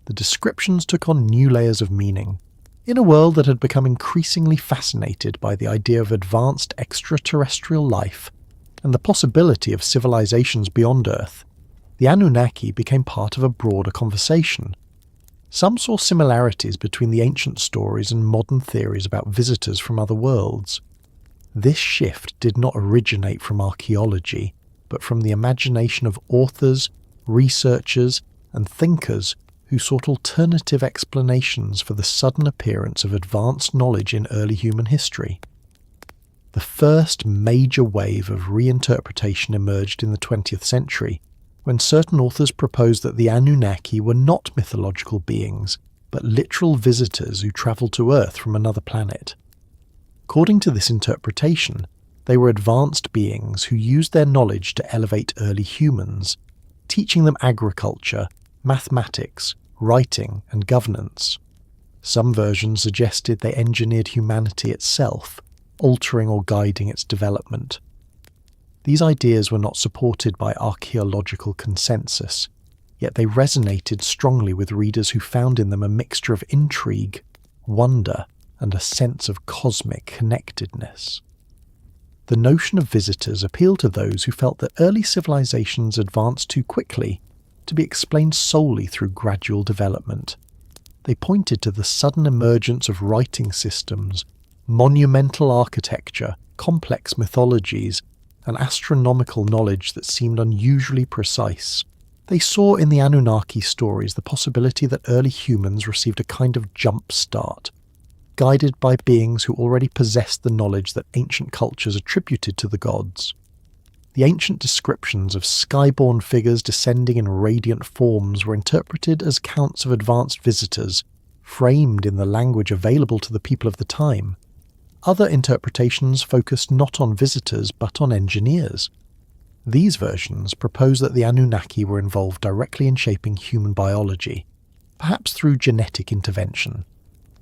Speaker 1: the descriptions took on new layers of meaning. In a world that had become increasingly fascinated by the idea of advanced extraterrestrial life and the possibility of civilizations beyond Earth, the Anunnaki became part of a broader conversation. Some saw similarities between the ancient stories and modern theories about visitors from other worlds. This shift did not originate from archaeology, but from the imagination of authors, researchers, and thinkers who sought alternative explanations for the sudden appearance of advanced knowledge in early human history. The first major wave of reinterpretation emerged in the 20th century, when certain authors proposed that the Anunnaki were not mythological beings, but literal visitors who travelled to Earth from another planet. According to this interpretation, they were advanced beings who used their knowledge to elevate early humans, teaching them agriculture, mathematics, writing, and governance. Some versions suggested they engineered humanity itself, altering or guiding its development. These ideas were not supported by archaeological consensus, yet they resonated strongly with readers who found in them a mixture of intrigue, wonder, and a sense of cosmic connectedness. The notion of visitors appealed to those who felt that early civilizations advanced too quickly to be explained solely through gradual development. They pointed to the sudden emergence of writing systems, monumental architecture, complex mythologies, and astronomical knowledge that seemed unusually precise. They saw in the Anunnaki stories the possibility that early humans received a kind of jump start, guided by beings who already possessed the knowledge that ancient cultures attributed to the gods. The ancient descriptions of skyborne figures descending in radiant forms were interpreted as accounts of advanced visitors, framed in the language available to the people of the time. Other interpretations focused not on visitors but on engineers. These versions propose that the Anunnaki were involved directly in shaping human biology, perhaps through genetic intervention.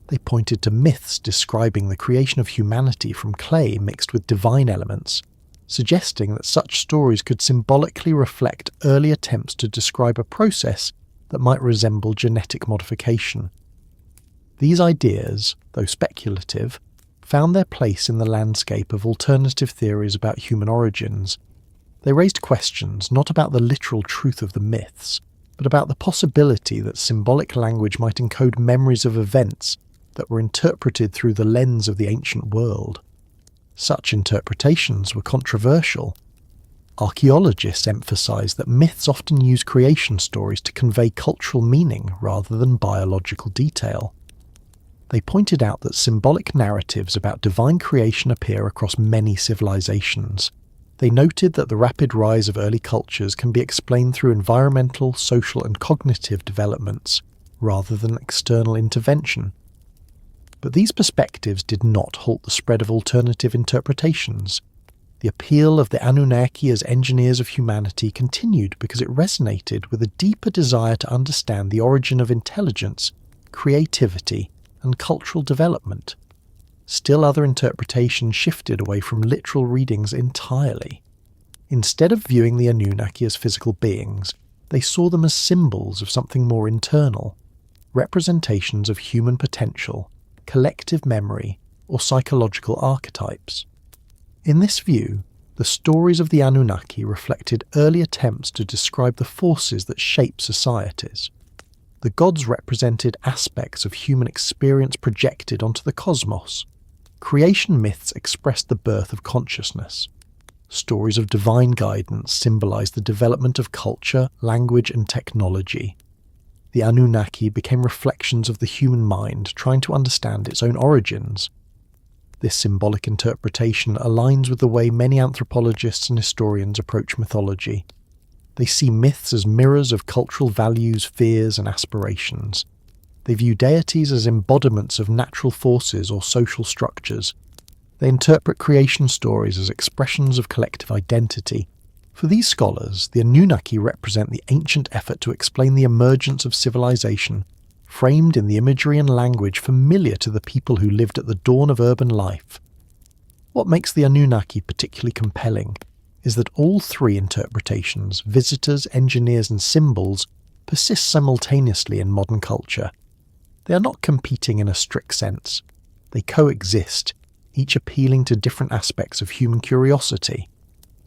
Speaker 1: They pointed to myths describing the creation of humanity from clay mixed with divine elements, suggesting that such stories could symbolically reflect early attempts to describe a process that might resemble genetic modification. These ideas, though speculative, found their place in the landscape of alternative theories about human origins. They raised questions not about the literal truth of the myths, but about the possibility that symbolic language might encode memories of events that were interpreted through the lens of the ancient world. Such interpretations were controversial. Archaeologists emphasize that myths often use creation stories to convey cultural meaning rather than biological detail. They pointed out that symbolic narratives about divine creation appear across many civilizations. They noted that the rapid rise of early cultures can be explained through environmental, social, and cognitive developments, rather than external intervention. But these perspectives did not halt the spread of alternative interpretations. The appeal of the Anunnaki as engineers of humanity continued because it resonated with a deeper desire to understand the origin of intelligence, creativity, and cultural development. Still other interpretations shifted away from literal readings entirely. Instead of viewing the Anunnaki as physical beings, they saw them as symbols of something more internal, representations of human potential, collective memory, or psychological archetypes. In this view, the stories of the Anunnaki reflected early attempts to describe the forces that shape societies. The gods represented aspects of human experience projected onto the cosmos. Creation myths expressed the birth of consciousness. Stories of divine guidance symbolized the development of culture, language, and technology. The Anunnaki became reflections of the human mind trying to understand its own origins. This symbolic interpretation aligns with the way many anthropologists and historians approach mythology. They see myths as mirrors of cultural values, fears, and aspirations. They view deities as embodiments of natural forces or social structures. They interpret creation stories as expressions of collective identity. For these scholars, the Anunnaki represent the ancient effort to explain the emergence of civilization, framed in the imagery and language familiar to the people who lived at the dawn of urban life. What makes the Anunnaki particularly compelling is that all three interpretations, visitors, engineers, and symbols, persist simultaneously in modern culture. They are not competing in a strict sense. They coexist, each appealing to different aspects of human curiosity.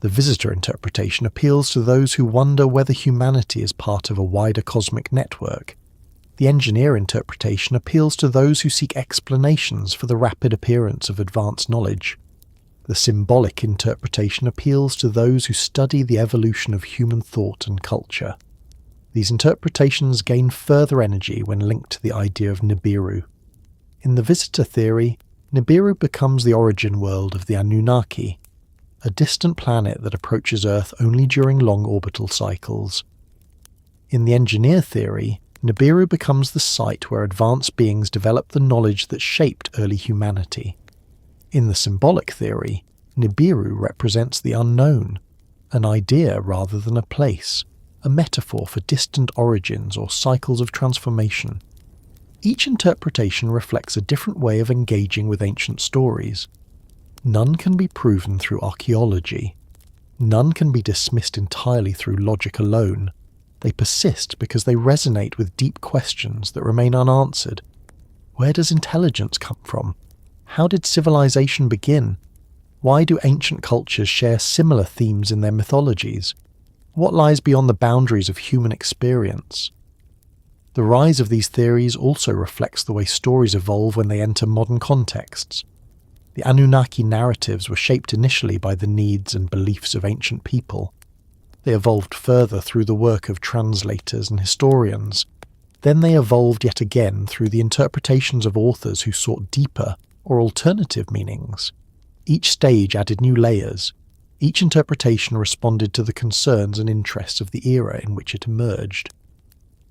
Speaker 1: The visitor interpretation appeals to those who wonder whether humanity is part of a wider cosmic network. The engineer interpretation appeals to those who seek explanations for the rapid appearance of advanced knowledge. The symbolic interpretation appeals to those who study the evolution of human thought and culture. These interpretations gain further energy when linked to the idea of Nibiru. In the visitor theory, Nibiru becomes the origin world of the Anunnaki, a distant planet that approaches Earth only during long orbital cycles. In the engineer theory, Nibiru becomes the site where advanced beings develop the knowledge that shaped early humanity. In the symbolic theory, Nibiru represents the unknown, an idea rather than a place, a metaphor for distant origins or cycles of transformation. Each interpretation reflects a different way of engaging with ancient stories. None can be proven through archaeology. None can be dismissed entirely through logic alone. They persist because they resonate with deep questions that remain unanswered. Where does intelligence come from? How did civilization begin? Why do ancient cultures share similar themes in their mythologies? What lies beyond the boundaries of human experience? The rise of these theories also reflects the way stories evolve when they enter modern contexts. The Anunnaki narratives were shaped initially by the needs and beliefs of ancient people. They evolved further through the work of translators and historians. Then they evolved yet again through the interpretations of authors who sought deeper or alternative meanings. Each stage added new layers. Each interpretation responded to the concerns and interests of the era in which it emerged.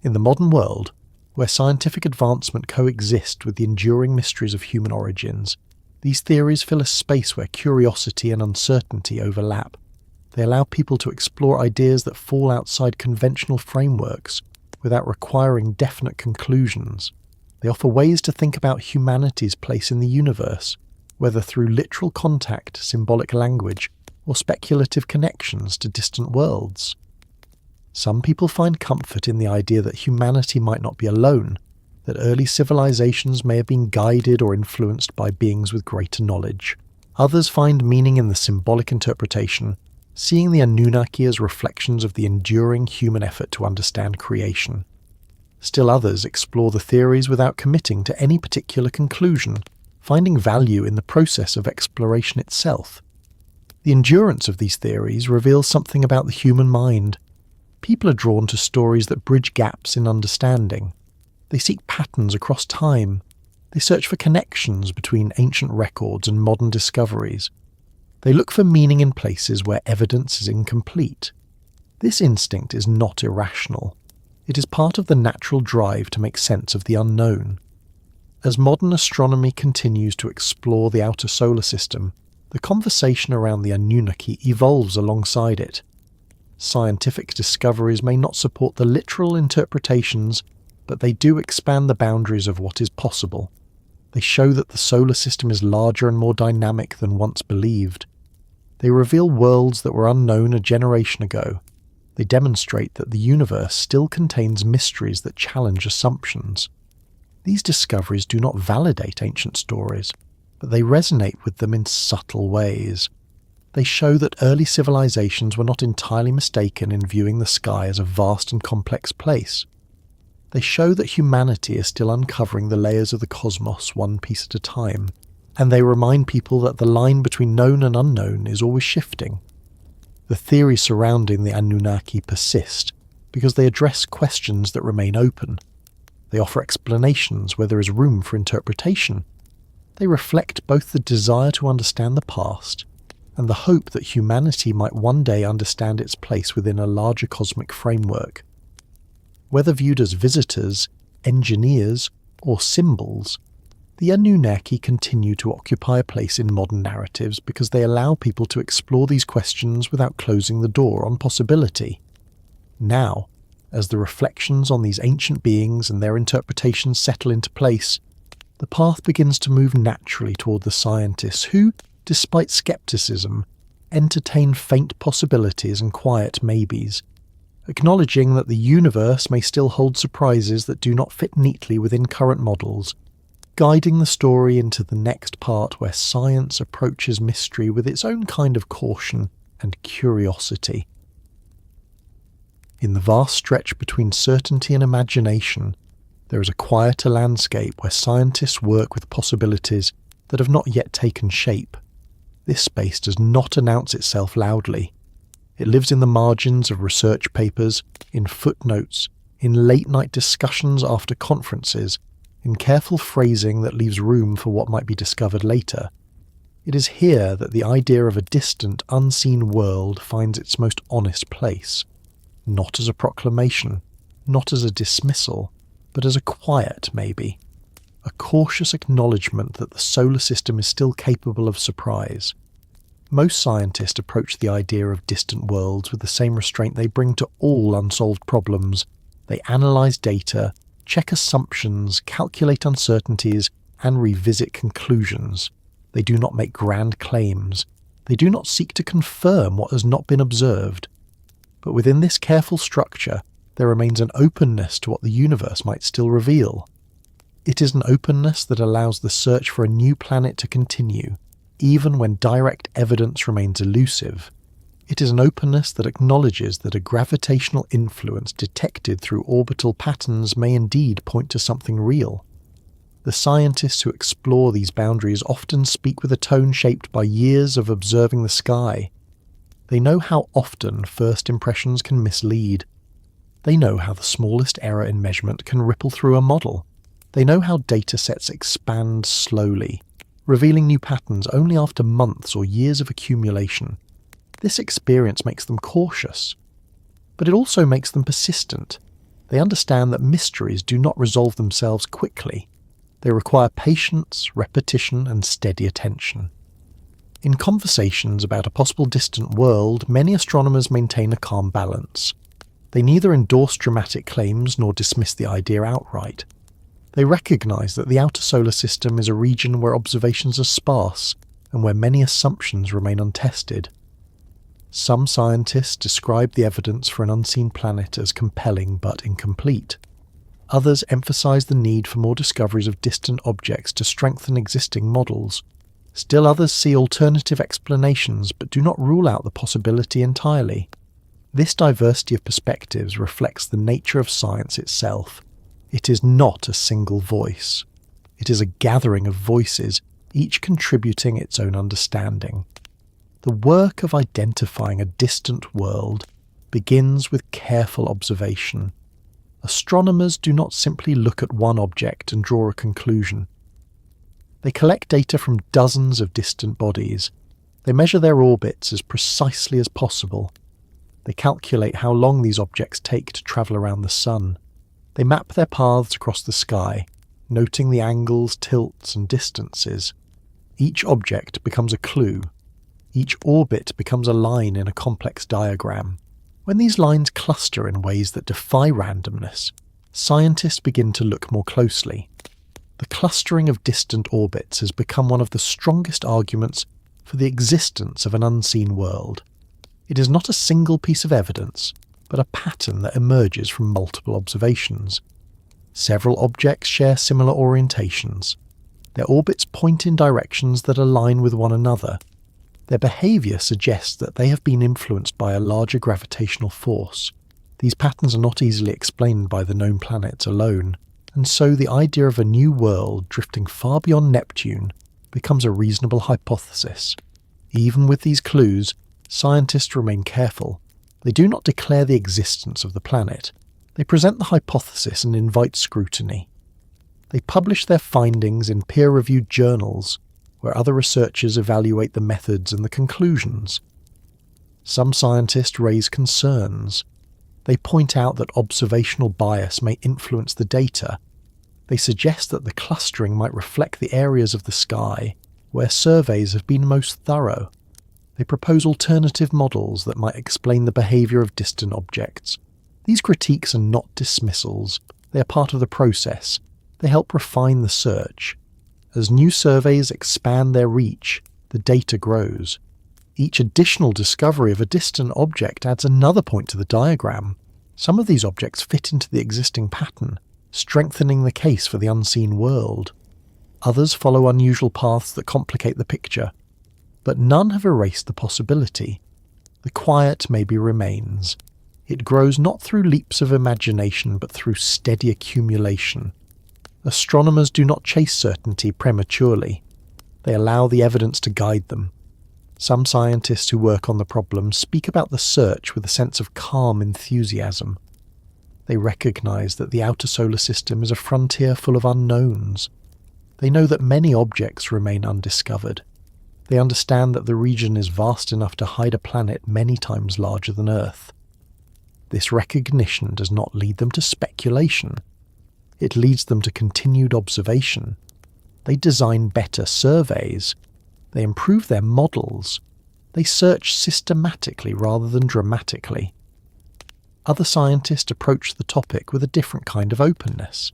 Speaker 1: In the modern world, where scientific advancement coexists with the enduring mysteries of human origins, these theories fill a space where curiosity and uncertainty overlap. They allow people to explore ideas that fall outside conventional frameworks without requiring definite conclusions. They offer ways to think about humanity's place in the universe, whether through literal contact, symbolic language, or speculative connections to distant worlds. Some people find comfort in the idea that humanity might not be alone, that early civilizations may have been guided or influenced by beings with greater knowledge. Others find meaning in the symbolic interpretation, seeing the Anunnaki as reflections of the enduring human effort to understand creation. Still others explore the theories without committing to any particular conclusion, finding value in the process of exploration itself. The endurance of these theories reveals something about the human mind. People are drawn to stories that bridge gaps in understanding. They seek patterns across time. They search for connections between ancient records and modern discoveries. They look for meaning in places where evidence is incomplete. This instinct is not irrational. It is part of the natural drive to make sense of the unknown. As modern astronomy continues to explore the outer solar system, the conversation around the Anunnaki evolves alongside it. Scientific discoveries may not support the literal interpretations, but they do expand the boundaries of what is possible. They show that the solar system is larger and more dynamic than once believed. They reveal worlds that were unknown a generation ago. They demonstrate that the universe still contains mysteries that challenge assumptions. These discoveries do not validate ancient stories, but they resonate with them in subtle ways. They show that early civilizations were not entirely mistaken in viewing the sky as a vast and complex place. They show that humanity is still uncovering the layers of the cosmos one piece at a time, and they remind people that the line between known and unknown is always shifting. The theories surrounding the Anunnaki persist because they address questions that remain open. They offer explanations where there is room for interpretation. They reflect both the desire to understand the past and the hope that humanity might one day understand its place within a larger cosmic framework. Whether viewed as visitors, engineers, or symbols, the Anunnaki continue to occupy a place in modern narratives because they allow people to explore these questions without closing the door on possibility. Now, as the reflections on these ancient beings and their interpretations settle into place, the path begins to move naturally toward the scientists who, despite skepticism, entertain faint possibilities and quiet maybes, acknowledging that the universe may still hold surprises that do not fit neatly within current models, guiding the story into the next part where science approaches mystery with its own kind of caution and curiosity. In the vast stretch between certainty and imagination, there is a quieter landscape where scientists work with possibilities that have not yet taken shape. This space does not announce itself loudly. It lives in the margins of research papers, in footnotes, in late-night discussions after conferences, in careful phrasing that leaves room for what might be discovered later. It is here that the idea of a distant, unseen world finds its most honest place, not as a proclamation, not as a dismissal, but as a quiet maybe, a cautious acknowledgement that the solar system is still capable of surprise. Most scientists approach the idea of distant worlds with the same restraint they bring to all unsolved problems. They analyze data, check assumptions, calculate uncertainties, and revisit conclusions. They do not make grand claims. They do not seek to confirm what has not been observed. But within this careful structure, there remains an openness to what the universe might still reveal. It is an openness that allows the search for a new planet to continue, even when direct evidence remains elusive. It is an openness that acknowledges that a gravitational influence detected through orbital patterns may indeed point to something real. The scientists who explore these boundaries often speak with a tone shaped by years of observing the sky. They know how often first impressions can mislead. They know how the smallest error in measurement can ripple through a model. They know how datasets expand slowly, revealing new patterns only after months or years of accumulation. This experience makes them cautious, but it also makes them persistent. They understand that mysteries do not resolve themselves quickly. They require patience, repetition, and steady attention. In conversations about a possible distant world, many astronomers maintain a calm balance. They neither endorse dramatic claims nor dismiss the idea outright. They recognise that the outer solar system is a region where observations are sparse and where many assumptions remain untested. Some scientists describe the evidence for an unseen planet as compelling but incomplete. Others emphasise the need for more discoveries of distant objects to strengthen existing models. Still others see alternative explanations but do not rule out the possibility entirely. This diversity of perspectives reflects the nature of science itself. It is not a single voice. It is a gathering of voices, each contributing its own understanding. The work of identifying a distant world begins with careful observation. Astronomers do not simply look at one object and draw a conclusion. They collect data from dozens of distant bodies. They measure their orbits as precisely as possible. They calculate how long these objects take to travel around the Sun. They map their paths across the sky, noting the angles, tilts, and distances. Each object becomes a clue. Each orbit becomes a line in a complex diagram. When these lines cluster in ways that defy randomness, scientists begin to look more closely. The clustering of distant orbits has become one of the strongest arguments for the existence of an unseen world. It is not a single piece of evidence, but a pattern that emerges from multiple observations. Several objects share similar orientations. Their orbits point in directions that align with one another. Their behaviour suggests that they have been influenced by a larger gravitational force. These patterns are not easily explained by the known planets alone, and so the idea of a new world drifting far beyond Neptune becomes a reasonable hypothesis. Even with these clues, scientists remain careful. They do not declare the existence of the planet. They present the hypothesis and invite scrutiny. They publish their findings in peer-reviewed journals, where other researchers evaluate the methods and the conclusions. Some scientists raise concerns. They point out that observational bias may influence the data. They suggest that the clustering might reflect the areas of the sky where surveys have been most thorough. They propose alternative models that might explain the behaviour of distant objects. These critiques are not dismissals. They are part of the process. They help refine the search. As new surveys expand their reach, the data grows. Each additional discovery of a distant object adds another point to the diagram. Some of these objects fit into the existing pattern, strengthening the case for the unseen world. Others follow unusual paths that complicate the picture, but none have erased the possibility. The quiet maybe remains. It grows not through leaps of imagination, but through steady accumulation. Astronomers do not chase certainty prematurely. They allow the evidence to guide them. Some scientists who work on the problem speak about the search with a sense of calm enthusiasm. They recognise that the outer solar system is a frontier full of unknowns. They know that many objects remain undiscovered. They understand that the region is vast enough to hide a planet many times larger than Earth. This recognition does not lead them to speculation. It leads them to continued observation. They design better surveys. They improve their models. They search systematically rather than dramatically. Other scientists approach the topic with a different kind of openness.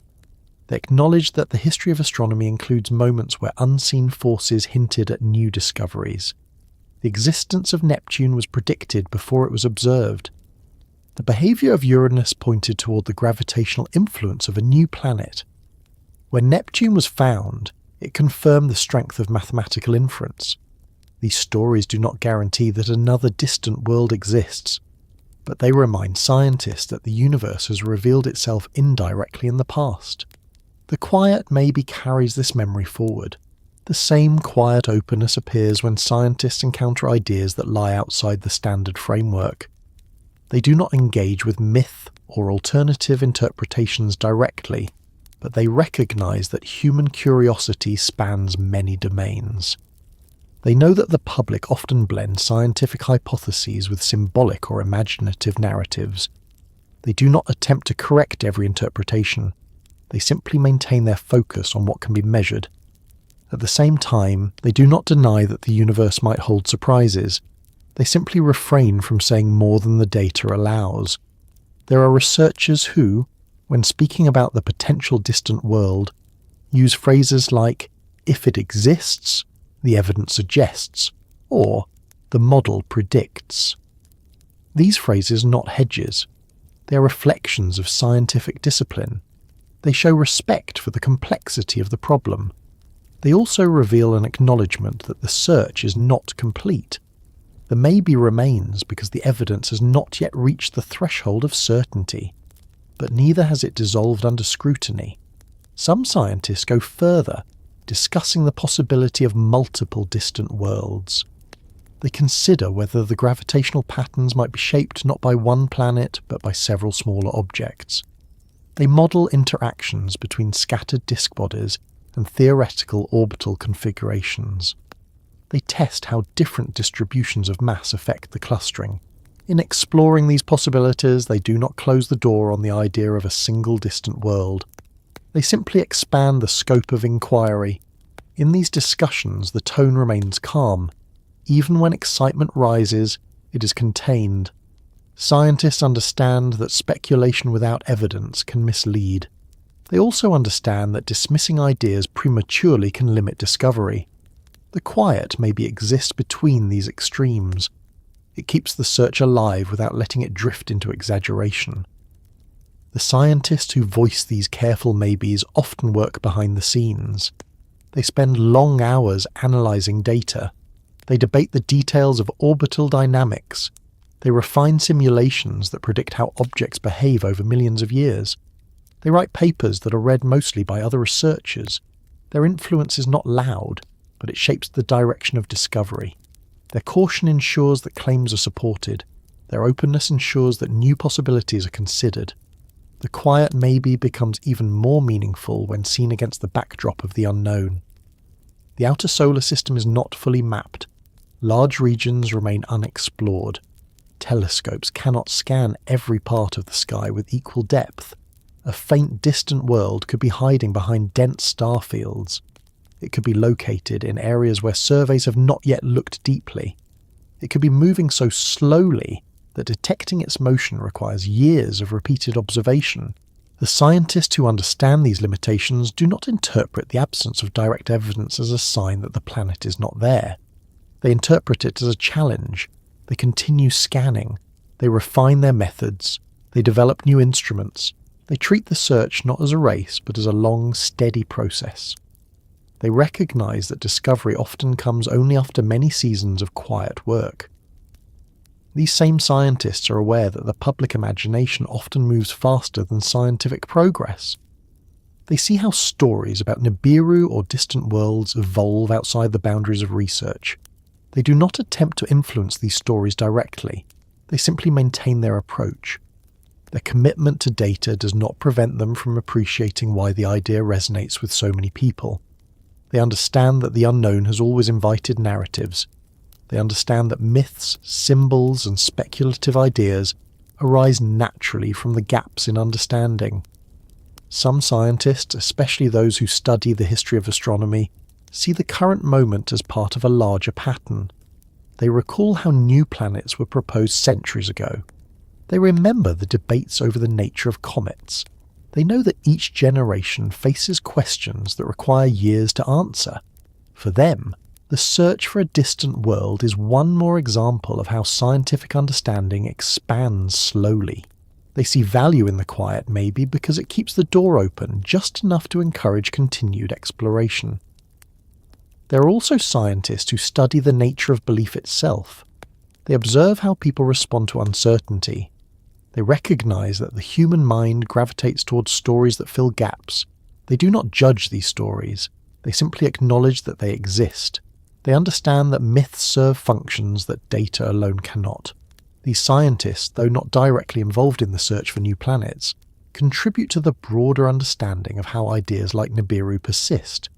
Speaker 1: They acknowledge that the history of astronomy includes moments where unseen forces hinted at new discoveries. The existence of Neptune was predicted before it was observed. The behaviour of Uranus pointed toward the gravitational influence of a new planet. When Neptune was found, it confirmed the strength of mathematical inference. These stories do not guarantee that another distant world exists, but they remind scientists that the universe has revealed itself indirectly in the past. The quiet maybe carries this memory forward. The same quiet openness appears when scientists encounter ideas that lie outside the standard framework. They do not engage with myth or alternative interpretations directly, but they recognise that human curiosity spans many domains. They know that the public often blends scientific hypotheses with symbolic or imaginative narratives. They do not attempt to correct every interpretation. They simply maintain their focus on what can be measured. At the same time, they do not deny that the universe might hold surprises. They simply refrain from saying more than the data allows. There are researchers who, when speaking about the potential distant world, use phrases like, "if it exists," "the evidence suggests," or "the model predicts." These phrases are not hedges. They are reflections of scientific discipline. They show respect for the complexity of the problem. They also reveal an acknowledgement that the search is not complete. The maybe remains because the evidence has not yet reached the threshold of certainty, but neither has it dissolved under scrutiny. Some scientists go further, discussing the possibility of multiple distant worlds. They consider whether the gravitational patterns might be shaped not by one planet but by several smaller objects. They model interactions between scattered disk bodies and theoretical orbital configurations. They test how different distributions of mass affect the clustering. In exploring these possibilities, they do not close the door on the idea of a single distant world. They simply expand the scope of inquiry. In these discussions, the tone remains calm. Even when excitement rises, it is contained. Scientists understand that speculation without evidence can mislead. They also understand that dismissing ideas prematurely can limit discovery. The quiet maybe exists between these extremes. It keeps the search alive without letting it drift into exaggeration. The scientists who voice these careful maybes often work behind the scenes. They spend long hours analysing data. They debate the details of orbital dynamics. They refine simulations that predict how objects behave over millions of years. They write papers that are read mostly by other researchers. Their influence is not loud, but it shapes the direction of discovery. Their caution ensures that claims are supported. Their openness ensures that new possibilities are considered. The quiet maybe becomes even more meaningful when seen against the backdrop of the unknown. The outer solar system is not fully mapped. Large regions remain unexplored. Telescopes cannot scan every part of the sky with equal depth. A faint, distant world could be hiding behind dense star fields. It could be located in areas where surveys have not yet looked deeply. It could be moving so slowly that detecting its motion requires years of repeated observation. The scientists who understand these limitations do not interpret the absence of direct evidence as a sign that the planet is not there. They interpret it as a challenge. They continue scanning. They refine their methods. They develop new instruments. They treat the search not as a race, but as a long, steady process. They recognize that discovery often comes only after many seasons of quiet work. These same scientists are aware that the public imagination often moves faster than scientific progress. They see how stories about Nibiru or distant worlds evolve outside the boundaries of research. They do not attempt to influence these stories directly. They simply maintain their approach. Their commitment to data does not prevent them from appreciating why the idea resonates with so many people. They understand that the unknown has always invited narratives. They understand that myths, symbols, and speculative ideas arise naturally from the gaps in understanding. Some scientists, especially those who study the history of astronomy, see the current moment as part of a larger pattern. They recall how new planets were proposed centuries ago. They remember the debates over the nature of comets. They know that each generation faces questions that require years to answer. For them, the search for a distant world is one more example of how scientific understanding expands slowly. They see value in the quiet maybe because it keeps the door open just enough to encourage continued exploration. There are also scientists who study the nature of belief itself. They observe how people respond to uncertainty. They recognize that the human mind gravitates towards stories that fill gaps. They do not judge these stories. They simply acknowledge that they exist. They understand that myths serve functions that data alone cannot. These scientists, though not directly involved in the search for new planets, contribute to the broader understanding of how ideas like Nibiru persist.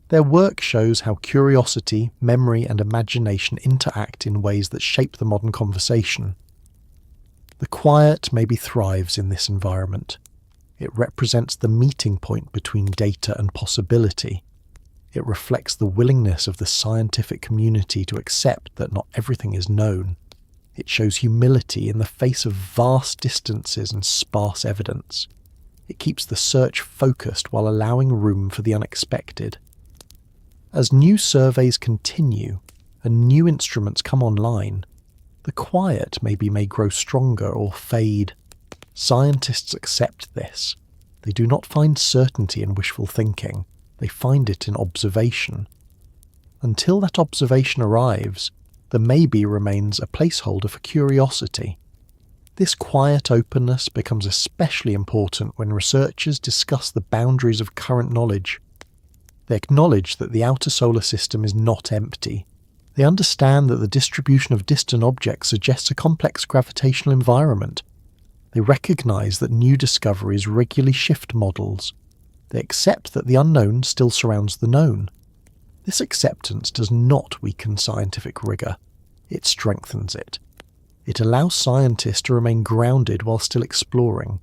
Speaker 1: Their work shows how curiosity, memory, and imagination interact in ways that shape the modern conversation. The quiet maybe thrives in this environment. It represents the meeting point between data and possibility. It reflects the willingness of the scientific community to accept that not everything is known. It shows humility in the face of vast distances and sparse evidence. It keeps the search focused while allowing room for the unexpected. As new surveys continue and new instruments come online, the quiet maybe may grow stronger or fade. Scientists accept this. They do not find certainty in wishful thinking. They find it in observation. Until that observation arrives, the maybe remains a placeholder for curiosity. This quiet openness becomes especially important when researchers discuss the boundaries of current knowledge. They acknowledge that the outer solar system is not empty. They understand that the distribution of distant objects suggests a complex gravitational environment. They recognize that new discoveries regularly shift models. They accept that the unknown still surrounds the known. This acceptance does not weaken scientific rigor. It strengthens it. It allows scientists to remain grounded while still exploring.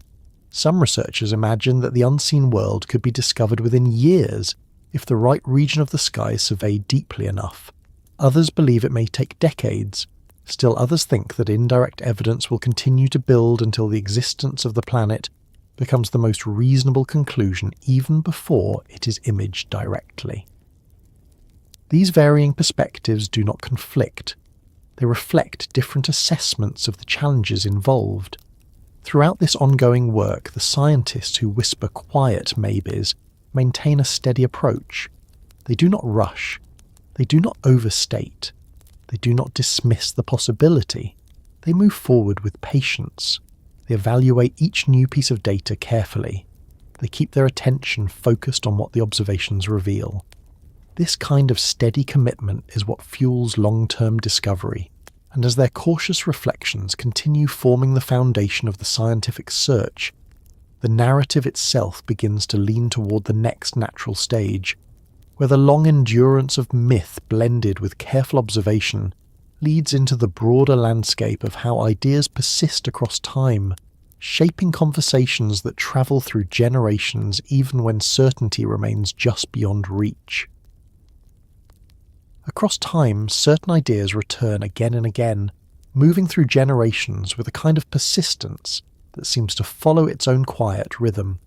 Speaker 1: Some researchers imagine that the unseen world could be discovered within years if the right region of the sky is surveyed deeply enough. Others believe it may take decades. Still others think that indirect evidence will continue to build until the existence of the planet becomes the most reasonable conclusion even before it is imaged directly. These varying perspectives do not conflict. They reflect different assessments of the challenges involved. Throughout this ongoing work, the scientists who whisper quiet maybes maintain a steady approach. They do not rush. They do not overstate. They do not dismiss the possibility. They move forward with patience. They evaluate each new piece of data carefully. They keep their attention focused on what the observations reveal. This kind of steady commitment is what fuels long-term discovery, and as their cautious reflections continue forming the foundation of the scientific search, the narrative itself begins to lean toward the next natural stage, where the long endurance of myth blended with careful observation leads into the broader landscape of how ideas persist across time, shaping conversations that travel through generations even when certainty remains just beyond reach. Across time, certain ideas return again and again, moving through generations with a kind of persistence that seems to follow its own quiet rhythm.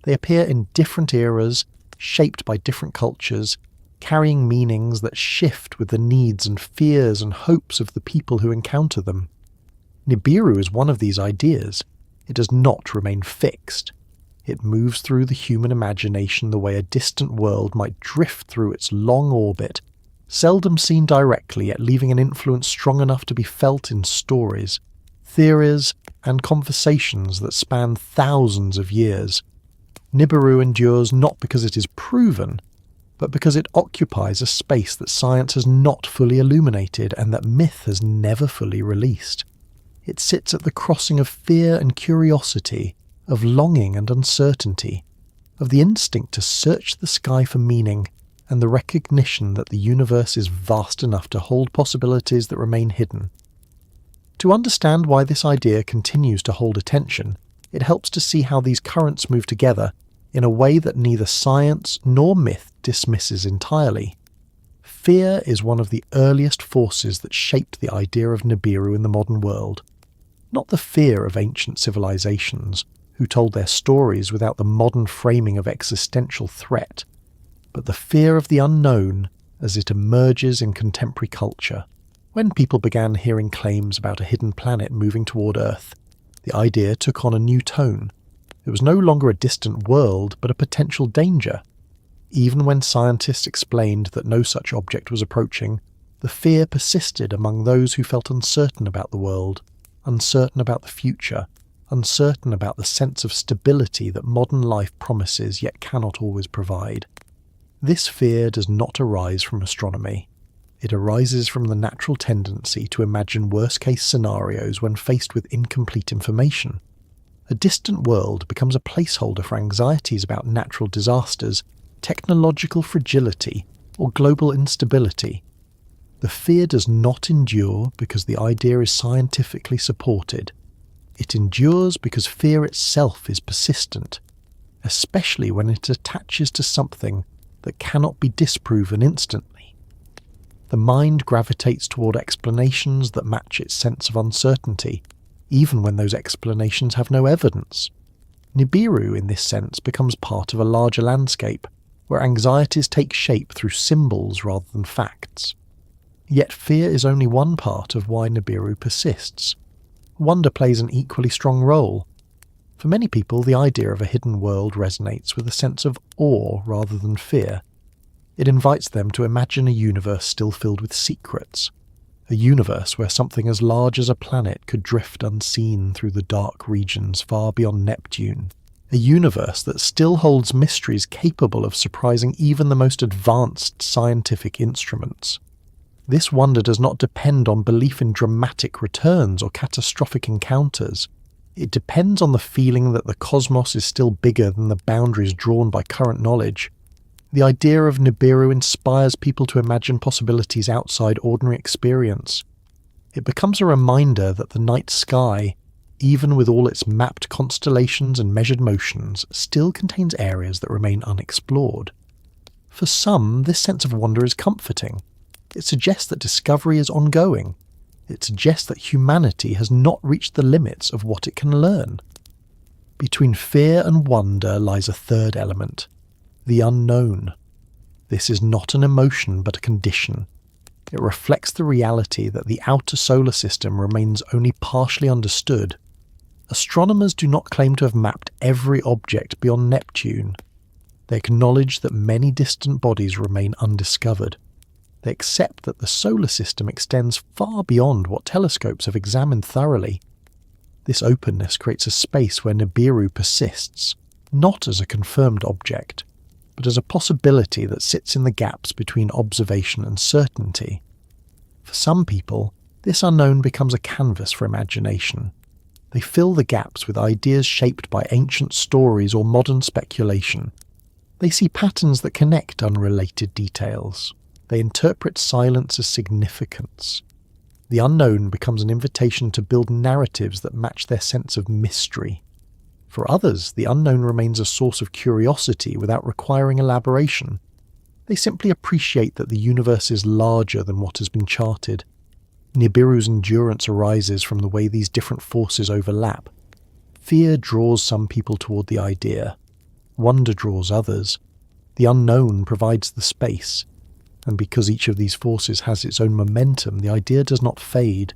Speaker 1: They appear in different eras, shaped by different cultures, carrying meanings that shift with the needs and fears and hopes of the people who encounter them. Nibiru is one of these ideas. It does not remain fixed. It moves through the human imagination the way a distant world might drift through its long orbit, seldom seen directly yet leaving an influence strong enough to be felt in stories, theories, and conversations that span thousands of years. Nibiru endures not because it is proven, but because it occupies a space that science has not fully illuminated and that myth has never fully released. It sits at the crossing of fear and curiosity, of longing and uncertainty, of the instinct to search the sky for meaning, and the recognition that the universe is vast enough to hold possibilities that remain hidden. To understand why this idea continues to hold attention, it helps to see how these currents move together in a way that neither science nor myth dismisses entirely. Fear is one of the earliest forces that shaped the idea of Nibiru in the modern world. Not the fear of ancient civilizations, who told their stories without the modern framing of existential threat, but the fear of the unknown as it emerges in contemporary culture. When people began hearing claims about a hidden planet moving toward Earth, the idea took on a new tone. It was no longer a distant world, but a potential danger. Even when scientists explained that no such object was approaching, the fear persisted among those who felt uncertain about the world, uncertain about the future, uncertain about the sense of stability that modern life promises yet cannot always provide. This fear does not arise from astronomy. It arises from the natural tendency to imagine worst-case scenarios when faced with incomplete information. A distant world becomes a placeholder for anxieties about natural disasters, technological fragility, or global instability. The fear does not endure because the idea is scientifically supported. It endures because fear itself is persistent, especially when it attaches to something that cannot be disproven instantly. The mind gravitates toward explanations that match its sense of uncertainty, even when those explanations have no evidence. Nibiru, in this sense, becomes part of a larger landscape, where anxieties take shape through symbols rather than facts. Yet fear is only one part of why Nibiru persists. Wonder plays an equally strong role. For many people, the idea of a hidden world resonates with a sense of awe rather than fear. It invites them to imagine a universe still filled with secrets, a universe where something as large as a planet could drift unseen through the dark regions far beyond Neptune, a universe that still holds mysteries capable of surprising even the most advanced scientific instruments. This wonder does not depend on belief in dramatic returns or catastrophic encounters. It depends on the feeling that the cosmos is still bigger than the boundaries drawn by current knowledge. The idea of Nibiru inspires people to imagine possibilities outside ordinary experience. It becomes a reminder that the night sky, even with all its mapped constellations and measured motions, still contains areas that remain unexplored. For some, this sense of wonder is comforting. It suggests that discovery is ongoing. It suggests that humanity has not reached the limits of what it can learn. Between fear and wonder lies a third element: the unknown. This is not an emotion but a condition. It reflects the reality that the outer solar system remains only partially understood. Astronomers do not claim to have mapped every object beyond Neptune. They acknowledge that many distant bodies remain undiscovered. They accept that the solar system extends far beyond what telescopes have examined thoroughly. This openness creates a space where Nibiru persists, not as a confirmed object, but as a possibility that sits in the gaps between observation and certainty. For some people, this unknown becomes a canvas for imagination. They fill the gaps with ideas shaped by ancient stories or modern speculation. They see patterns that connect unrelated details. They interpret silence as significance. The unknown becomes an invitation to build narratives that match their sense of mystery. For others, the unknown remains a source of curiosity without requiring elaboration. They simply appreciate that the universe is larger than what has been charted. Nibiru's endurance arises from the way these different forces overlap. Fear draws some people toward the idea. Wonder draws others. The unknown provides the space. And because each of these forces has its own momentum, the idea does not fade.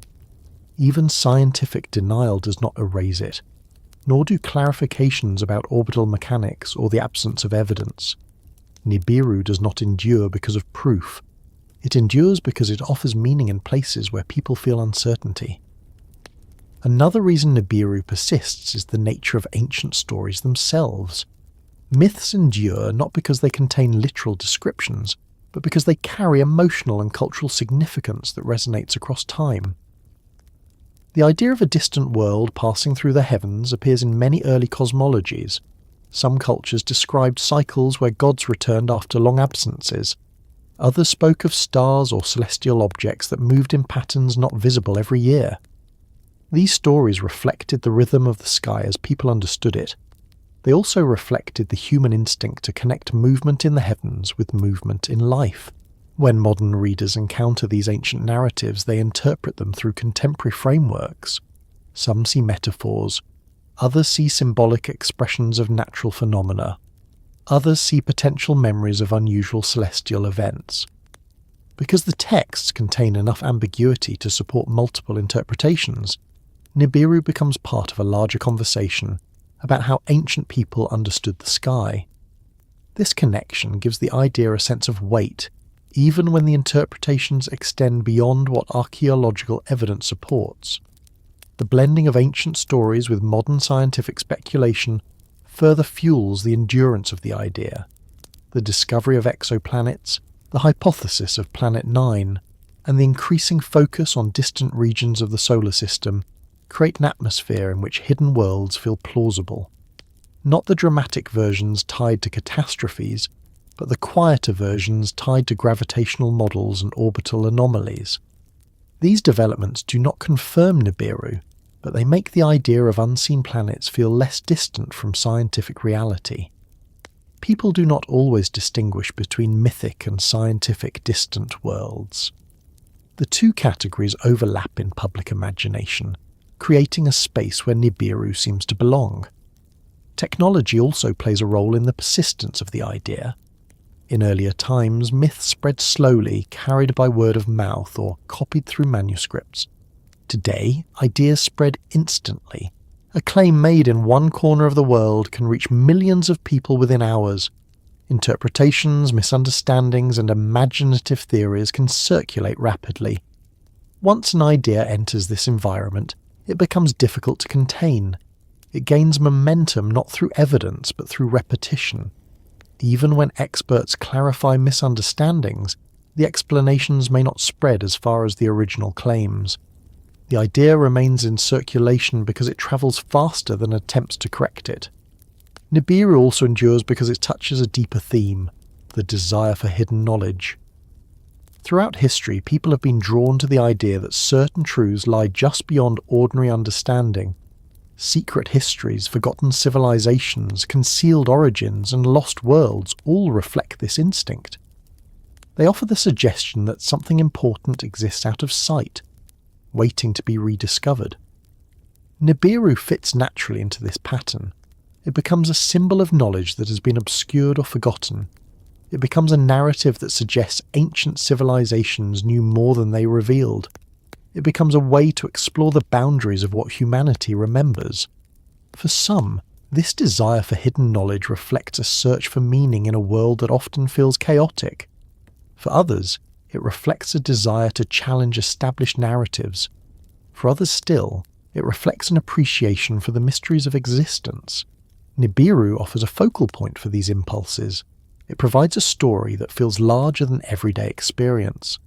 Speaker 1: Even scientific denial does not erase it, nor do clarifications about orbital mechanics or the absence of evidence. Nibiru does not endure because of proof. It endures because it offers meaning in places where people feel uncertainty. Another reason Nibiru persists is the nature of ancient stories themselves. Myths endure not because they contain literal descriptions, but because they carry emotional and cultural significance that resonates across time. The idea of a distant world passing through the heavens appears in many early cosmologies. Some cultures described cycles where gods returned after long absences. Others spoke of stars or celestial objects that moved in patterns not visible every year. These stories reflected the rhythm of the sky as people understood it. They also reflected the human instinct to connect movement in the heavens with movement in life. When modern readers encounter these ancient narratives, they interpret them through contemporary frameworks. Some see metaphors, others see symbolic expressions of natural phenomena, others see potential memories of unusual celestial events. Because the texts contain enough ambiguity to support multiple interpretations, Nibiru becomes part of a larger conversation about how ancient people understood the sky. This connection gives the idea a sense of weight, even when the interpretations extend beyond what archaeological evidence supports. The blending of ancient stories with modern scientific speculation further fuels the endurance of the idea. The discovery of exoplanets, the hypothesis of Planet 9, and the increasing focus on distant regions of the solar system create an atmosphere in which hidden worlds feel plausible. Not the dramatic versions tied to catastrophes, but the quieter versions tied to gravitational models and orbital anomalies. These developments do not confirm Nibiru, but they make the idea of unseen planets feel less distant from scientific reality. People do not always distinguish between mythic and scientific distant worlds. The two categories overlap in public imagination, creating a space where Nibiru seems to belong. Technology also plays a role in the persistence of the idea. In earlier times, myths spread slowly, carried by word of mouth or copied through manuscripts. Today, ideas spread instantly. A claim made in one corner of the world can reach millions of people within hours. Interpretations, misunderstandings, and imaginative theories can circulate rapidly. Once an idea enters this environment, it becomes difficult to contain. It gains momentum not through evidence but through repetition. Even when experts clarify misunderstandings, the explanations may not spread as far as the original claims. The idea remains in circulation because it travels faster than attempts to correct it. Nibiru also endures because it touches a deeper theme, the desire for hidden knowledge. Throughout history, people have been drawn to the idea that certain truths lie just beyond ordinary understanding. Secret histories, forgotten civilizations, concealed origins, and lost worlds all reflect this instinct. They offer the suggestion that something important exists out of sight, waiting to be rediscovered. Nibiru fits naturally into this pattern. It becomes a symbol of knowledge that has been obscured or forgotten. It becomes a narrative that suggests ancient civilizations knew more than they revealed. It becomes a way to explore the boundaries of what humanity remembers. For some, this desire for hidden knowledge reflects a search for meaning in a world that often feels chaotic. For others, it reflects a desire to challenge established narratives. For others still, it reflects an appreciation for the mysteries of existence. Nibiru offers a focal point for these impulses. It provides a story that feels larger than everyday experience.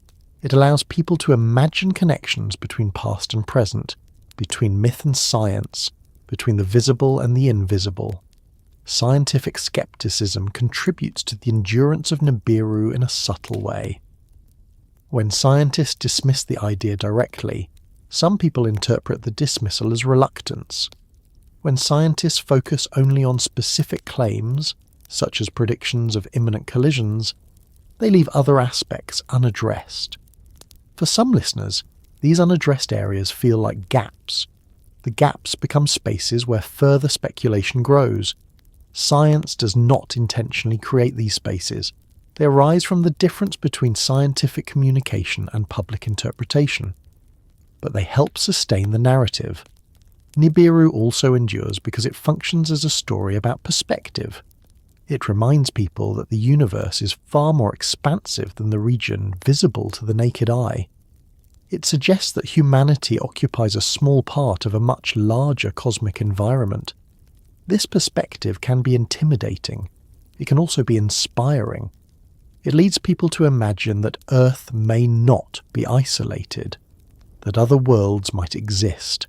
Speaker 1: It allows people to imagine connections between past and present, between myth and science, between the visible and the invisible. Scientific skepticism contributes to the endurance of Nibiru in a subtle way. When scientists dismiss the idea directly, some people interpret the dismissal as reluctance. When scientists focus only on specific claims, such as predictions of imminent collisions, they leave other aspects unaddressed. For some listeners, these unaddressed areas feel like gaps. The gaps become spaces where further speculation grows. Science does not intentionally create these spaces. They arise from the difference between scientific communication and public interpretation. But they help sustain the narrative. Nibiru also endures because it functions as a story about perspective. It reminds people that the universe is far more expansive than the region visible to the naked eye. It suggests that humanity occupies a small part of a much larger cosmic environment. This perspective can be intimidating. It can also be inspiring. It leads people to imagine that Earth may not be isolated, that other worlds might exist,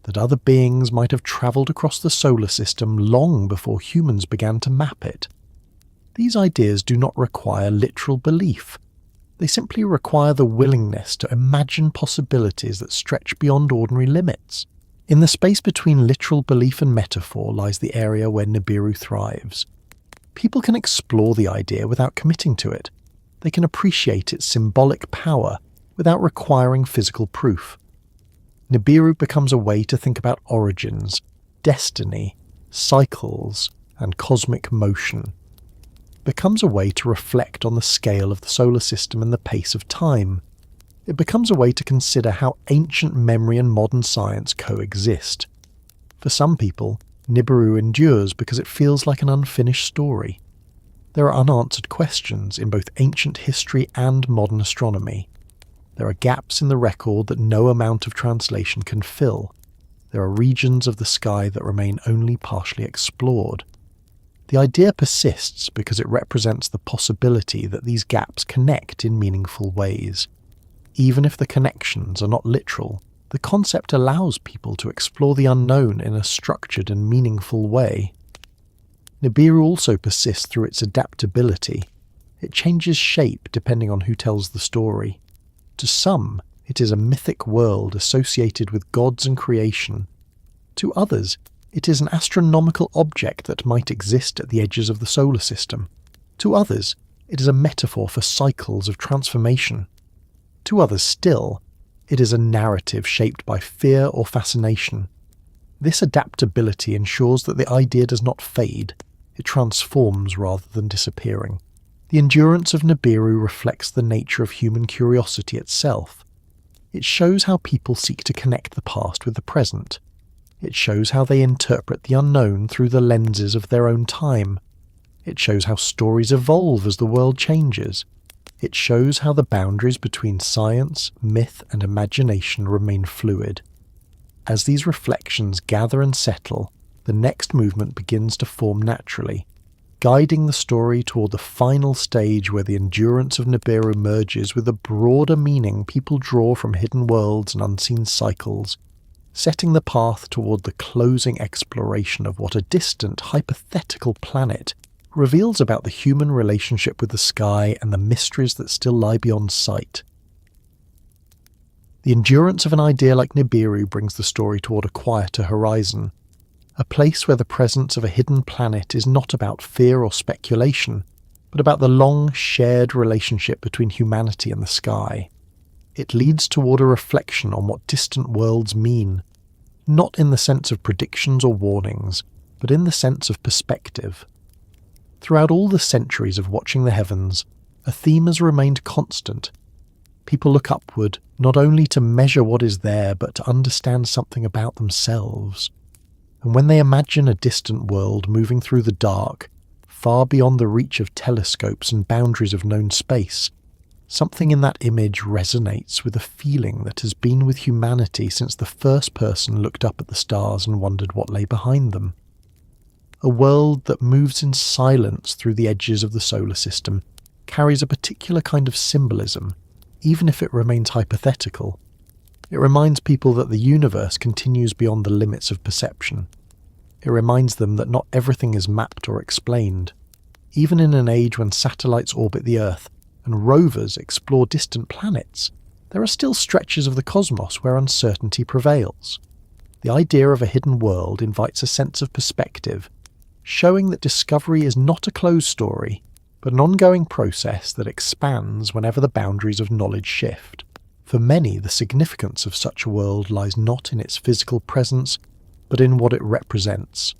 Speaker 1: that other beings might have travelled across the solar system long before humans began to map it. These ideas do not require literal belief. They simply require the willingness to imagine possibilities that stretch beyond ordinary limits. In the space between literal belief and metaphor lies the area where Nibiru thrives. People can explore the idea without committing to it. They can appreciate its symbolic power without requiring physical proof. Nibiru becomes a way to think about origins, destiny, cycles, and cosmic motion. It becomes a way to reflect on the scale of the solar system and the pace of time. It becomes a way to consider how ancient memory and modern science coexist. For some people, Nibiru endures because it feels like an unfinished story. There are unanswered questions in both ancient history and modern astronomy. There are gaps in the record that no amount of translation can fill. There are regions of the sky that remain only partially explored. The idea persists because it represents the possibility that these gaps connect in meaningful ways. Even if the connections are not literal, the concept allows people to explore the unknown in a structured and meaningful way. Nibiru also persists through its adaptability. It changes shape depending on who tells the story. To some, it is a mythic world associated with gods and creation. To others, it is an astronomical object that might exist at the edges of the solar system. To others, it is a metaphor for cycles of transformation. To others still, it is a narrative shaped by fear or fascination. This adaptability ensures that the idea does not fade, it transforms rather than disappearing. The endurance of Nibiru reflects the nature of human curiosity itself. It shows how people seek to connect the past with the present. It shows how they interpret the unknown through the lenses of their own time. It shows how stories evolve as the world changes. It shows how the boundaries between science, myth, and imagination remain fluid. As these reflections gather and settle, the next movement begins to form naturally, guiding the story toward the final stage where the endurance of Nibiru merges with the broader meaning people draw from hidden worlds and unseen cycles, setting the path toward the closing exploration of what a distant, hypothetical planet reveals about the human relationship with the sky and the mysteries that still lie beyond sight. The endurance of an idea like Nibiru brings the story toward a quieter horizon, a place where the presence of a hidden planet is not about fear or speculation, but about the long shared relationship between humanity and the sky. It leads toward a reflection on what distant worlds mean, not in the sense of predictions or warnings, but in the sense of perspective. Throughout all the centuries of watching the heavens, a theme has remained constant. People look upward not only to measure what is there, but to understand something about themselves. And when they imagine a distant world moving through the dark, far beyond the reach of telescopes and boundaries of known space, something in that image resonates with a feeling that has been with humanity since the first person looked up at the stars and wondered what lay behind them. A world that moves in silence through the edges of the solar system carries a particular kind of symbolism, even if it remains hypothetical. It reminds people that the universe continues beyond the limits of perception. It reminds them that not everything is mapped or explained. Even in an age when satellites orbit the Earth and rovers explore distant planets, there are still stretches of the cosmos where uncertainty prevails. The idea of a hidden world invites a sense of perspective, showing that discovery is not a closed story, but an ongoing process that expands whenever the boundaries of knowledge shift. For many, the significance of such a world lies not in its physical presence, but in what it represents.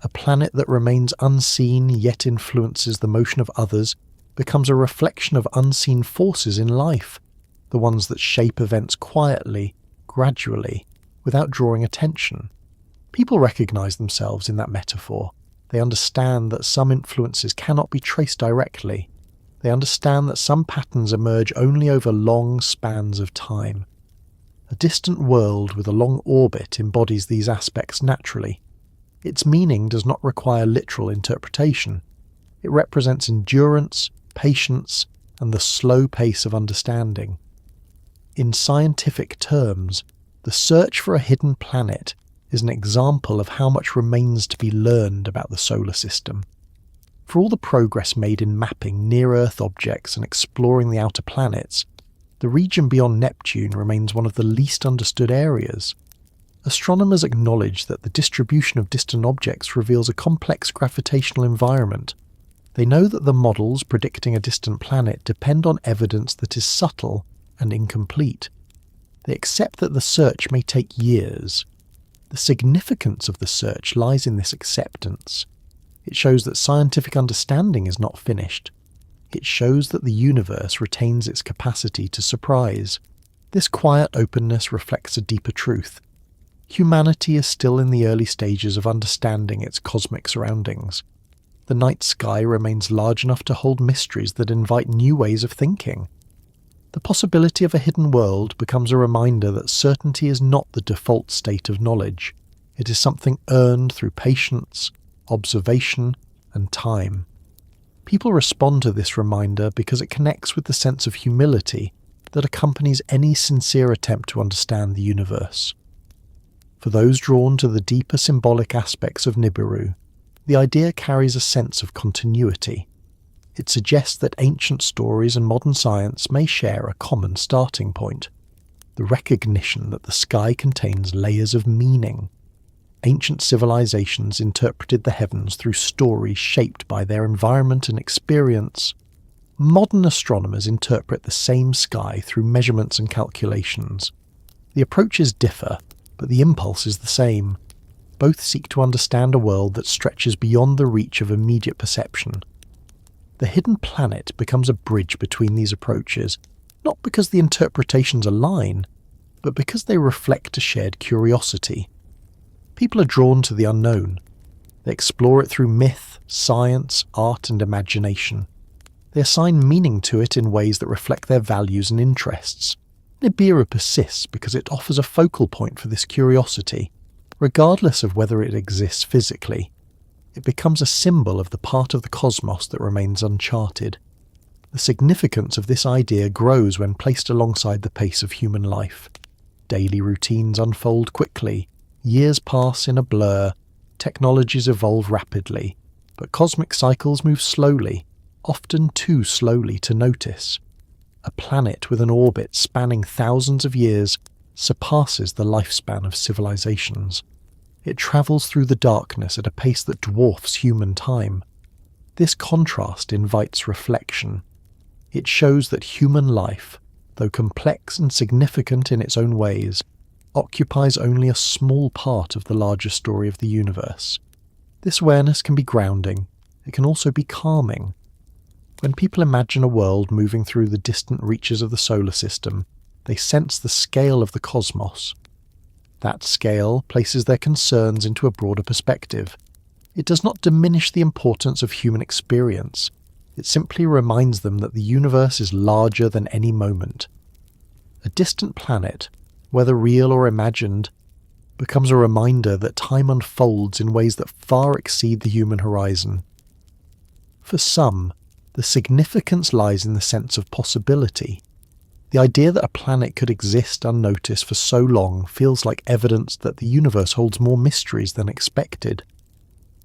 Speaker 1: A planet that remains unseen yet influences the motion of others becomes a reflection of unseen forces in life, the ones that shape events quietly, gradually, without drawing attention. People recognize themselves in that metaphor. They understand that some influences cannot be traced directly. They understand that some patterns emerge only over long spans of time. A distant world with a long orbit embodies these aspects naturally. Its meaning does not require literal interpretation. It represents endurance, patience, and the slow pace of understanding. In scientific terms, the search for a hidden planet is an example of how much remains to be learned about the solar system. For all the progress made in mapping near-Earth objects and exploring the outer planets, the region beyond Neptune remains one of the least understood areas. Astronomers acknowledge that the distribution of distant objects reveals a complex gravitational environment. They know that the models predicting a distant planet depend on evidence that is subtle and incomplete. They accept that the search may take years. The significance of the search lies in this acceptance. It shows that scientific understanding is not finished. It shows that the universe retains its capacity to surprise. This quiet openness reflects a deeper truth. Humanity is still in the early stages of understanding its cosmic surroundings. The night sky remains large enough to hold mysteries that invite new ways of thinking. The possibility of a hidden world becomes a reminder that certainty is not the default state of knowledge. It is something earned through patience, observation, and time. People respond to this reminder because it connects with the sense of humility that accompanies any sincere attempt to understand the universe. For those drawn to the deeper symbolic aspects of Nibiru, the idea carries a sense of continuity. It suggests that ancient stories and modern science may share a common starting point: the recognition that the sky contains layers of meaning. Ancient civilizations interpreted the heavens through stories shaped by their environment and experience. Modern astronomers interpret the same sky through measurements and calculations. The approaches differ, but the impulse is the same. Both seek to understand a world that stretches beyond the reach of immediate perception. The hidden planet becomes a bridge between these approaches, not because the interpretations align, but because they reflect a shared curiosity. People are drawn to the unknown. They explore it through myth, science, art, and imagination. They assign meaning to it in ways that reflect their values and interests. Nibiru persists because it offers a focal point for this curiosity, regardless of whether it exists physically. It becomes a symbol of the part of the cosmos that remains uncharted. The significance of this idea grows when placed alongside the pace of human life. Daily routines unfold quickly, years pass in a blur, technologies evolve rapidly, but cosmic cycles move slowly, often too slowly to notice. A planet with an orbit spanning thousands of years surpasses the lifespan of civilizations. It travels through the darkness at a pace that dwarfs human time. This contrast invites reflection. It shows that human life, though complex and significant in its own ways, occupies only a small part of the larger story of the universe. This awareness can be grounding. It can also be calming. When people imagine a world moving through the distant reaches of the solar system, they sense the scale of the cosmos. That scale places their concerns into a broader perspective. It does not diminish the importance of human experience. It simply reminds them that the universe is larger than any moment. A distant planet, whether real or imagined, becomes a reminder that time unfolds in ways that far exceed the human horizon. For some, the significance lies in the sense of possibility. The idea that a planet could exist unnoticed for so long feels like evidence that the universe holds more mysteries than expected.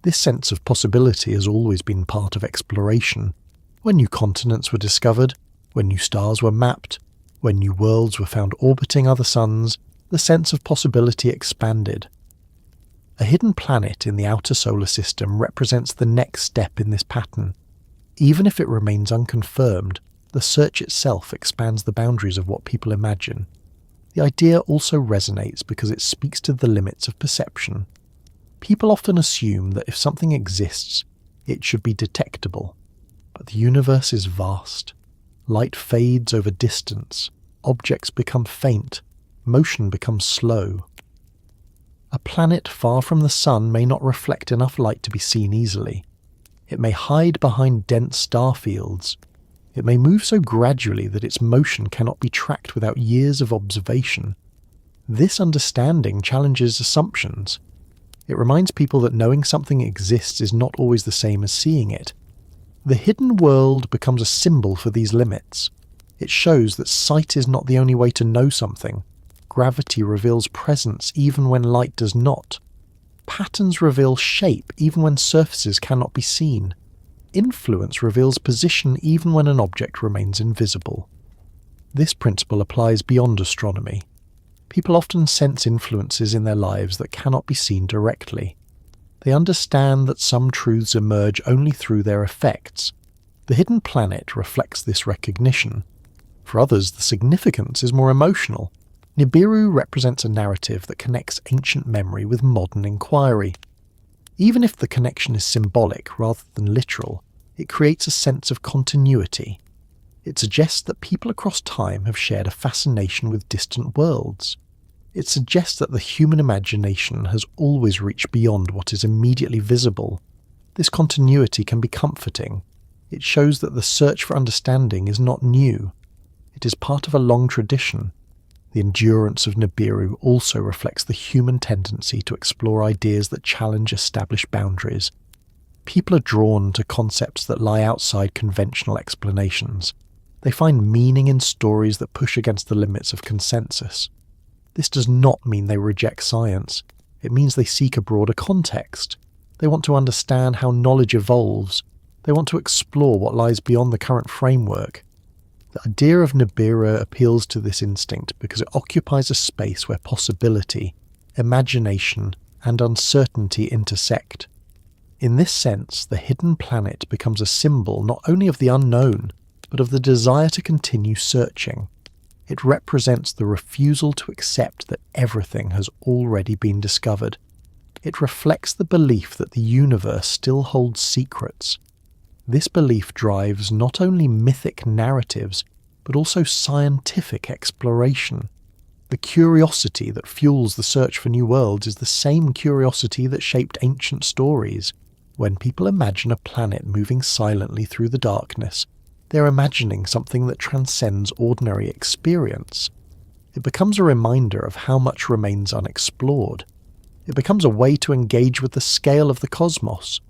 Speaker 1: This sense of possibility has always been part of exploration. When new continents were discovered, when new stars were mapped, when new worlds were found orbiting other suns, the sense of possibility expanded. A hidden planet in the outer solar system represents the next step in this pattern. Even if it remains unconfirmed, the search itself expands the boundaries of what people imagine. The idea also resonates because it speaks to the limits of perception. People often assume that if something exists, it should be detectable. But the universe is vast. Light fades over distance. Objects become faint. Motion becomes slow. A planet far from the sun may not reflect enough light to be seen easily. It may hide behind dense star fields. It may move so gradually that its motion cannot be tracked without years of observation. This understanding challenges assumptions. It reminds people that knowing something exists is not always the same as seeing it. The hidden world becomes a symbol for these limits. It shows that sight is not the only way to know something. Gravity reveals presence even when light does not. Patterns reveal shape even when surfaces cannot be seen. Influence reveals position even when an object remains invisible. This principle applies beyond astronomy. People often sense influences in their lives that cannot be seen directly. They understand that some truths emerge only through their effects. The hidden planet reflects this recognition. For others, the significance is more emotional. Nibiru represents a narrative that connects ancient memory with modern inquiry. Even if the connection is symbolic rather than literal, it creates a sense of continuity. It suggests that people across time have shared a fascination with distant worlds. It suggests that the human imagination has always reached beyond what is immediately visible. This continuity can be comforting. It shows that the search for understanding is not new. It is part of a long tradition. The endurance of Nibiru also reflects the human tendency to explore ideas that challenge established boundaries. People are drawn to concepts that lie outside conventional explanations. They find meaning in stories that push against the limits of consensus. This does not mean they reject science. It means they seek a broader context. They want to understand how knowledge evolves, They want to explore what lies beyond the current framework. The idea of Nibiru appeals to this instinct because it occupies a space where possibility, imagination, and uncertainty intersect. In this sense, the hidden planet becomes a symbol not only of the unknown, but of the desire to continue searching. It represents the refusal to accept that everything has already been discovered. It reflects the belief that the universe still holds secrets. This belief drives not only mythic narratives, but also scientific exploration. The curiosity that fuels the search for new worlds is the same curiosity that shaped ancient stories. When people imagine a planet moving silently through the darkness, they're imagining something that transcends ordinary experience. It becomes a reminder of how much remains unexplored. It becomes a way to engage with the scale of the cosmos.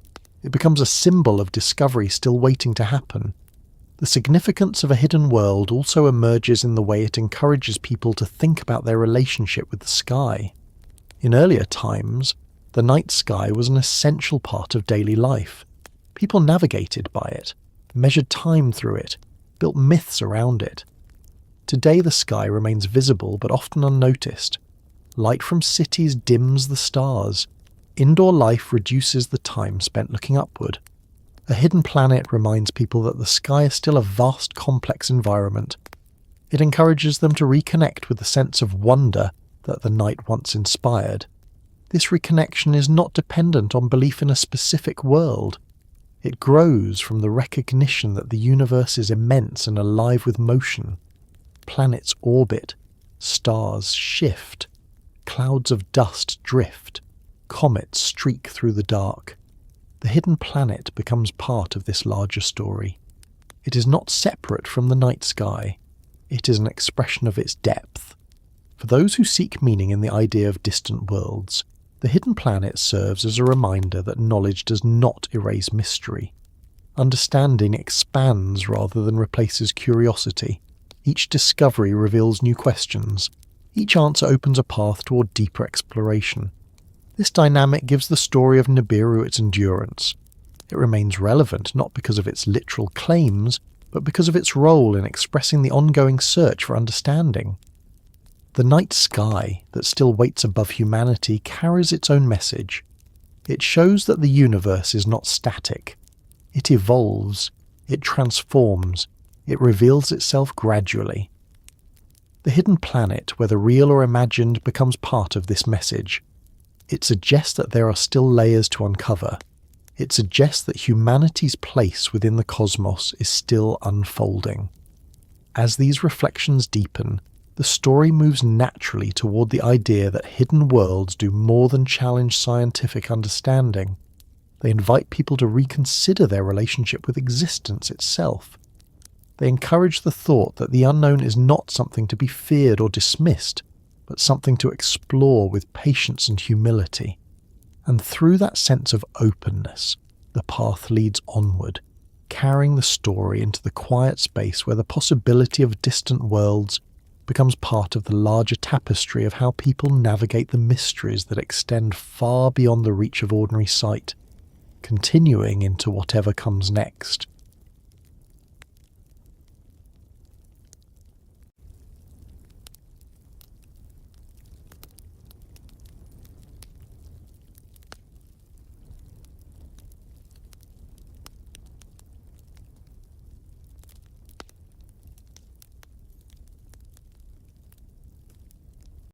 Speaker 1: It becomes a symbol of discovery still waiting to happen. The significance of a hidden world also emerges in the way it encourages people to think about their relationship with the sky. In earlier times, the night sky was an essential part of daily life. People navigated by it, measured time through it, built myths around it. Today the sky remains visible but often unnoticed. Light from cities dims the stars. Indoor life reduces the time spent looking upward. A hidden planet reminds people that the sky is still a vast, complex environment. It encourages them to reconnect with the sense of wonder that the night once inspired. This reconnection is not dependent on belief in a specific world. It grows from the recognition that the universe is immense and alive with motion. Planets orbit, stars shift, clouds of dust drift, comets streak through the dark. The hidden planet becomes part of this larger story. It is not separate from the night sky. It is an expression of its depth. For those who seek meaning in the idea of distant worlds, the hidden planet serves as a reminder that knowledge does not erase mystery. Understanding expands rather than replaces curiosity. Each discovery reveals new questions. Each answer opens a path toward deeper exploration. This dynamic gives the story of Nibiru its endurance. It remains relevant not because of its literal claims, but because of its role in expressing the ongoing search for understanding. The night sky that still waits above humanity carries its own message. It shows that the universe is not static. It evolves, it transforms, it reveals itself gradually. The hidden planet, whether real or imagined, becomes part of this message. It suggests that there are still layers to uncover. It suggests that humanity's place within the cosmos is still unfolding. As these reflections deepen, the story moves naturally toward the idea that hidden worlds do more than challenge scientific understanding. They invite people to reconsider their relationship with existence itself. They encourage the thought that the unknown is not something to be feared or dismissed, but something to explore with patience and humility. And through that sense of openness, the path leads onward, carrying the story into the quiet space where the possibility of distant worlds becomes part of the larger tapestry of how people navigate the mysteries that extend far beyond the reach of ordinary sight, continuing into whatever comes next.